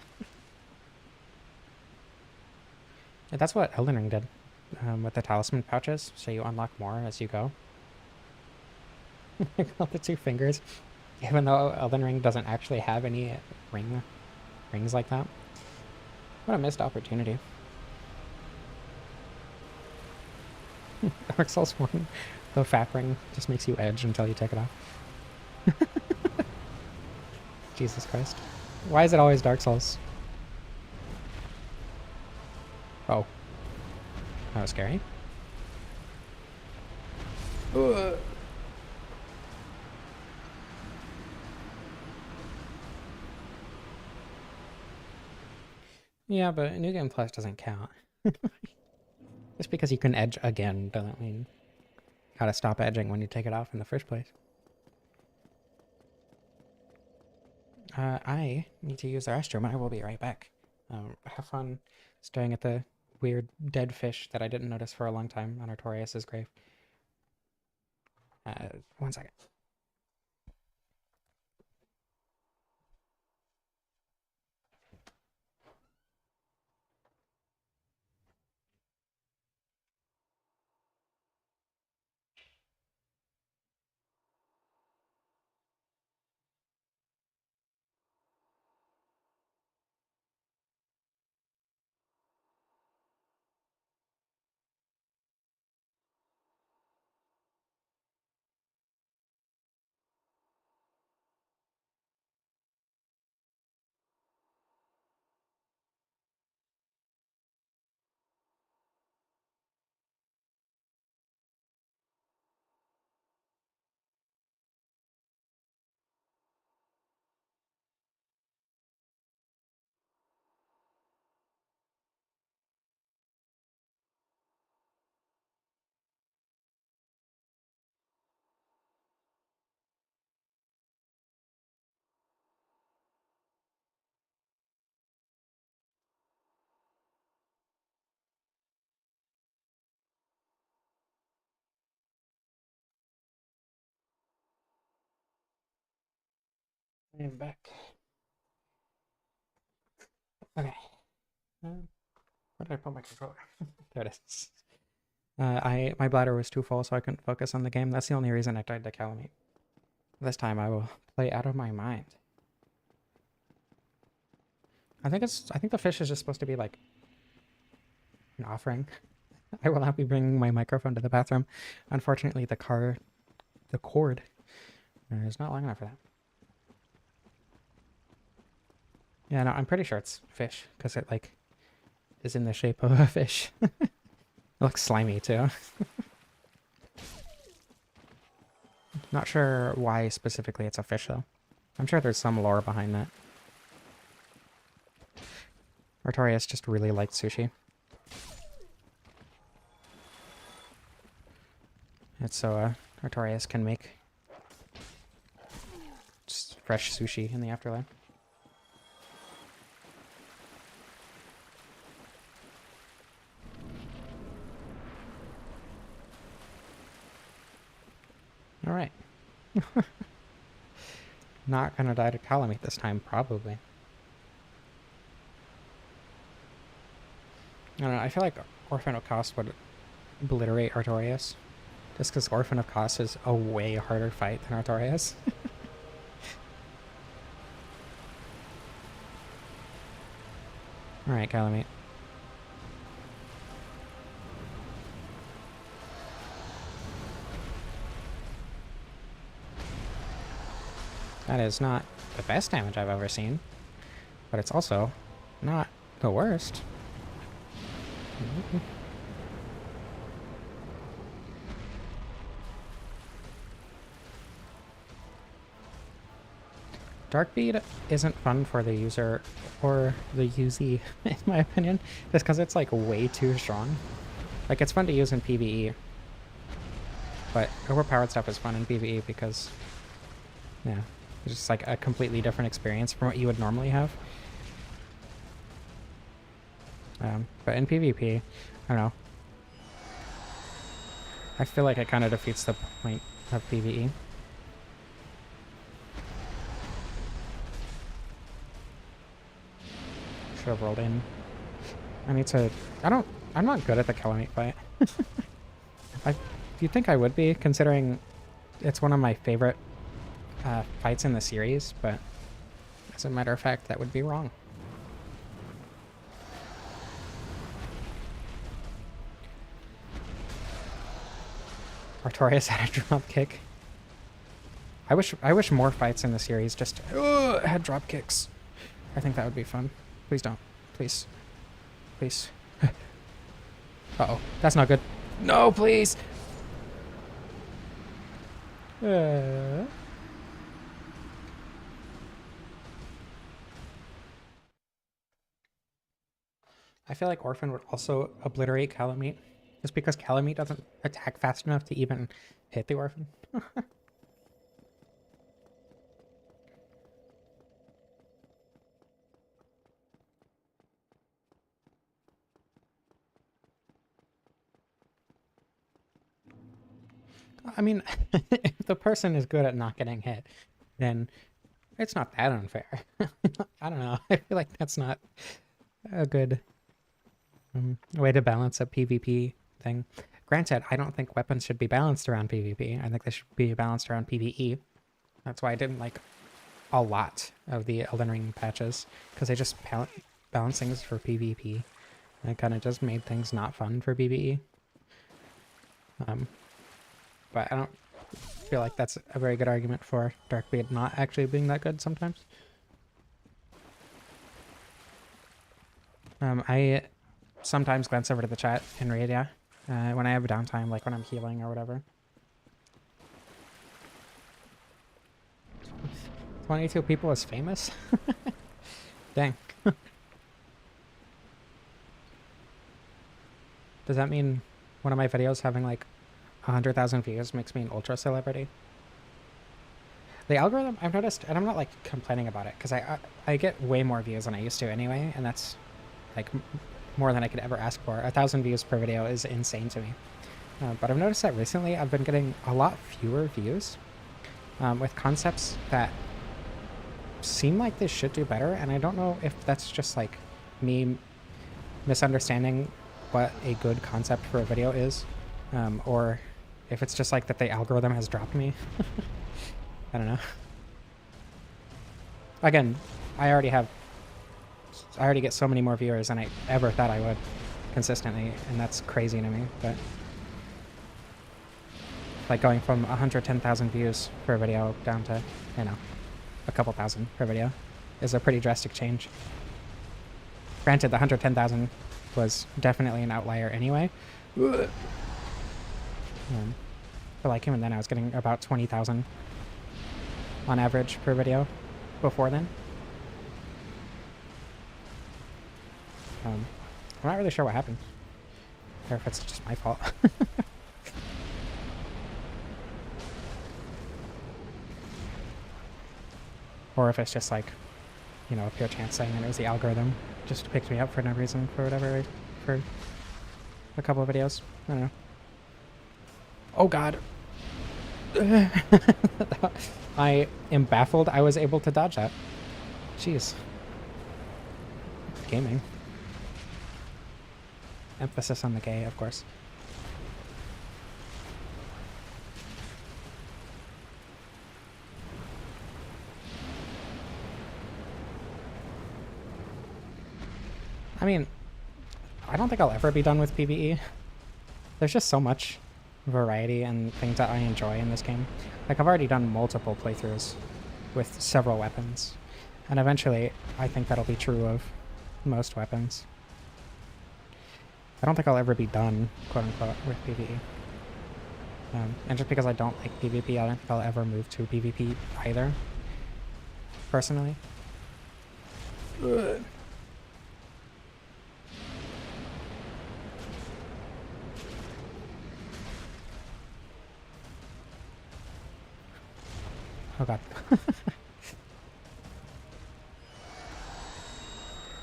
Yeah, that's what Elden Ring did with the talisman pouches, so you unlock more as you go. Got the 2 fingers, even though Elden Ring doesn't actually have any rings like that. What a missed opportunity. Dark Souls 1, the FAP ring just makes you edge until you take it off. Jesus Christ. Why is it always Dark Souls? Oh. That was scary. Ugh. Yeah, but New Game Plus doesn't count. Just because you can edge again doesn't mean you gotta stop edging when you take it off in the first place. I need to use the restroom. I will be right back. Have fun staring at the weird dead fish that I didn't notice for a long time on Artorias' grave. 1 second. I am back. Okay. Where did I put my controller? There it is. My bladder was too full, so I couldn't focus on the game. That's the only reason I tried to Kalameet. This time I will play out of my mind. I think the fish is just supposed to be like an offering. I will not be bringing my microphone to the bathroom. Unfortunately, the cord is not long enough for that. Yeah, no, I'm pretty sure it's fish because it like is in the shape of a fish. It looks slimy too. Not sure why specifically it's a fish though. I'm sure there's some lore behind that. Artorias just really liked sushi. It's so Artorias can make just fresh sushi in the afterlife. Alright. Not gonna die to Kalameet this time, probably. I don't know, I feel like Orphan of Kos would obliterate Artorias. Just because Orphan of Kos is a way harder fight than Artorias. Alright, Kalameet. That is not the best damage I've ever seen, but it's also not the worst. Darkbead isn't fun for the user or the usee, in my opinion, just because it's like way too strong. Like, it's fun to use in PvE, but overpowered stuff is fun in PvE because, yeah, it's just like a completely different experience from what you would normally have. But in PvP, I don't know. I feel like it kind of defeats the point of PvE. Should have rolled in. I need to... I'm not good at the Kalameet fight. You'd think I would be, considering it's one of my favorite fights in the series, but as a matter of fact, that would be wrong. Artorias had a drop kick. I wish more fights in the series just had drop kicks. I think that would be fun. Please don't. Please. Please. Uh-oh. That's not good. No, please! I feel like Orphan would also obliterate Kalameet, just because Kalameet doesn't attack fast enough to even hit the Orphan. I mean, if the person is good at not getting hit, then it's not that unfair. I don't know. I feel like that's not a good way to balance a PvP thing. Granted, I don't think weapons should be balanced around PvP. I think they should be balanced around PvE. That's why I didn't like a lot of the Elden Ring patches, because they just balance things for PvP. And it kind of just made things not fun for PvE. But I don't feel like that's a very good argument for Darkbeard not actually being that good sometimes. I sometimes glance over to the chat in Raid, yeah, when I have a downtime, like when I'm healing or whatever. 22 people is famous? Dang. Does that mean one of my videos having like 100,000 views makes me an ultra celebrity? The algorithm, I've noticed, and I'm not like complaining about it, because I get way more views than I used to anyway, and that's like more than I could ever ask for. 1,000 views per video is insane to me. But I've noticed that recently I've been getting a lot fewer views with concepts that seem like this should do better, and I don't know if that's just like me misunderstanding what a good concept for a video is, or if it's just like that the algorithm has dropped me. I don't know. Again, I already get so many more viewers than I ever thought I would consistently, and that's crazy to me, but like going from 110,000 views per video down to, you know, a couple thousand per video is a pretty drastic change. Granted, the 110,000 was definitely an outlier anyway. But like even then I was getting about 20,000 on average per video before then. I'm not really sure what happened, or if it's just my fault. Or if it's just like, you know, a pure chance thing and it was the algorithm just picked me up for no reason, for whatever, for a couple of videos. I don't know. Oh god. I am baffled I was able to dodge that. Jeez. Gaming. Emphasis on the gay, of course. I mean, I don't think I'll ever be done with PvE. There's just so much variety and things that I enjoy in this game. Like, I've already done multiple playthroughs with several weapons, and eventually I think that'll be true of most weapons. I don't think I'll ever be done, quote-unquote, with PvE. And just because I don't like PvP, I don't think I'll ever move to PvP either, personally. Ugh. Oh god.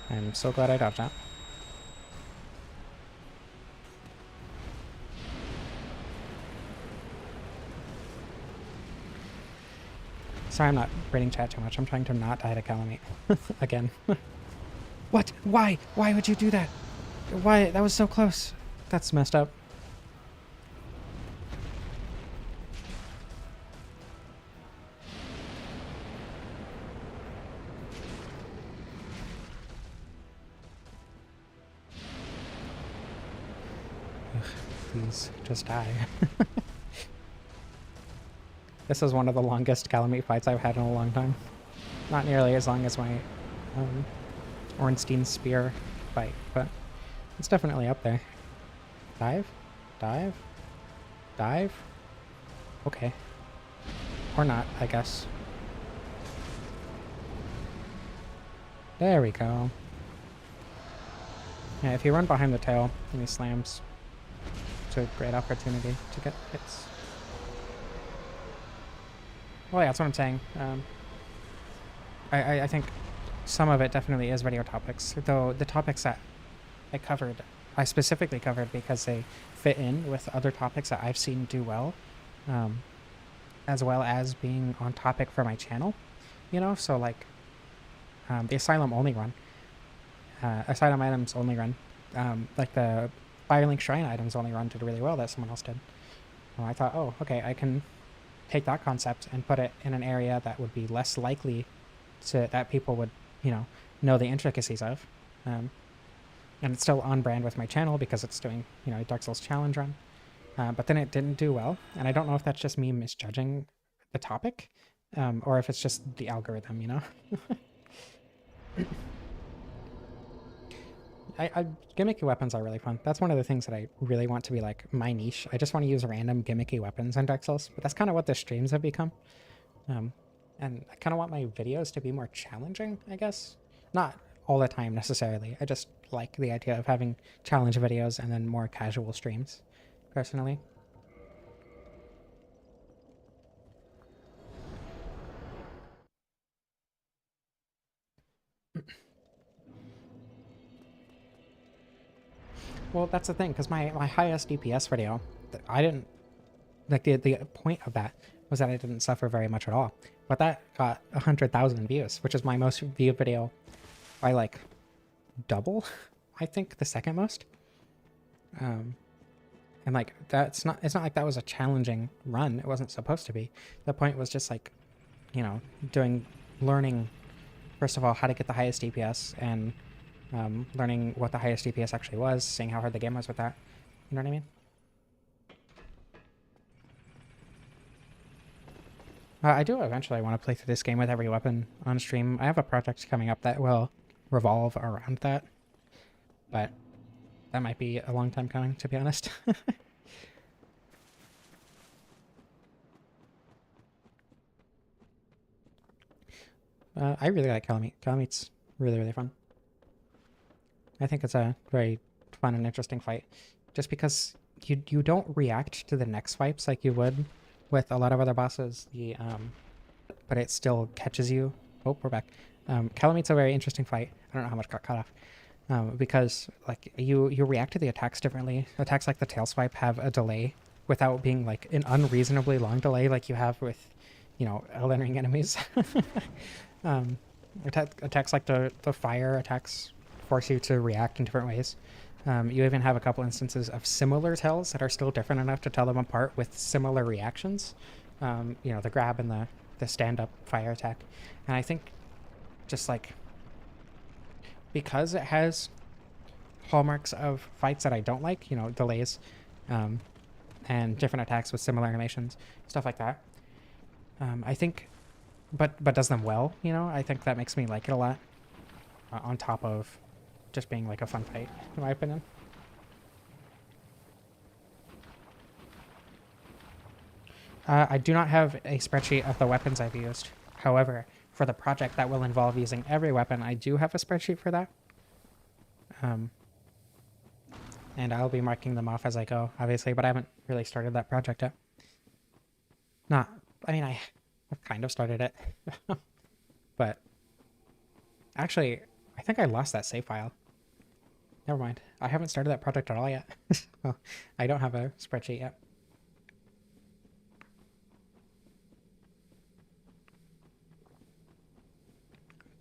I'm so glad I dodged that. Sorry, I'm not reading chat too much. I'm trying to not die to Kalameet. Again. What? Why? Why would you do that? Why? That was so close. That's messed up. Please, just die. This is one of the longest Kalameet fights I've had in a long time. Not nearly as long as my Ornstein spear fight, but it's definitely up there. Dive? Dive? Dive? Okay. Or not, I guess. There we go. Yeah, if you run behind the tail and he slams, it's a great opportunity to get hits. Well, yeah, that's what I'm saying. I think some of it definitely is video topics, though the topics that I specifically covered because they fit in with other topics that I've seen do well, as well as being on topic for my channel, you know? So, like, the Asylum only run, Asylum items only run, like the Firelink Shrine items only run did really well that someone else did. And I thought, oh, okay, I can take that concept and put it in an area that would be less likely to that people would, you know the intricacies of, and it's still on brand with my channel because it's doing, you know, a Dark Souls challenge run, but then it didn't do well, and I don't know if that's just me misjudging the topic, or if it's just the algorithm, you know. Gimmicky weapons are really fun. That's one of the things that I really want to be like my niche. I just want to use random gimmicky weapons in Dark Souls, but that's kind of what the streams have become. And I kind of want my videos to be more challenging, I guess. Not all the time necessarily. I just like the idea of having challenge videos and then more casual streams, personally. Well, that's the thing, because my highest DPS video, I didn't, like, the point of that was that I didn't suffer very much at all. But that got 100,000 views, which is my most viewed video by like double, I think, the second most. And like it's not like that was a challenging run. It wasn't supposed to be. The point was just like, you know, learning first of all how to get the highest DPS, and learning what the highest DPS actually was, seeing how hard the game was with that. You know what I mean? I do eventually want to play through this game with every weapon on stream. I have a project coming up that will revolve around that, but that might be a long time coming, to be honest. I really like Kalameet. Kalameet's really, really fun. I think it's a very fun and interesting fight, just because you don't react to the next swipes like you would with a lot of other bosses. But it still catches you. Oh, we're back. Kalameet's a very interesting fight. I don't know how much got cut off. Because like you react to the attacks differently. Attacks like the tail swipe have a delay without being like an unreasonably long delay like you have with, you know, Elden Ring enemies. Attacks like the fire attacks force you to react in different ways. You even have a couple instances of similar tells that are still different enough to tell them apart with similar reactions. You know, the grab and the stand-up fire attack. And I think just like, because it has hallmarks of fights that I don't like, you know, delays, and different attacks with similar animations, stuff like that. I think, but does them well, you know, I think that makes me like it a lot, on top of just being like a fun fight, in my opinion. I do not have a spreadsheet of the weapons I've used. However, for the project that will involve using every weapon, I do have a spreadsheet for that. And I'll be marking them off as I go, obviously, but I haven't really started that project yet. I mean, I've kind of started it. But actually, I think I lost that save file. Never mind. I haven't started that project at all yet. Well, I don't have a spreadsheet yet.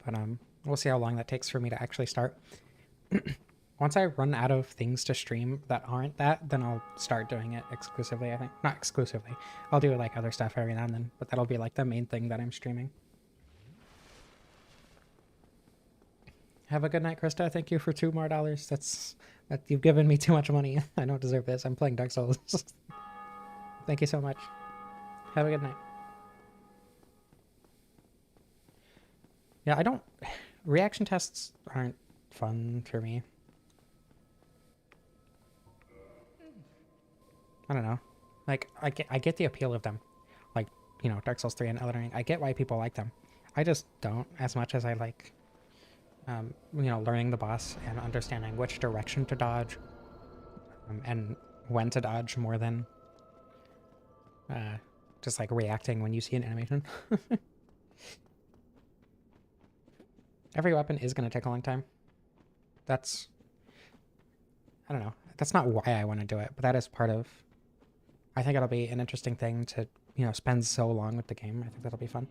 But we'll see how long that takes for me to actually start. Once I run out of things to stream that aren't that, then I'll start doing it exclusively, I think. Not exclusively. I'll do like other stuff every now and then, but that'll be like the main thing that I'm streaming. Have a good night, Krista. Thank you for $2 more. That you've given me too much money. I don't deserve this. I'm playing Dark Souls. Thank you so much. Have a good night. Yeah, reaction tests aren't fun for me. I don't know. Like, I get the appeal of them. Like, you know, Dark Souls 3 and Elden Ring. I get why people like them. I just don't as much as I like, you know, learning the boss and understanding which direction to dodge, and when to dodge more than just like reacting when you see an animation. Every weapon is going to take a long time. I don't know. That's not why I want to do it, but that is part of, I think it'll be an interesting thing to, you know, spend so long with the game. I think that'll be fun.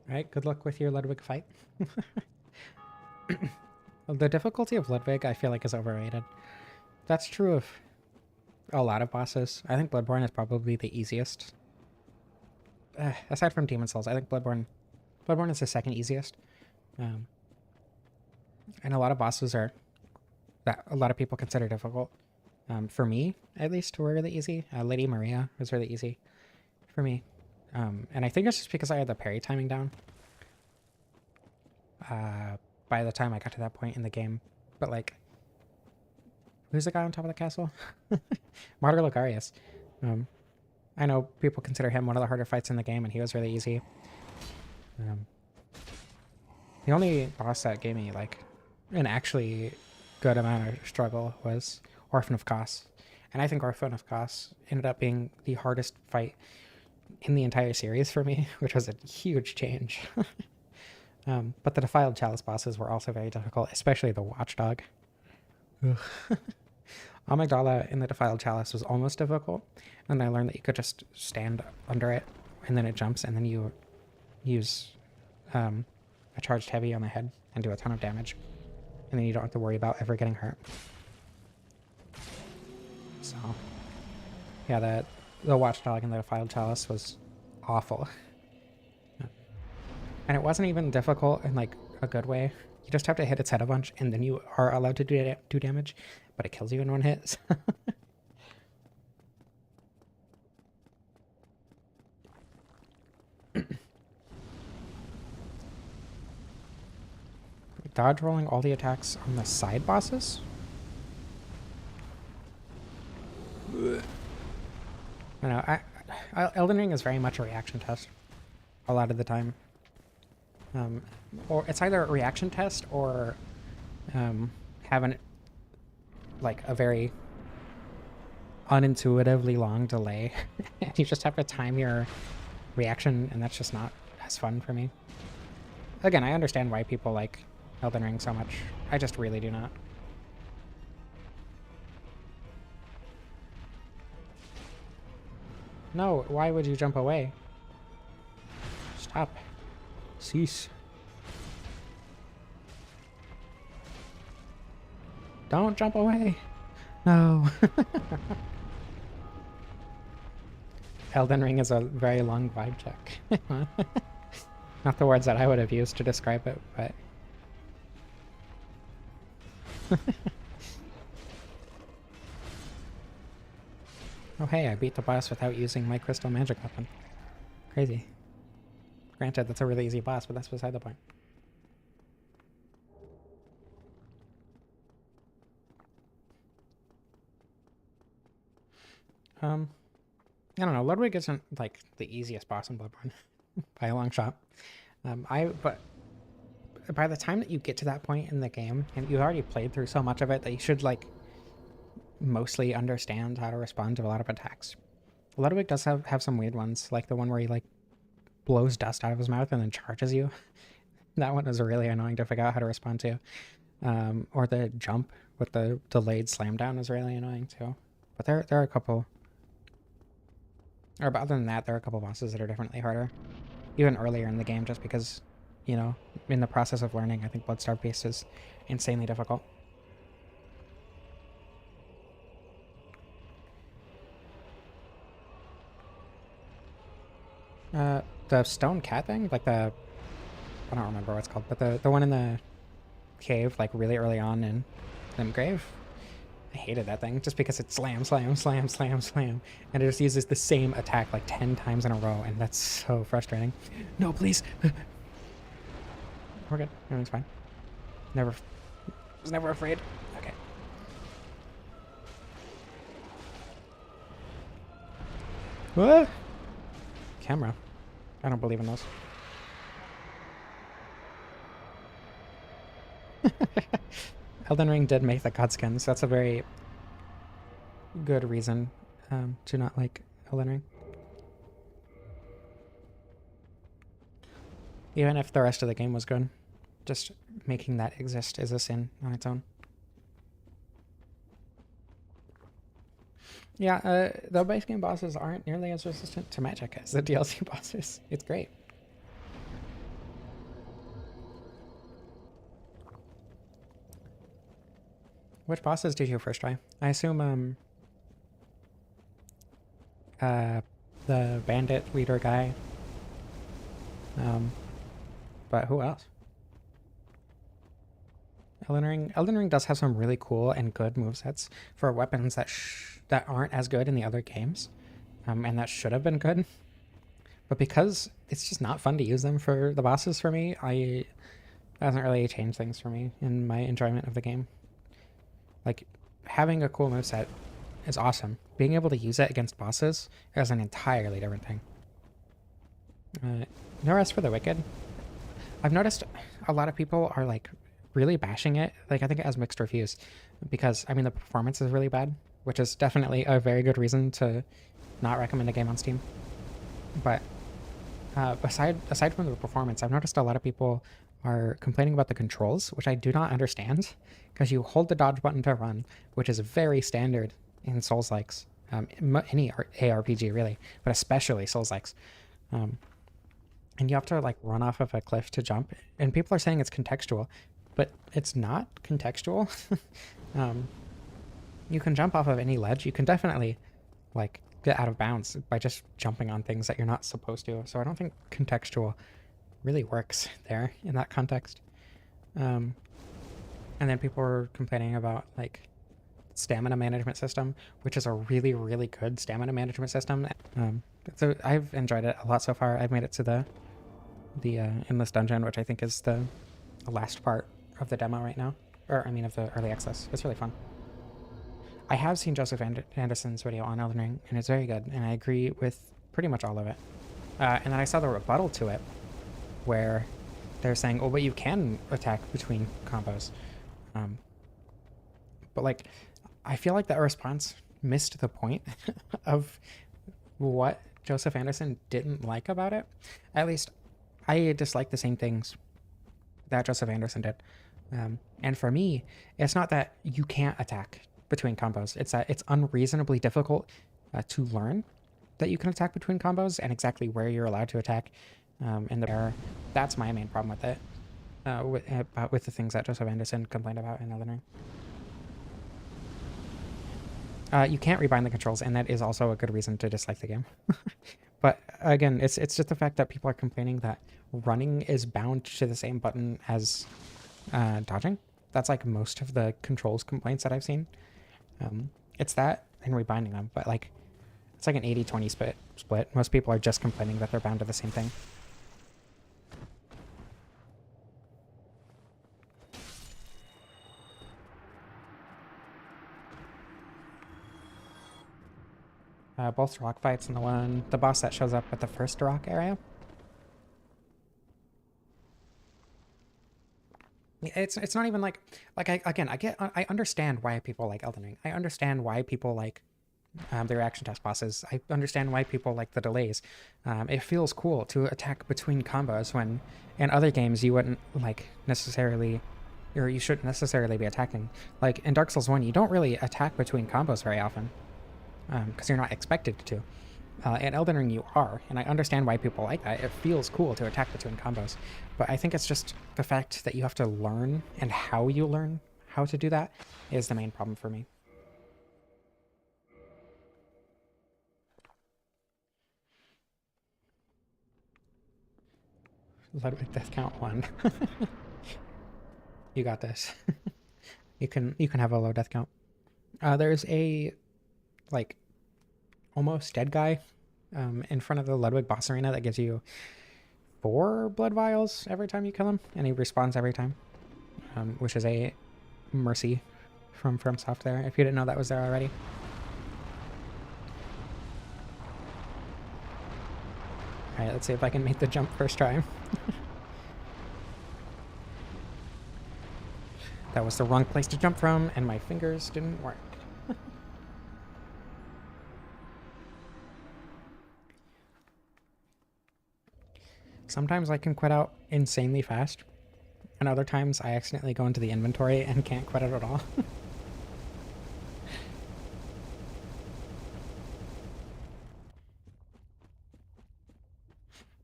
All right, good luck with your Ludwig fight. The difficulty of Ludwig, I feel like, is overrated. That's true of a lot of bosses. I think Bloodborne is probably the easiest. Aside from Demon Souls, I think Bloodborne is the second easiest. And a lot of bosses are that a lot of people consider difficult. For me, at least, were really easy. Lady Maria was really easy for me. And I think it's just because I had the parry timing down by the time I got to that point in the game. But like, who's the guy on top of the castle? Martyr Logarius. I know people consider him one of the harder fights in the game, and he was really easy. The only boss that gave me like an actually good amount of struggle was Orphan of Kos. And I think Orphan of Kos ended up being the hardest fight in the entire series for me, which was a huge change. But the Defiled Chalice bosses were also very difficult, especially the Watchdog. Amygdala in the Defiled Chalice was almost difficult, and I learned that you could just stand under it, and then it jumps, and then you use a charged heavy on the head and do a ton of damage, and then you don't have to worry about ever getting hurt. So, yeah, the Watchdog in the Defiled Chalice was awful. And it wasn't even difficult in, like, a good way. You just have to hit its head a bunch, and then you are allowed to do damage, but it kills you in one hit. Dodge rolling all the attacks on the side bosses? I know, Elden Ring is very much a reaction test a lot of the time. Or it's either a reaction test or having like a very unintuitively long delay. And you just have to time your reaction, and that's just not as fun for me. Again, I understand why people like Elden Ring so much. I just really do not. No, why would you jump away? Stop. Cease. Don't jump away. No. Elden Ring is a very long vibe check. Not the words that I would have used to describe it, but... Oh hey, I beat the boss without using my crystal magic weapon. Crazy. Granted, that's a really easy boss, but that's beside the point. I don't know, Ludwig isn't like the easiest boss in Bloodborne by a long shot. But by the time that you get to that point in the game, and you've already played through so much of it that you should like mostly understand how to respond to a lot of attacks. Ludwig does have some weird ones, like the one where he like blows dust out of his mouth and then charges you. That one was really annoying to figure out how to respond to. Or the jump with the delayed slam down is really annoying too. But there are a couple. Or other than that, there are a couple bosses that are definitely harder. Even earlier in the game, just because, you know, in the process of learning, I think Bloodstarved Beast is insanely difficult. The stone cat thing, like I don't remember what it's called, but the one in the cave, like really early on in Limgrave, I hated that thing just because it slam, slam, slam, slam, slam, and it just uses the same attack like 10 times in a row, and that's so frustrating. No, please. We're good. Everything's fine. Was never afraid. Okay. What? Camera. I don't believe in those. Elden Ring did make the Godskins. That's a very good reason to not like Elden Ring. Even if the rest of the game was good, just making that exist is a sin on its own. Yeah, the base game bosses aren't nearly as resistant to magic as the DLC bosses. It's great. Which bosses did you first try? I assume the bandit leader guy. But who else? Elden Ring does have some really cool and good movesets for weapons that aren't as good in the other games, and that should have been good. But because it's just not fun to use them for the bosses for me, it hasn't really changed things for me in my enjoyment of the game. Like, having a cool moveset is awesome. Being able to use it against bosses is an entirely different thing. No rest for the wicked. I've noticed a lot of people are like really bashing it. Like, I think it has mixed reviews because, I mean, the performance is really bad, which is definitely a very good reason to not recommend a game on Steam. But aside from the performance, I've noticed a lot of people are complaining about the controls, which I do not understand, because you hold the dodge button to run, which is very standard in Souls-likes, any ARPG really, but especially Souls-likes. And you have to like run off of a cliff to jump, and people are saying it's contextual, but it's not contextual. You can jump off of any ledge. You can definitely like get out of bounds by just jumping on things that you're not supposed to. So I don't think contextual really works there in that context. And then people were complaining about like stamina management system, which is a really, really good stamina management system. So I've enjoyed it a lot so far. I've made it to the endless dungeon, which I think is the last part of the demo right now, or I mean of the early access. It's really fun. I have seen Joseph Anderson's video on Elden Ring, and it's very good, and I agree with pretty much all of it. And then I saw the rebuttal to it, where they're saying, oh, but you can attack between combos. But like, I feel like that response missed the point of what Joseph Anderson didn't like about it. At least I dislike the same things that Joseph Anderson did. And for me, it's not that you can't attack between combos. It's that it's unreasonably difficult to learn that you can attack between combos and exactly where you're allowed to attack in the air. That's my main problem with it, with the things that Joseph Anderson complained about in Elden Ring. You can't rebind the controls, and that is also a good reason to dislike the game. But again, it's just the fact that people are complaining that running is bound to the same button as dodging. That's like most of the controls complaints that I've seen. It's that and rebinding them, but like it's like an 80-20 split. Most people are just complaining that they're bound to the same thing. Both rock fights and the boss that shows up at the first rock area. It's not even like I understand why people like Elden Ring. I understand why people like the reaction test bosses. I understand why people like the delays. It feels cool to attack between combos when in other games you wouldn't like necessarily, or you shouldn't necessarily be attacking. Like in Dark Souls 1, you don't really attack between combos very often because you're not expected to. In Elden Ring you are, and I understand why people like that. It feels cool to attack between combos, but I think it's just the fact that you have to learn, and how you learn how to do that is the main problem for me. Ludwig death count 1. You got this. you can have a low death count. There's a like almost dead guy in front of the Ludwig boss arena that gives you 4 blood vials every time you kill him, and he respawns every time, which is a mercy from FromSoft there, if you didn't know that was there already. Alright, let's see if I can make the jump first try. That was the wrong place to jump from, and my fingers didn't work. Sometimes I can quit out insanely fast, and other times I accidentally go into the inventory and can't quit it at all.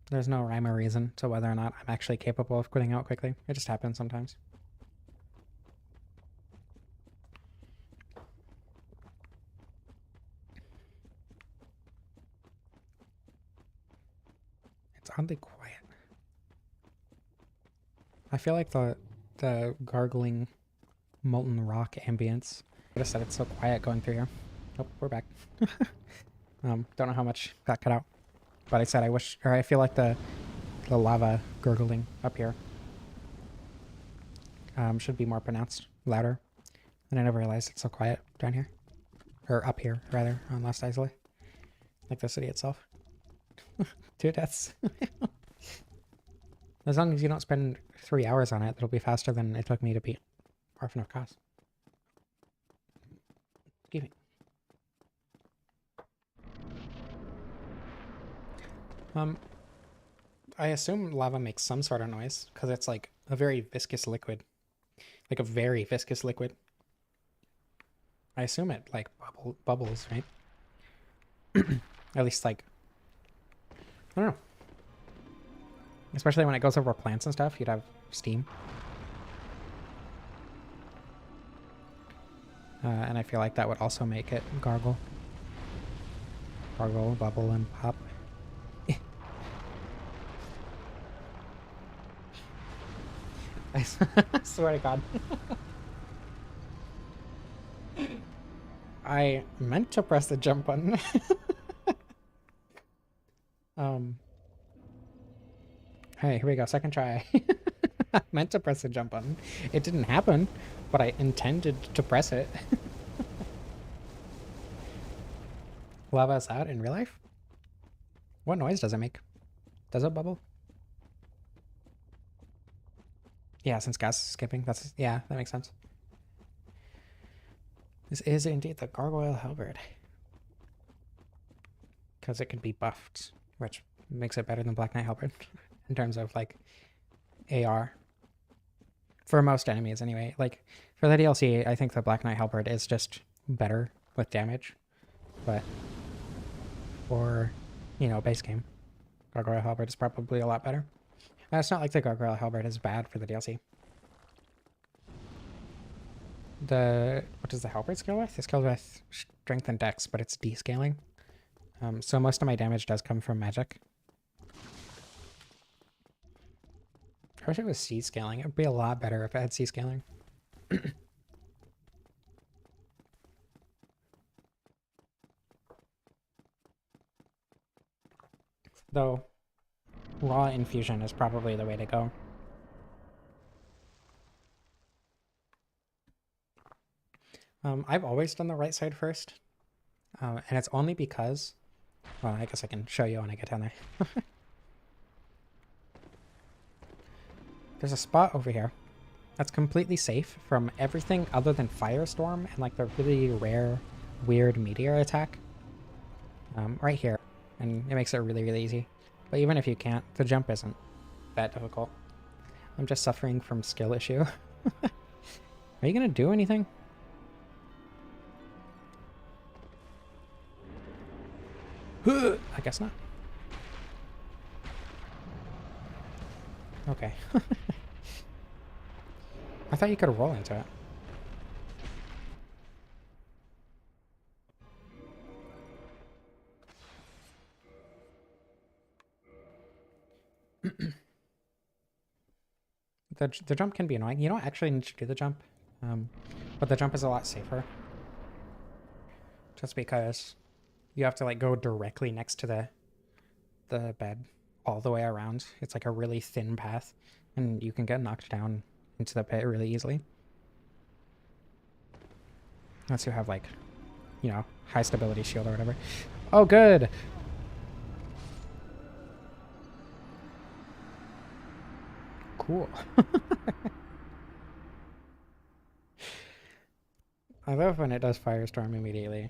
There's no rhyme or reason to whether or not I'm actually capable of quitting out quickly. It just happens sometimes. It's oddly quiet. I feel like the gargling molten rock ambience. I just said it's so quiet going through here. Oh, we're back. Don't know how much got cut out, but I said I feel like the lava gurgling up here should be more pronounced, louder. And I never realized it's so quiet down here, or up here rather, on Lost Islay, like the city itself. 2 deaths. As long as you don't spend 3 hours on it, it'll be faster than it took me to beat Orphan of Kos. Excuse me. I assume lava makes some sort of noise because it's like a very viscous liquid. Like a very viscous liquid. I assume it like bubbles, right? At least like, I don't know. Especially when it goes over plants and stuff, you'd have steam. And I feel like that would also make it gargle. Gargle, bubble, and pop. I swear to God. I meant to press the jump button. Hey, here we go. Second try. I meant to press the jump button. It didn't happen, but I intended to press it. Lava is out in real life? What noise does it make? Does it bubble? Yeah, since gas is skipping. Yeah, that makes sense. This is indeed the Gargoyle Halberd. Because it can be buffed, which makes it better than Black Knight Halberd in terms of like AR. For most enemies anyway. Like for the DLC, I think the Black Knight Halberd is just better with damage. But for, you know, base game, Gargoyle Halberd is probably a lot better. It's not like the Gargoyle Halberd is bad for the DLC. What does the Halberd scale with? It scales with strength and dex, but it's descaling. So most of my damage does come from magic. I wish it was C scaling. It would be a lot better if it had C scaling. Though, raw infusion is probably the way to go. I've always done the right side first. And it's only because... Well, I guess I can show you when I get down there. There's a spot over here that's completely safe from everything other than Firestorm and like the really rare, weird meteor attack. Right here. And it makes it really, really easy. But even if you can't, the jump isn't that difficult. I'm just suffering from skill issue. Are you gonna do anything? I guess not. Okay. I thought you could roll into it. The jump can be annoying. You don't actually need to do the jump, but the jump is a lot safer. Just because you have to like go directly next to the bed all the way around. It's like a really thin path, and you can get knocked down into the pit really easily. Unless you have like, you know, high stability shield or whatever. Oh, good. Cool. I love when it does Firestorm immediately.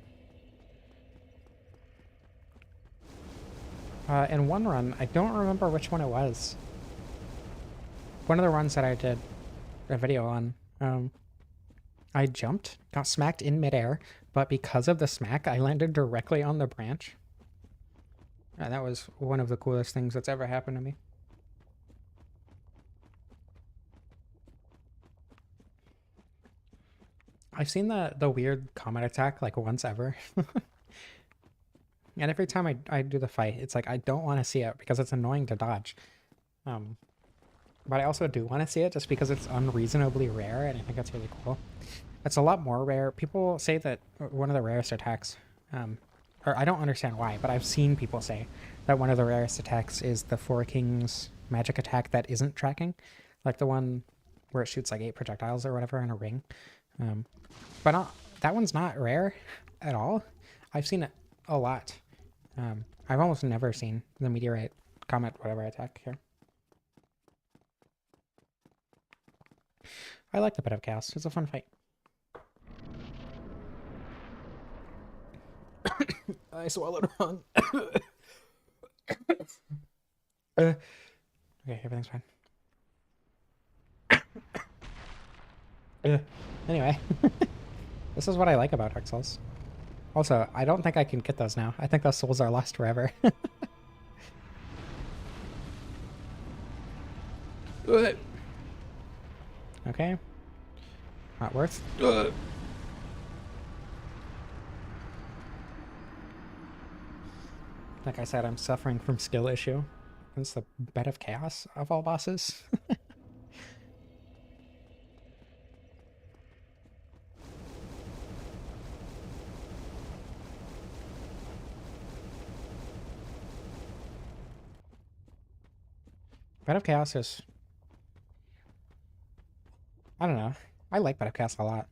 In one run, I don't remember which one it was. One of the runs that I did a video on, I jumped, got smacked in midair, but because of the smack, I landed directly on the branch. And that was one of the coolest things that's ever happened to me. I've seen the weird comet attack like once ever. And every time I do the fight, it's like I don't want to see it because it's annoying to dodge. But I also do want to see it just because it's unreasonably rare, and I think that's really cool. It's a lot more rare. People say that one of the rarest attacks, or I don't understand why, but I've seen people say that one of the rarest attacks is the Four Kings magic attack that isn't tracking. Like the one where it shoots like 8 projectiles or whatever in a ring. But that one's not rare at all. I've seen it a lot. I've almost never seen the meteorite, comet, whatever attack here. I like the Pit of Chaos. It's a fun fight. I swallowed wrong. Okay, everything's fine. Ugh. Anyway, this is what I like about Dark Souls. Also, I don't think I can get those now. I think those souls are lost forever. Okay. Not worth. Like I said, I'm suffering from skill issue. It's the bed of chaos of all bosses. Bed of Chaos is... I don't know. I like Bed of Chaos a lot.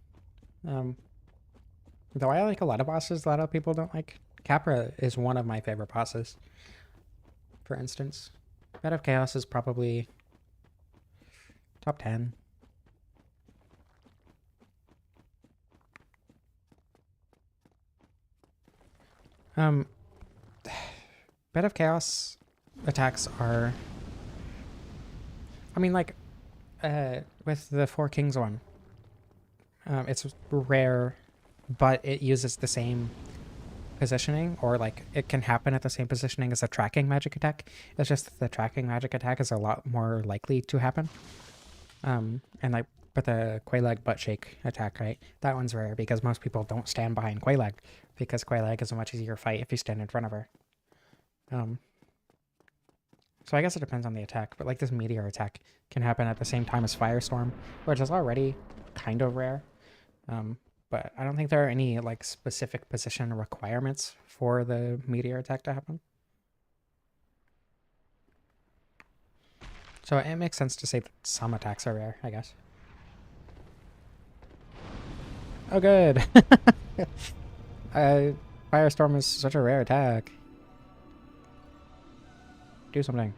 Though I like a lot of bosses a lot of people don't like. Capra is one of my favorite bosses, for instance. Bed of Chaos is probably top 10. Bed of Chaos attacks are... I mean, like, with the Four Kings one, it's rare, but it uses the same positioning, or like it can happen at the same positioning as a tracking magic attack. It's just that the tracking magic attack is a lot more likely to happen. And like, but the Quelaag butt shake attack, right? That one's rare because most people don't stand behind Quelaag, because Quelaag is a much easier fight if you stand in front of her. So I guess it depends on the attack, but like this meteor attack can happen at the same time as Firestorm, which is already kind of rare. But I don't think there are any like specific position requirements for the meteor attack to happen. So it makes sense to say that some attacks are rare, I guess. Oh, good. Firestorm is such a rare attack. Do something.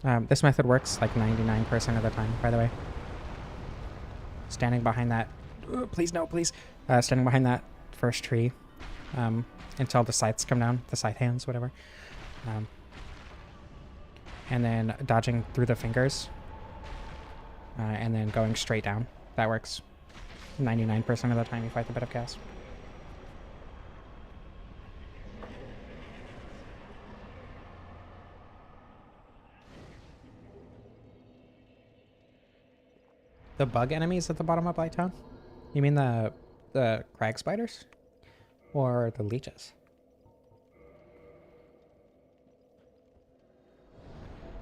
Yeah. This method works like 99% of the time, by the way. Standing behind that... please, no, please. Standing behind that first tree until the scythes come down. The scythe hands, whatever. And then dodging through the fingers. And then going straight down. That works 99% of the time you fight the Bed of Chaos. The bug enemies at the bottom of Blighttown? You mean the crag spiders? Or the leeches?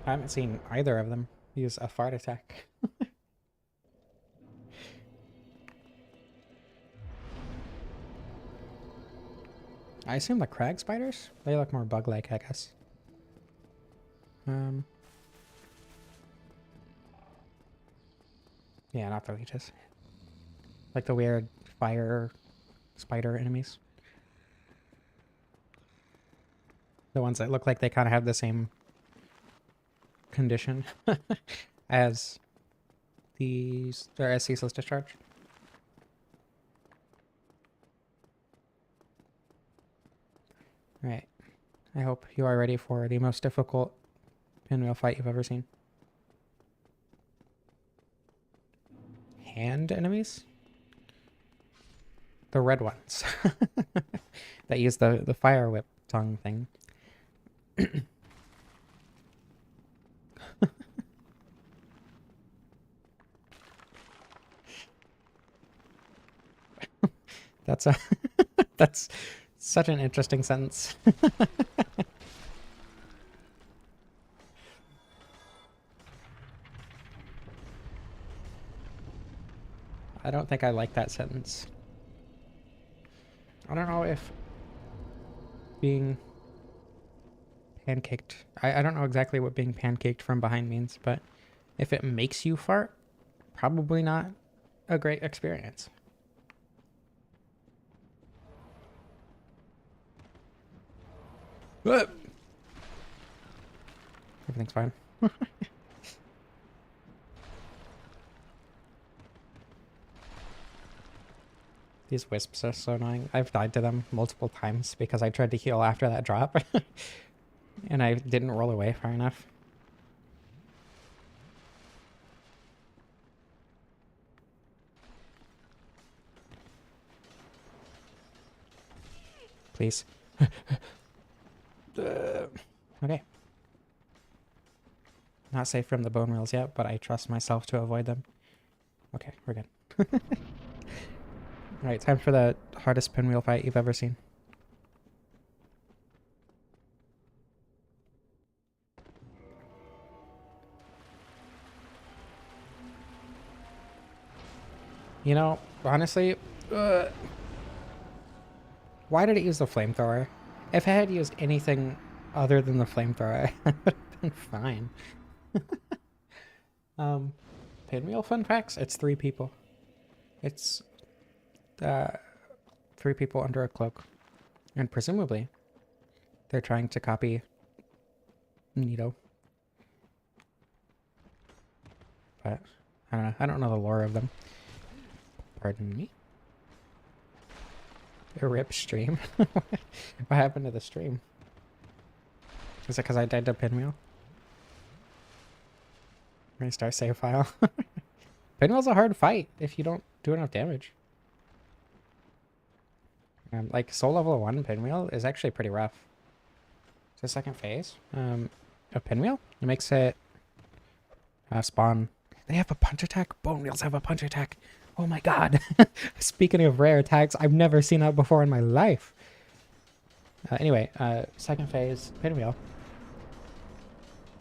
I haven't seen either of them use a fart attack. I assume the crag spiders? They look more bug-like, I guess. Yeah, not the leeches. Like the weird fire spider enemies. The ones that look like they kind of have the same condition as these, or as Ceaseless Discharge. Alright. I hope you are ready for the most difficult pinwheel fight you've ever seen. Hand enemies? The red ones. That use the fire whip tongue thing. That's a that's such an interesting sentence. I don't think I like that sentence. I don't know if being pancaked... I don't know exactly what being pancaked from behind means, but if it makes you fart, probably not a great experience. Everything's fine. These wisps are so annoying. I've died to them multiple times because I tried to heal after that drop. And I didn't roll away far enough. Please. Okay. Not safe from the bone wheels yet, but I trust myself to avoid them. Okay, we're good. Alright, time for the hardest pinwheel fight you've ever seen. You know, honestly, why did it use the flamethrower? If it had used anything other than the flamethrower, I would have been fine. Pinwheel fun facts? It's 3 people. It's 3 people under a cloak. And presumably, they're trying to copy Nito. But, I don't know. I don't know the lore of them. Pardon me? A rip stream? What happened to the stream? Is it because I died to Pinwheel? Restart save file. Pinwheel's a hard fight if you don't do enough damage. Like, soul level 1 Pinwheel is actually pretty rough. It's the second phase. A Pinwheel? It makes it spawn. They have a punch attack? Bone wheels have a punch attack. Oh my god. Speaking of rare attacks, I've never seen that before in my life. Anyway, second phase Pinwheel.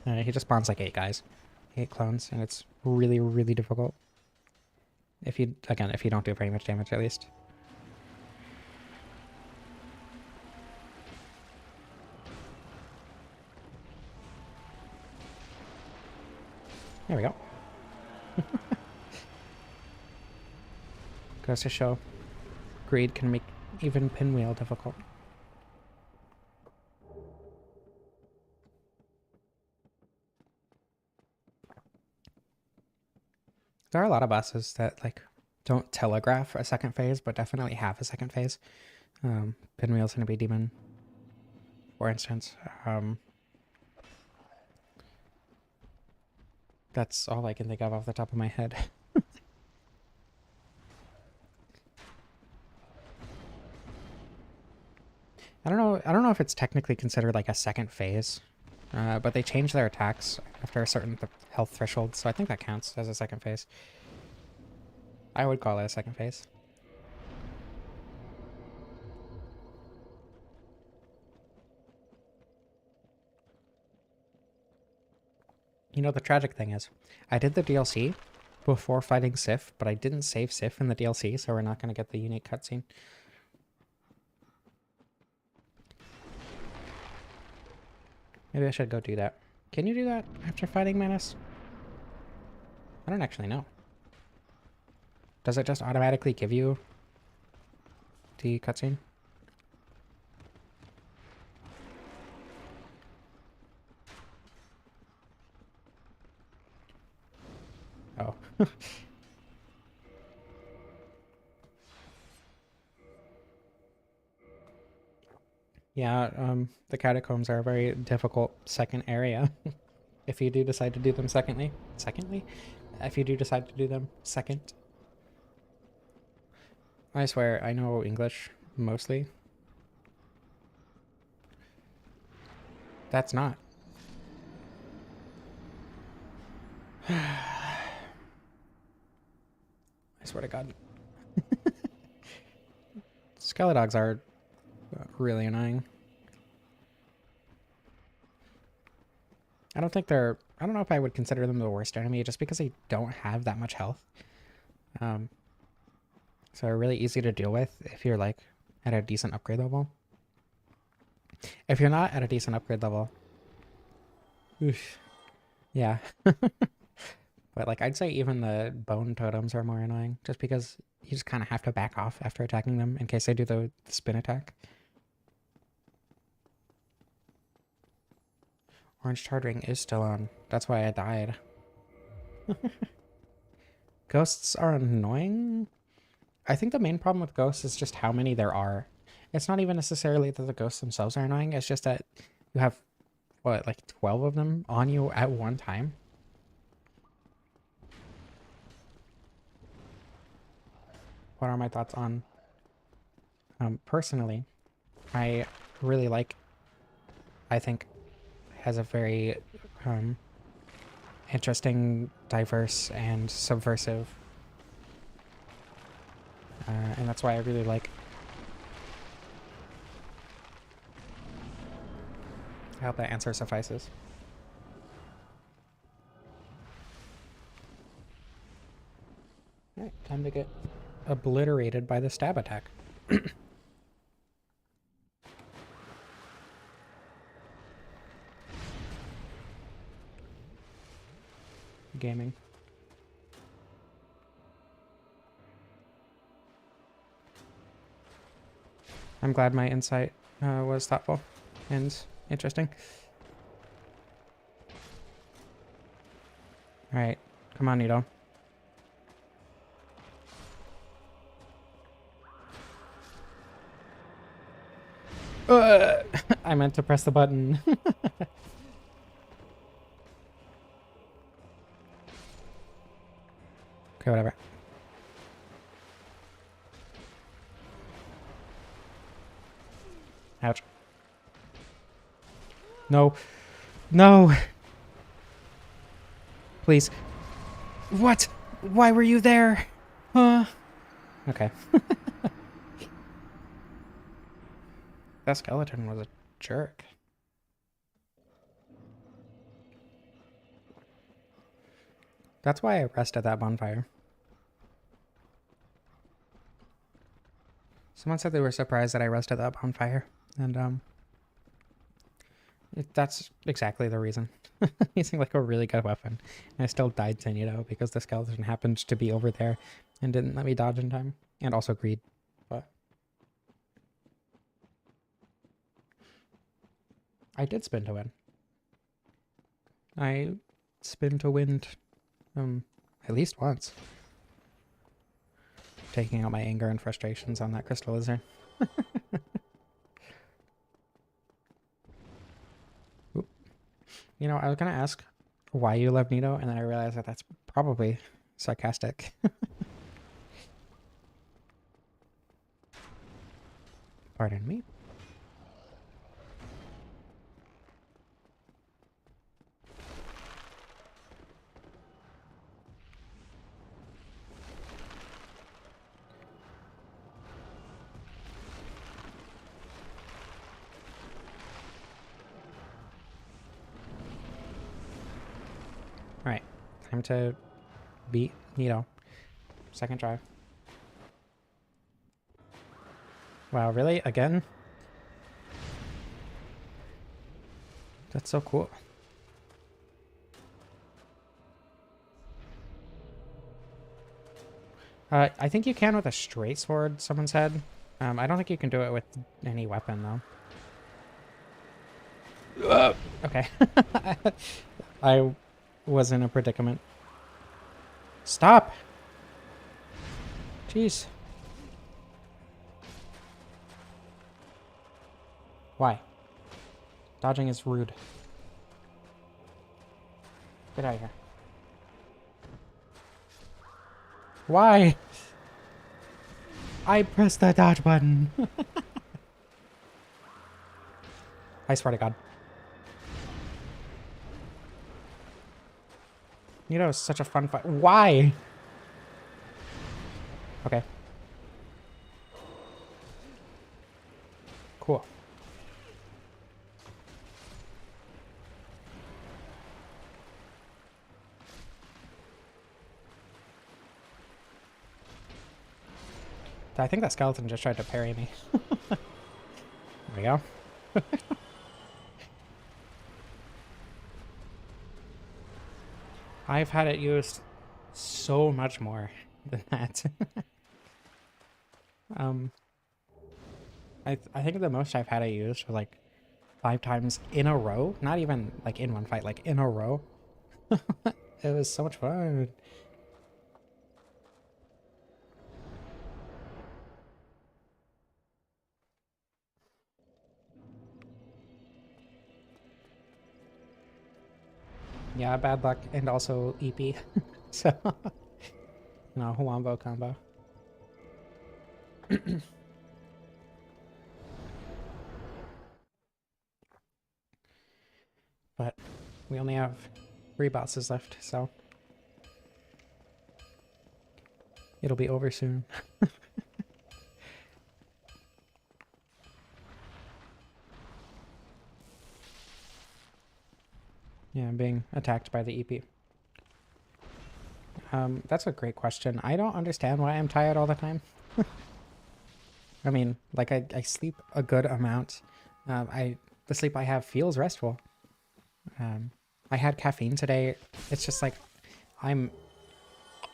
He just spawns like 8 guys. 8 clones, and it's really, really difficult. If you don't do very much damage at least. There we go. Goes to show, greed can make even Pinwheel difficult. There are a lot of bosses that like don't telegraph a second phase, but definitely have a second phase. Pinwheel's gonna be demon, for instance. That's all I can think of off the top of my head. I don't know if it's technically considered like a second phase, but they change their attacks after a certain health threshold, so I think that counts as a second phase. I would call it a second phase. You know, the tragic thing is, I did the DLC before fighting Seath, but I didn't save Seath in the DLC, so we're not going to get the unique cutscene. Maybe I should go do that. Can you do that after fighting Manus? I don't actually know. Does it just automatically give you the cutscene? Oh. Yeah, the Catacombs are a very difficult second area. If you do decide to do them secondly? If you do decide to do them second. I swear, I know English, mostly. That's not. I swear to God. Skeledogs are really annoying. I don't know if I would consider them the worst enemy just because they don't have that much health. So they're really easy to deal with if you're like at a decent upgrade level. If you're not at a decent upgrade level, oof, yeah. But like I'd say even the bone totems are more annoying just because you just kind of have to back off after attacking them in case they do the spin attack. Orange Charred Ring is still on. That's why I died. Ghosts are annoying. I think the main problem with ghosts is just how many there are. It's not even necessarily that the ghosts themselves are annoying. It's just that you have, what, like 12 of them on you at one time? What are my thoughts on... personally, I really like... I think has a very interesting, diverse, and subversive. And that's why I really like... I hope that answer suffices. Alright, time to get obliterated by the stab attack. Gaming. I'm glad my insight was thoughtful and interesting. Alright, come on, Nito. I meant to press the button. Okay, whatever. Ouch. No. No! Please. What? Why were you there? Okay. That skeleton was a jerk. That's why I rest at that bonfire. Someone said they were surprised that I rested at that bonfire, and that's exactly the reason. Using like a really good weapon. And I still died to Nito because the skeleton happened to be over there and didn't let me dodge in time. And also greed. But I did spin to win. I spin to win at least once. Taking out my anger and frustrations on that crystal lizard. Oop. You know, I was gonna ask why you love Nito, and then I realized that that's probably sarcastic. Pardon me. Alright, time to beat Nito. Second try. Wow, really? Again? That's so cool. I think you can with a straight sword, someone said. I don't think you can do it with any weapon, though. Okay. I was in a predicament. Stop! Jeez. Why? Dodging is rude. Get out of here. Why? I pressed the dodge button. I swear to God. You know, it's such a fun fight. Why? Okay. Cool. I think that skeleton just tried to parry me. There we go. I've had it used so much more than that. I think the most I've had it used was like 5 times in a row. Not even like in one fight, like in a row. It was so much fun. Yeah, bad luck and also EP. So, no, wombo combo. But we only have 3 bosses left, so it'll be over soon. Yeah, I'm being attacked by the EP. That's a great question. I don't understand why I'm tired all the time. I mean, like I sleep a good amount. The sleep I have feels restful. I had caffeine today. It's just like I'm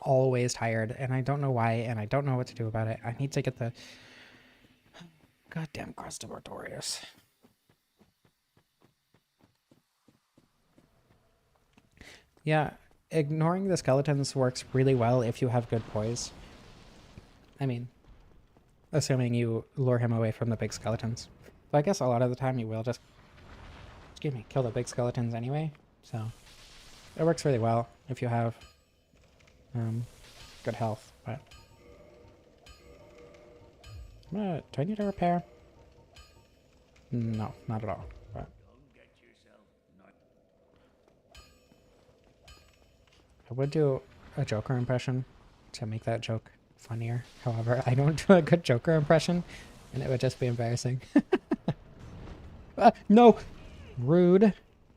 always tired and I don't know why and I don't know what to do about it. I need to get the goddamn crust of Artorias. Yeah, ignoring the skeletons works really well if you have good poise. I mean, assuming you lure him away from the big skeletons. So I guess a lot of the time you will just, excuse me, kill the big skeletons anyway. So it works really well if you have good health. But do I need a repair? No, not at all. But I would do a Joker impression to make that joke funnier. However, I don't do a good Joker impression, and it would just be embarrassing. No! Rude.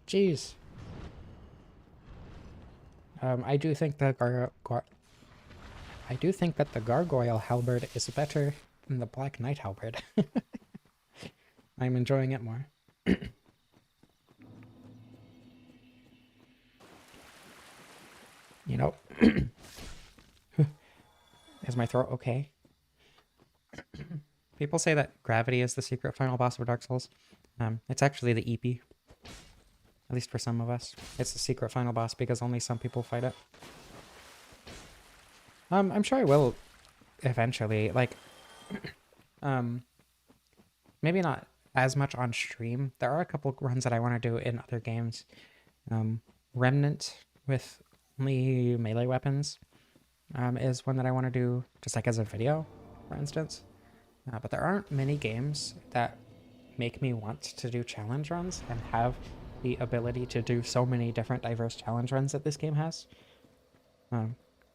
Jeez. I do think the Gargoyle Halberd is better than the Black Knight Halberd. I'm enjoying it more. You know, is my throat okay? People say that gravity is the secret final boss of Dark Souls. It's actually the EP. At least for some of us. It's the secret final boss because only some people fight it. I'm sure I will eventually. Like, maybe not as much on stream. There are a couple runs that I want to do in other games. Remnant with only melee weapons is one that I want to do just like as a video, for instance. But there aren't many games that make me want to do challenge runs and have the ability to do so many different diverse challenge runs that this game has.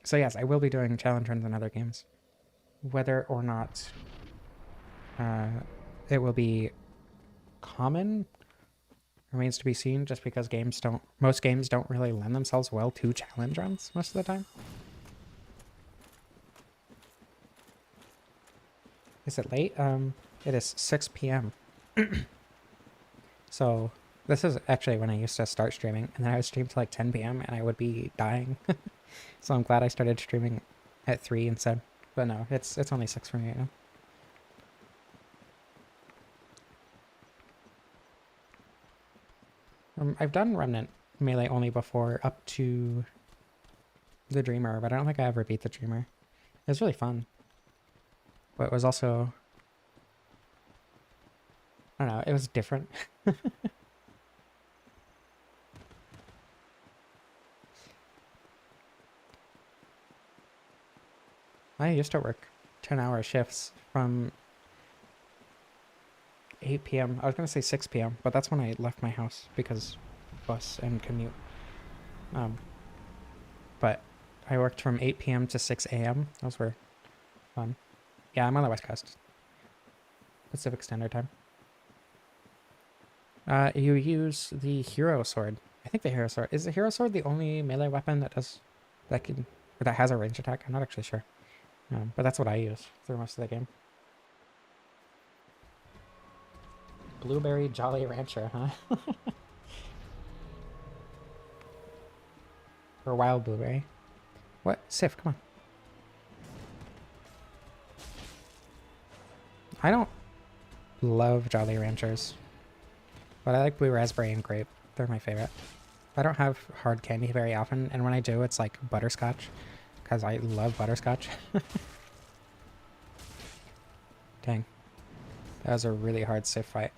So yes, I will be doing challenge runs in other games. Whether or not it will be common remains to be seen, just because most games don't really lend themselves well to challenge runs most of the time. Is it late? It is 6 p.m. So this is actually when I used to start streaming, and then I would stream till like 10 p.m. and I would be dying. So I'm glad I started streaming at 3 instead. But no, it's only 6 for me right now. I've done Remnant melee only before, up to the Dreamer, but I don't think I ever beat the Dreamer. It was really fun. But it was also, I don't know, it was different. I used to work 10-hour shifts from 8 p.m. I was going to say 6 p.m., but that's when I left my house because bus and commute. But I worked from 8 p.m. to 6 a.m. Those were fun. Yeah, I'm on the West Coast. Pacific Standard Time. You use the Hero Sword. I think the Hero Sword. Is the Hero Sword the only melee weapon that has a range attack? I'm not actually sure. But that's what I use through most of the game. Blueberry Jolly Rancher, huh? Or Wild Blueberry. What? Sif, come on. I don't love Jolly Ranchers, but I like Blue Raspberry and Grape. They're my favorite. I don't have hard candy very often, and when I do, it's like butterscotch, because I love butterscotch. Dang. That was a really hard Sif fight.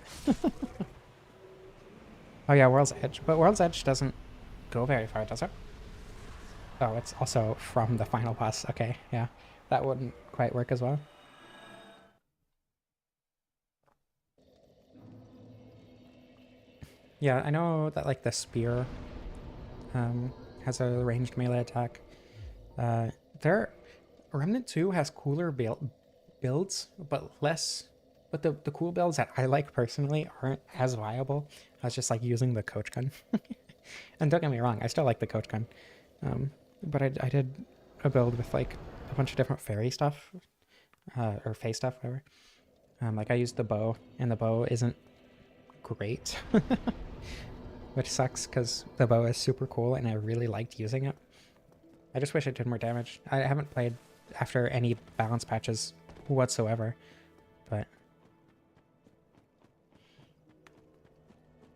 Oh yeah, World's Edge. But World's Edge doesn't go very far, does it? Oh, it's also from the final boss. Okay, yeah. That wouldn't quite work as well. Yeah, I know that like the spear has a ranged melee attack. There, Remnant 2 has cooler builds, but less. But the cool builds that I like personally aren't as viable as just like using the coach gun. And don't get me wrong, I still like the coach gun. But I did a build with like a bunch of different fairy stuff, or fey stuff, whatever. Like I used the bow, and the bow isn't great, which sucks because the bow is super cool and I really liked using it. I just wish it did more damage. I haven't played after any balance patches whatsoever, but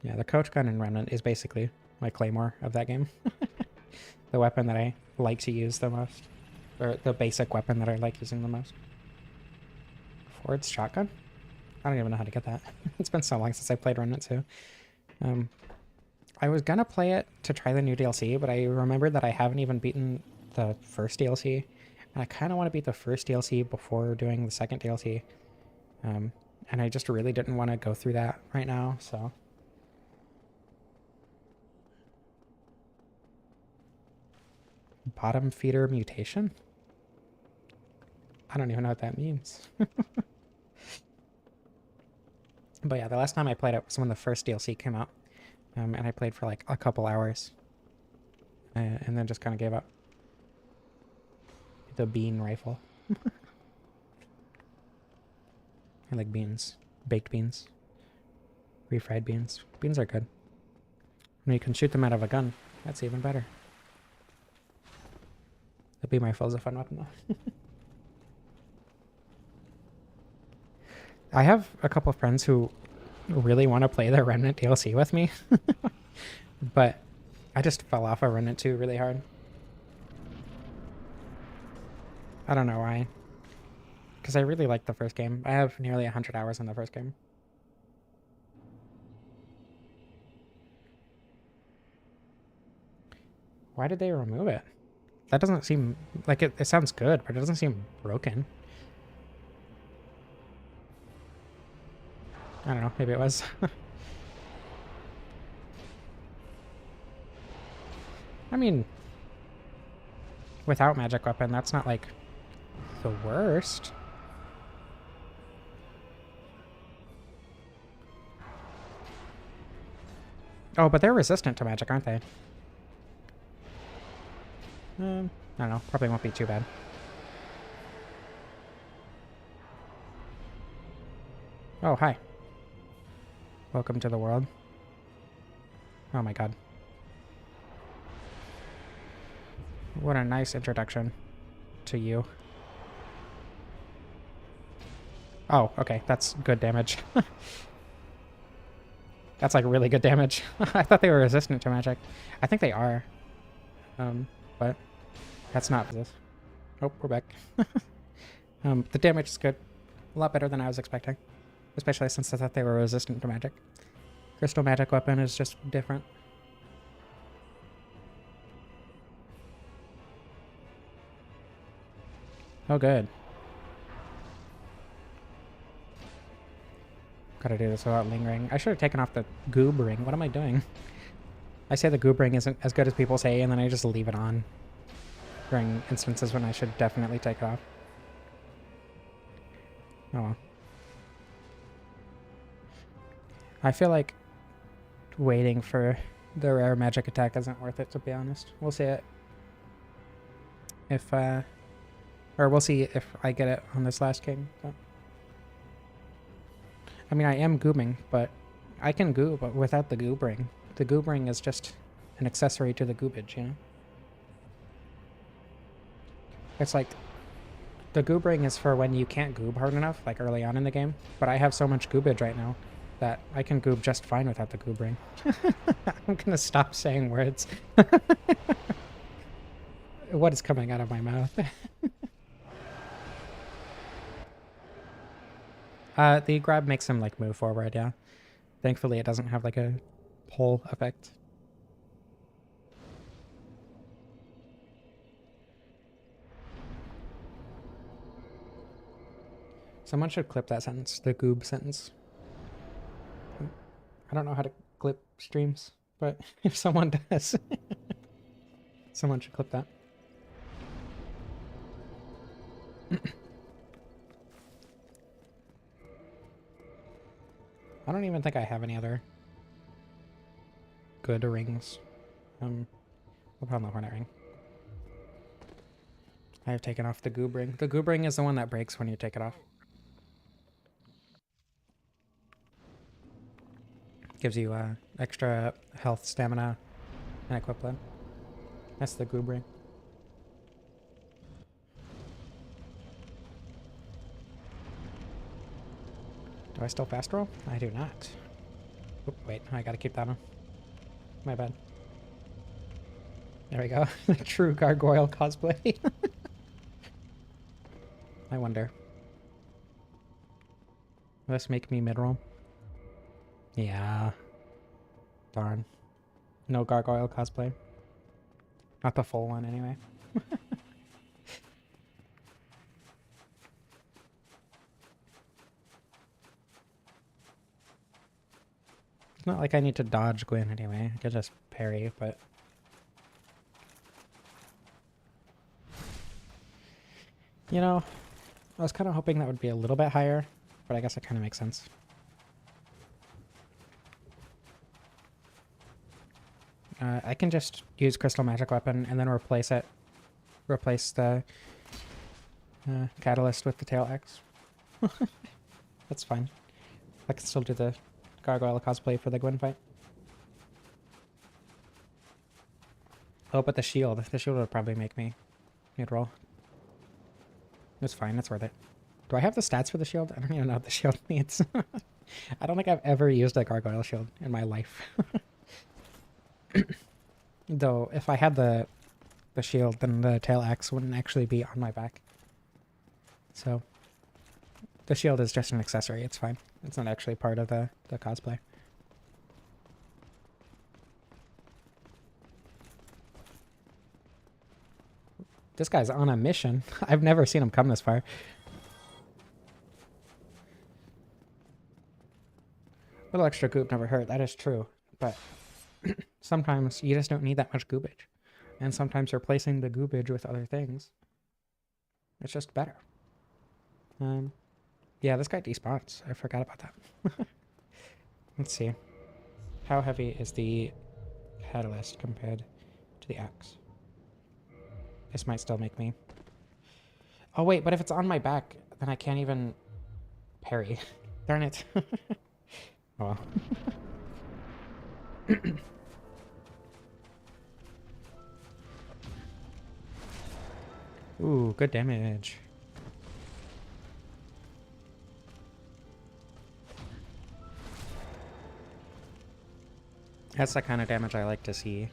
yeah, the coach gun in Remnant is basically my claymore of that game. The weapon that I like to use the most, or the basic weapon that I like using the most. Ford's shotgun? I don't even know how to get that. It's been so long since I played Remnant 2. I was gonna play it to try the new DLC, but I remembered that I haven't even beaten the first DLC. And I kind of want to beat the first DLC before doing the second DLC. And I just really didn't want to go through that right now, so... Bottom feeder mutation? I don't even know what that means. But yeah, the last time I played it was when the first DLC came out. And I played for like a couple hours. And then just kind of gave up. The bean rifle. I like beans. Baked beans. Refried beans. Beans are good. When you can shoot them out of a gun, that's even better. The bean rifle is a fun weapon though. I have a couple of friends who really want to play the Remnant DLC with me. But I just fell off of Remnant 2 really hard. I don't know why. Because I really liked the first game. I have nearly 100 hours in the first game. Why did they remove it? That doesn't seem... Like, it sounds good, but it doesn't seem broken. I don't know. Maybe it was. I mean... Without magic weapon, that's not, like, the worst. Oh, but they're resistant to magic, aren't they? I don't know. Probably won't be too bad. Oh, hi. Welcome to the world. Oh my god. What a nice introduction to you. Oh, okay. That's good damage. That's like really good damage. I thought they were resistant to magic. I think they are. But that's not this. Oh, we're back. The damage is good. A lot better than I was expecting. Especially since I thought they were resistant to magic. Crystal magic weapon is just different. Oh, good. Gotta do this without lingering. I should have taken off the goob ring. What am I doing? I say the goob ring isn't as good as people say, and then I just leave it on during instances when I should definitely take it off. Oh well. I feel like waiting for the rare magic attack isn't worth it, to be honest. We'll see it if, or we'll see if I get it on this last king. But. I mean, I am goobing, but I can goob without the goob ring. The goob ring is just an accessory to the goobage, you know? It's like, the goob ring is for when you can't goob hard enough, like early on in the game, but I have so much goobage right now that I can goob just fine without the goob ring. I'm gonna stop saying words. What is coming out of my mouth? The grab makes him like move forward, yeah. Thankfully it doesn't have like a pull effect. Someone should clip that sentence, the goob sentence. I don't know how to clip streams, but if someone does, someone should clip that. I don't even think I have any other good rings. We'll put on the Hornet ring. I have taken off the goob ring. The goob ring is the one that breaks when you take it off. Gives you extra health, stamina, and equipment. That's the goob ring. Do I still fast roll? I do not. Oop, wait, I gotta keep that on. My bad. There we go. True gargoyle cosplay. I wonder. Will this make me mid-roll? Yeah. Darn. No gargoyle cosplay. Not the full one, anyway. It's not like I need to dodge Gwyn anyway. I could just parry, but... You know, I was kind of hoping that would be a little bit higher, but I guess it kind of makes sense. I can just use Crystal Magic Weapon and then replace it. Replace the Catalyst with the Tail Axe. That's fine. I can still do the Gargoyle cosplay for the Gwyn fight. Oh, but the shield. The shield would probably make me mid-roll. It's fine. It's worth it. Do I have the stats for the shield? I don't even know what the shield needs. I don't think I've ever used a Gargoyle shield in my life. Though, if I had the shield, then the tail axe wouldn't actually be on my back. So, the shield is just an accessory. It's fine. It's not actually part of the cosplay. This guy's on a mission. I've never seen him come this far. A little extra goop never hurt. That is true. But sometimes you just don't need that much goobage. And sometimes replacing the goobage with other things, it's just better. Yeah, this guy despawns. I forgot about that. Let's see. How heavy is the catalyst compared to the axe? This might still make me... Oh wait, but if it's on my back, then I can't even parry. Darn it. Oh well. Ooh, good damage. That's the kind of damage I like to see.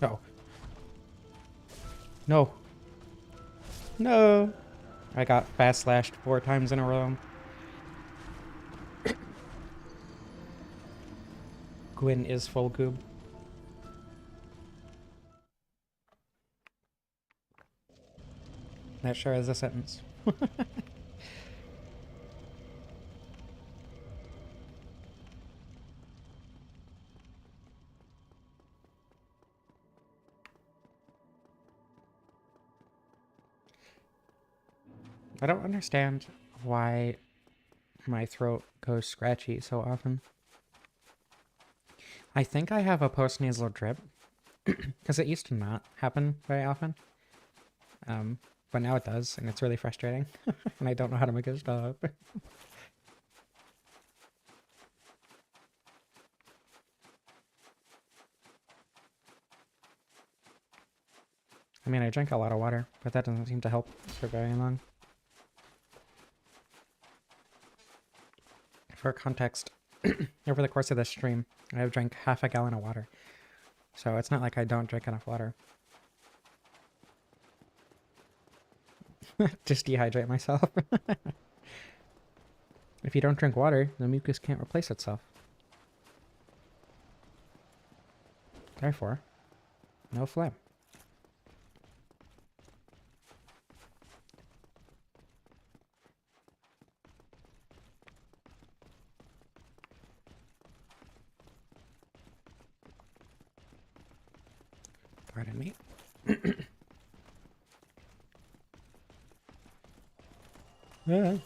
Oh. No. No. I got fast slashed 4 times in a row. Gwyn is full goob. That sure is a sentence. I don't understand why my throat goes scratchy so often. I think I have a post-nasal drip, because it used to not happen very often. But now it does, and it's really frustrating. And I don't know how to make it stop. I mean, I drink a lot of water, but that doesn't seem to help for very long. For context, over the course of this stream, I have drank half a gallon of water. So it's not like I don't drink enough water. Just dehydrate myself. If you don't drink water, the mucus can't replace itself. Therefore, no phlegm. Pardon me. Yeah.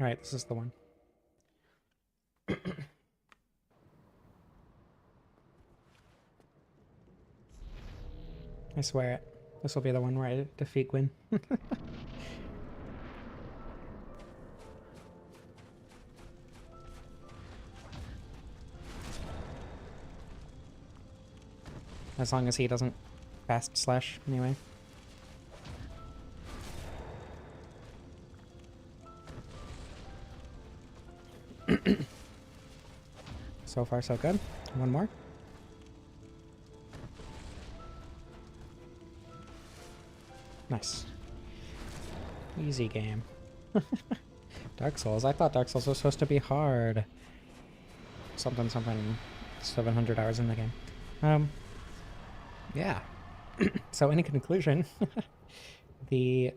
Alright, this is the one. I swear it. This will be the one where I defeat Gwyn. As long as he doesn't fast slash, anyway. So far, so good. One more. Nice. Easy game. Dark Souls. I thought Dark Souls was supposed to be hard. Something, 700 hours in the game. Yeah. So in conclusion, the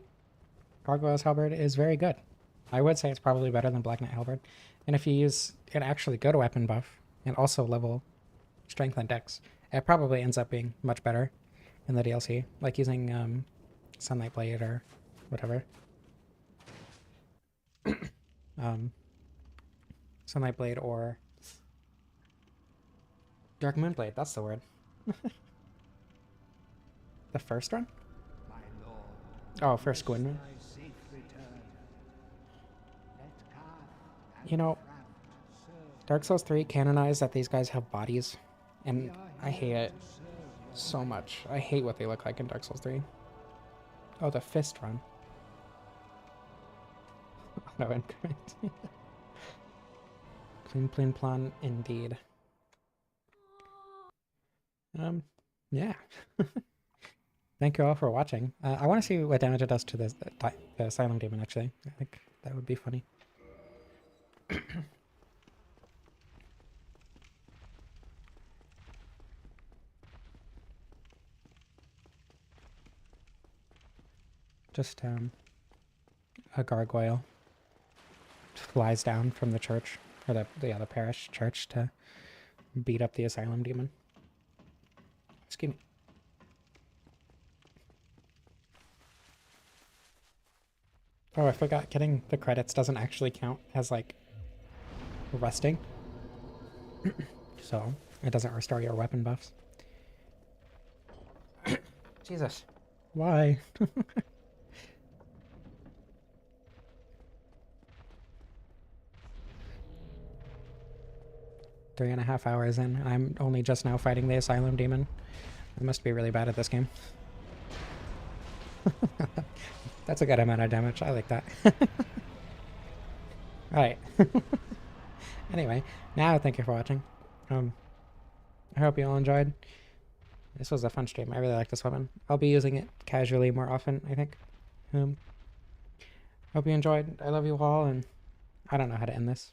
Gargoyle's Halberd is very good. I would say it's probably better than Black Knight Halberd. And if you use an actually good weapon buff and also level strength and dex, it probably ends up being much better in the DLC. Like using Sunlight Blade or whatever. Sunlight Blade or Dark Moon Blade, that's the word. The first one? Oh, first Gwyn one. You know, Dark Souls 3 canonized that these guys have bodies, and I hate it so much. I hate what they look like in Dark Souls 3. Oh, the fist run. No, incorrect. Clean, plain plan, indeed. Yeah. Thank you all for watching. I want to see what damage it does to the Asylum Demon, actually. I think that would be funny. Just, a gargoyle flies down from the church, or the parish church, to beat up the Asylum Demon. Excuse me. Oh, I forgot, getting the credits doesn't actually count as, like, resting. So, it doesn't restore your weapon buffs. Jesus. Why? 3.5 hours in, and I'm only just now fighting the Asylum Demon. I must be really bad at this game. That's a good amount of damage. I like that. Alright. Anyway, now thank you for watching. I hope you all enjoyed. This was a fun stream. I really like this weapon. I'll be using it casually more often, I think. Hope you enjoyed. I love you all, and I don't know how to end this.